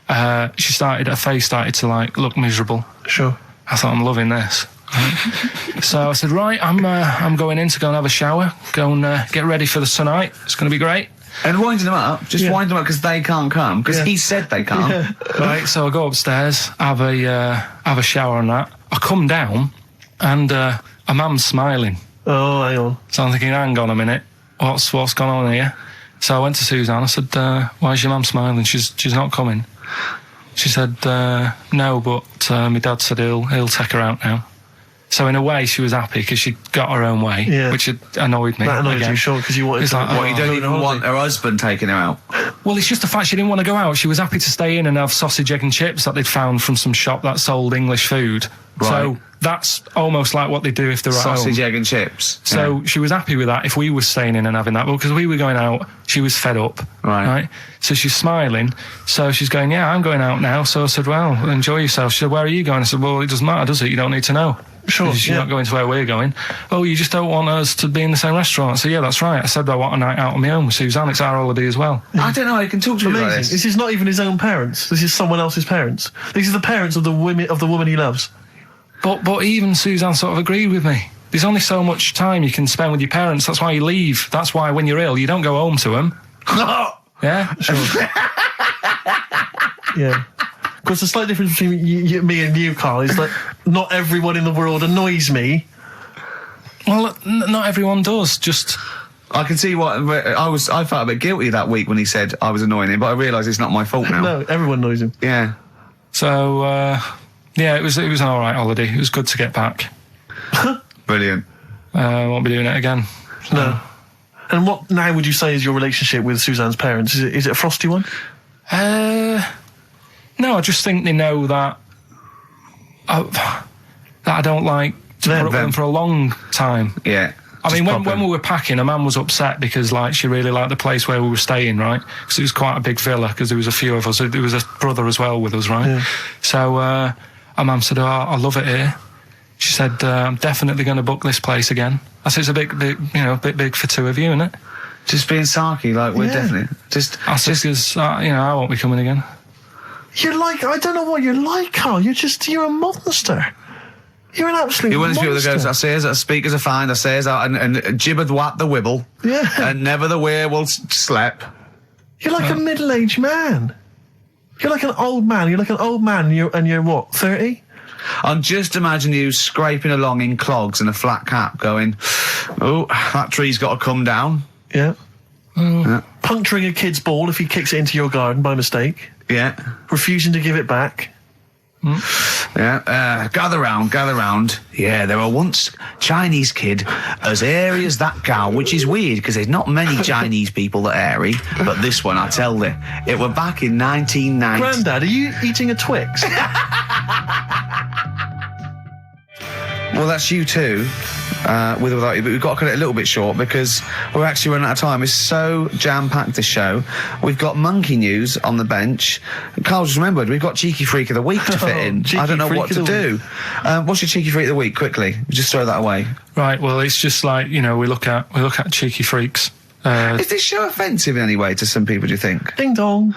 Her face started to like look miserable. Sure. I thought, I'm loving this. Right? So I said, right, I'm going in to go and have a shower, go and get ready for the tonight. It's going to be great. And wind them up. Just wind them up because they can't come. Because he said they can't. Yeah. Right, so I go upstairs, have a shower and that. I come down, and a mum's smiling. Oh, hang on. So I'm thinking, hang on a minute, what's gone on here? So I went to Suzanne. I said, why is your mum smiling? She's not coming. She said, no, but my dad said he'll take her out now. So in a way, she was happy because she got her own way, which annoyed me. That annoyed again. you, sure, because you wanted It's to... like, What, you don't even want her husband taking her out? Well, it's just the fact she didn't want to go out. She was happy to stay in and have sausage, egg and chips that they'd found from some shop that sold English food. Right. So that's almost like what they do if they're at home. Sausage, egg and chips. So she was happy with that if we were staying in and having that. But because we were going out, she was fed up. Right. So she's smiling. So she's going, yeah, I'm going out now. So I said, well, enjoy yourself. She said, where are you going? I said, well, it doesn't matter, does it? You don't need to know. Sure, She's not going to where we're going. Oh, you just don't want us to be in the same restaurant. So yeah, that's right. I said I want a night out on my own with Suzanne. It's our holiday as well. I don't know how you can talk to me like Amazing. this. This is not even his own parents. This is someone else's parents. These are the parents of the woman he loves. But even Suzanne sort of agreed with me. There's only so much time you can spend with your parents. That's why you leave. That's why when you're ill, you don't go home to them. Yeah? Sure. Yeah. Because the slight difference between me and you, Carl, is that not everyone in the world annoys me. Well, not everyone does. Just... I can see what I felt a bit guilty that week when he said I was annoying him, but I realise it's not my fault now. No, everyone annoys him. Yeah. So, yeah, it was an all right holiday. It was good to get back. Brilliant. Won't be doing it again. No. And what now would you say is your relationship with Suzanne's parents? Is it a frosty one? No, I just think they know that I don't like to put up with them for a long time. Yeah. I mean, when we were packing, her mum was upset because, like, she really liked the place where we were staying, right? Because it was quite a big villa, because there was a few of us. There was a brother as well with us, right? Yeah. So our mum said, oh, I love it here. She said, I'm definitely going to book this place again. I said, it's a bit big for two of you, isn't it? Just being sarky, like, we're definitely... I said, because, I won't be coming again. You're like, I don't know what you're like, Carl. You're a monster. You're an absolute You're one of these people that monster. goes, I says, speakers are fine, I says, and jibbered whap the wibble. Yeah. And never the werewolf slept. You're like a middle-aged man. You're like an old man. You're like an old man and you're what, 30? I'm just imagining you scraping along in clogs and a flat cap going, oh, that tree's got to come down. Yeah. Yeah. Puncturing a kid's ball if he kicks it into your garden by mistake. Yeah. Refusing to give it back. Yeah, gather round. Yeah, there were once Chinese kid as airy as that cow, which is weird because there's not many Chinese people that airy, but this one, I tell you, it were back in 1990. Grandad, are you eating a Twix? Well, that's you too, with or without you, but we've got to cut it a little bit short because we're actually running out of time. It's so jam-packed, this show. We've got monkey news on the bench. Carl just remembered, we've got Cheeky Freak of the Week to fit in. I don't know what to do. What's your Cheeky Freak of the Week, quickly? Just throw that away. Right, well, it's just like, we look at cheeky freaks. Is this show offensive in any way to some people, do you think? Ding dong.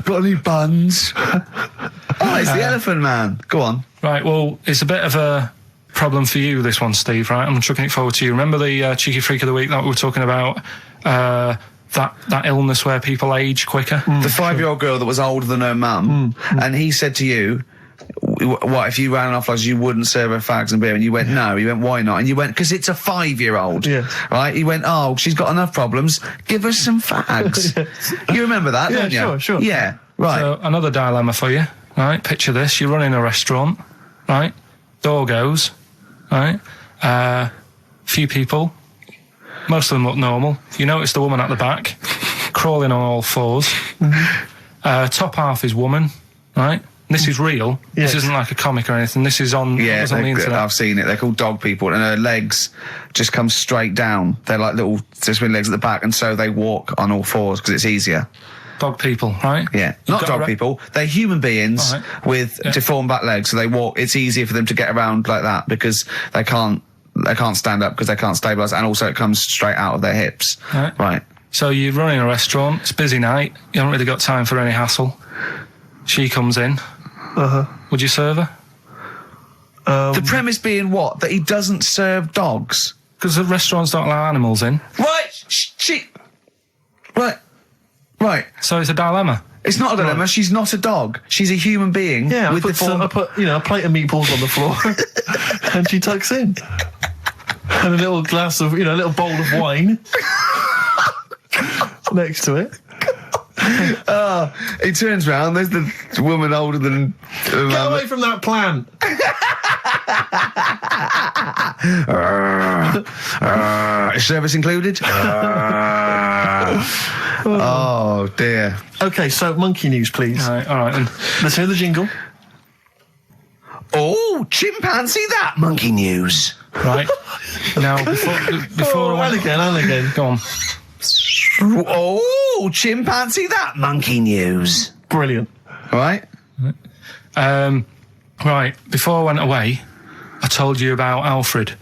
Got any buns? Oh, it's the Elephant Man. Go on. Right, well, it's a bit of a problem for you, this one, Steve, right? I'm looking forward to you. Remember the Cheeky Freak of the Week that we were talking about? That illness where people age quicker? The 5-year-old girl that was older than her mum, and he said to you, what if you ran off like you wouldn't serve her fags and beer, and you went no, you went why not, and you went because it's a 5-year-old, right? You went, oh, she's got enough problems, give her some fags. You remember that, don't you? Sure. Yeah, right. So another dilemma for you, right? Picture this: you're running a restaurant, right? Door goes, right? Few people, most of them look normal. You notice the woman at the back, crawling on all fours. Top half is woman, right? This is real. Yes. This isn't like a comic or anything. This is on, Yeah, on the internet. I've seen it. They're called dog people, and her legs just come straight down. They're like little twin legs at the back, and so they walk on all fours because it's easier. Dog people, right? Yeah, not got dog people. They're human beings with deformed back legs, so they walk. It's easier for them to get around like that because they can't stand up because they can't stabilise, and also it comes straight out of their hips. Right. So you're running a restaurant. It's a busy night. You haven't really got time for any hassle. She comes in. Would you serve her? The premise being what? That he doesn't serve dogs. Because the restaurants don't allow animals in. Right. So it's a dilemma. It's not a dilemma. Right. She's not a dog. She's a human being. Yeah, with I put a plate of meatballs on the floor, and she tucks in, and a little glass of, a little bowl of wine next to it. He turns round. There's the woman older than. Get away from that plant. Is service included? Oh dear. Okay, so monkey news, please. All right then. Let's hear the jingle. Oh, chimpanzee that monkey news. Right. Now, before and again. Go on. Oh, chimpanzee that monkey news. Brilliant. Right. Right. Before I went away, I told you about Alfred.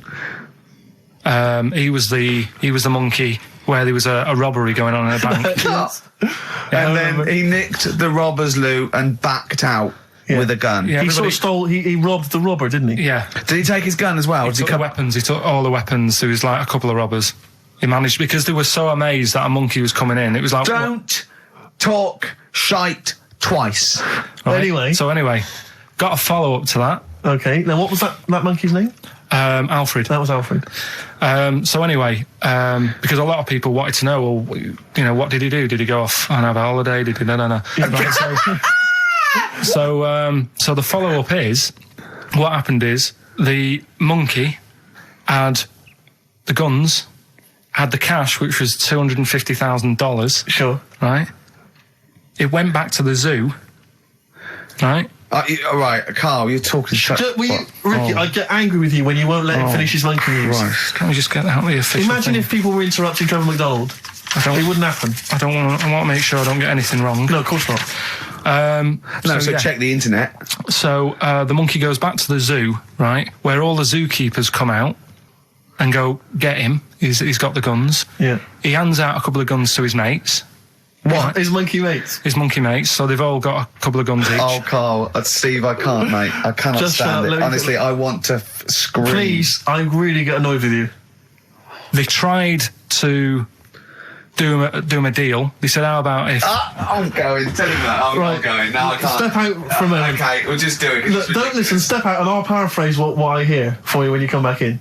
He was the monkey where there was a robbery going on in a bank. And then he nicked the robber's loot and backed out with a gun. Yeah, he sort of stole. He robbed the robber, didn't he? Yeah. Did he take his gun as well? He took the weapons. He took all the weapons. There was like a couple of robbers. He managed, because they were so amazed that a monkey was coming in. It was like, don't talk shite twice. Right? Anyway, got a follow up to that. Okay. Now, what was that monkey's name? Alfred. That was Alfred. So anyway, because a lot of people wanted to know, well, what did he do? Did he go off and have a holiday? Did he? No. Right, so the follow up is, what happened is the monkey had the guns, had the cash, which was $250,000. Sure. Right. It went back to the zoo. Right. All right, Carl, you're talking shit. Ricky, I get angry with you when you won't let him finish his monkey news. Right. Can we just get out the official Imagine thing? if people were interrupting Trevor McDonald. It wouldn't happen. I want to make sure I don't get anything wrong. No, of course not. Check the internet. So the monkey goes back to the zoo, right, where all the zookeepers come out and go, get him. He's got the guns. Yeah. He hands out a couple of guns to his mates. What? Right. His monkey mates? His monkey mates, so they've all got a couple of guns each. Oh, Carl, Steve, I can't, mate. I cannot Just stand it. Honestly, I want to scream. Please, I really get annoyed with you. They tried to do him a deal. They said, how about if... I'm going. Tell him that. I'm going. No, I can't. Step out for a moment. Okay, we'll just do it. Look, don't listen. Step out and I'll paraphrase what I hear for you when you come back in.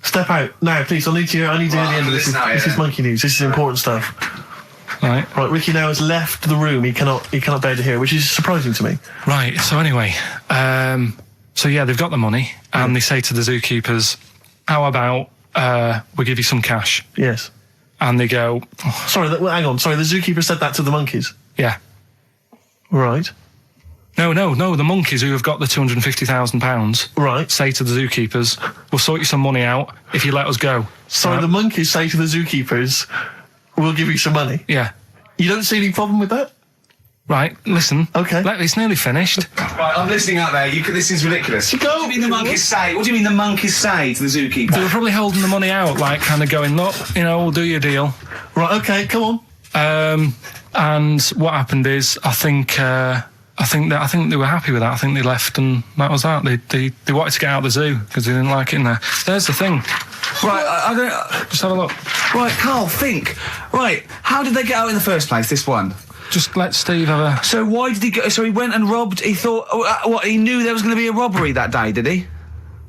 Step out. Now, please, I need to hear the end of this. This is monkey news. This is important stuff. Right, Ricky now has left the room. He cannot bear to hear, which is surprising to me. Right, so anyway, they've got the money, and they say to the zookeepers, how about we give you some cash? Yes. And they go... Oh. Sorry, hang on. Sorry, the zookeeper said that to the monkeys? Yeah. Right. No, the monkeys who have got the £250,000 right. say to the zookeepers, we'll sort you some money out if you let us go. Sorry, the monkeys say to the zookeepers... We'll give you some money. Yeah. You don't see any problem with that? Right, listen. Okay. It's nearly finished. Right, I'm listening out there. This is ridiculous. What do you mean the monkeys say? What do you mean the monkeys say to the zookeeper? They were probably holding the money out, like kind of going, look, we'll do your deal. Right, okay, come on. And what happened is, I think they were happy with that. I think they left, and that was that. They wanted to get out of the zoo because they didn't like it in there. There's the thing. Right, I don't... Just have a look. Right, Carl, think. Right, how did they get out in the first place, this one? Just let Steve have a... So why did he go? So he went and robbed. He thought, what? He knew there was going to be a robbery that day, did he?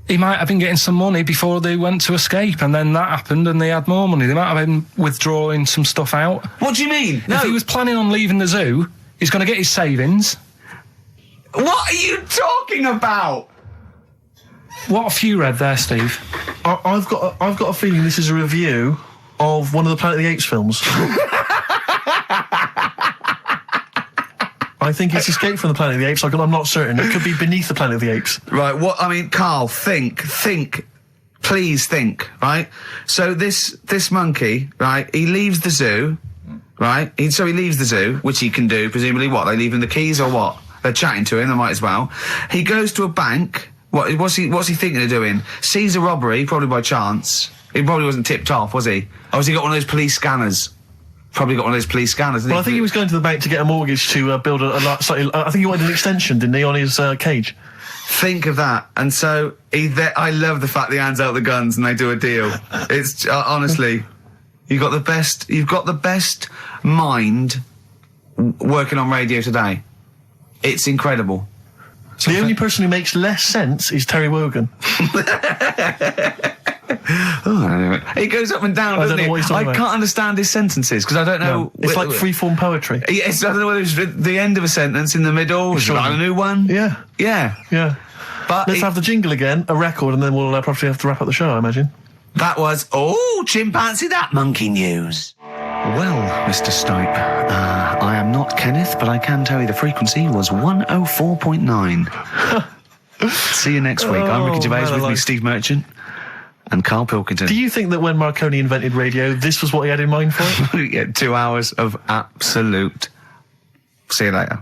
He might have been getting some money before they went to escape, and then that happened, and they had more money. They might have been withdrawing some stuff out. What do you mean? No. If he was planning on leaving the zoo, he's going to get his savings. What are you talking about? What have you read there, Steve? I've got a feeling this is a review of one of the Planet of the Apes films. I think it's Escape from the Planet of the Apes. I'm not certain. It could be Beneath the Planet of the Apes. Right, what, I mean, Carl, think, please think, right? So this monkey, right, he leaves the zoo, right? So he leaves the zoo, which he can do, presumably what? They leave him the keys or what? They're chatting to him, they might as well. He goes to a bank. What's he thinking of doing? Sees a robbery, probably by chance. He probably wasn't tipped off, was he? Or has he got one of those police scanners? Probably got one of those police scanners. Well, I think he was going to the bank to get a mortgage to build slightly. I think he wanted an extension, didn't he, on his cage? Think of that. And so I love the fact that he hands out the guns and they do a deal. It's honestly, you've got the best mind working on radio today. It's incredible. The only person who makes less sense is Terry Wogan. He goes up and down, doesn't he? I can't understand his sentences because I don't know. No, it's like freeform poetry. Yes, I don't know whether it's the end of a sentence, in the middle, Sure. a new one. Yeah. But let's have the jingle again, a record, and then we'll probably have to wrap up the show, I imagine. That was chimpanzee that monkey news. Well, Mr. Stipe, I am not Kenneth, but I can tell you the frequency was 104.9. See you next week. I'm Ricky Gervais, with me Steve Merchant and Carl Pilkington. Do you think that when Marconi invented radio, this was what he had in mind for it? Yeah, 2 hours of absolute... See you later.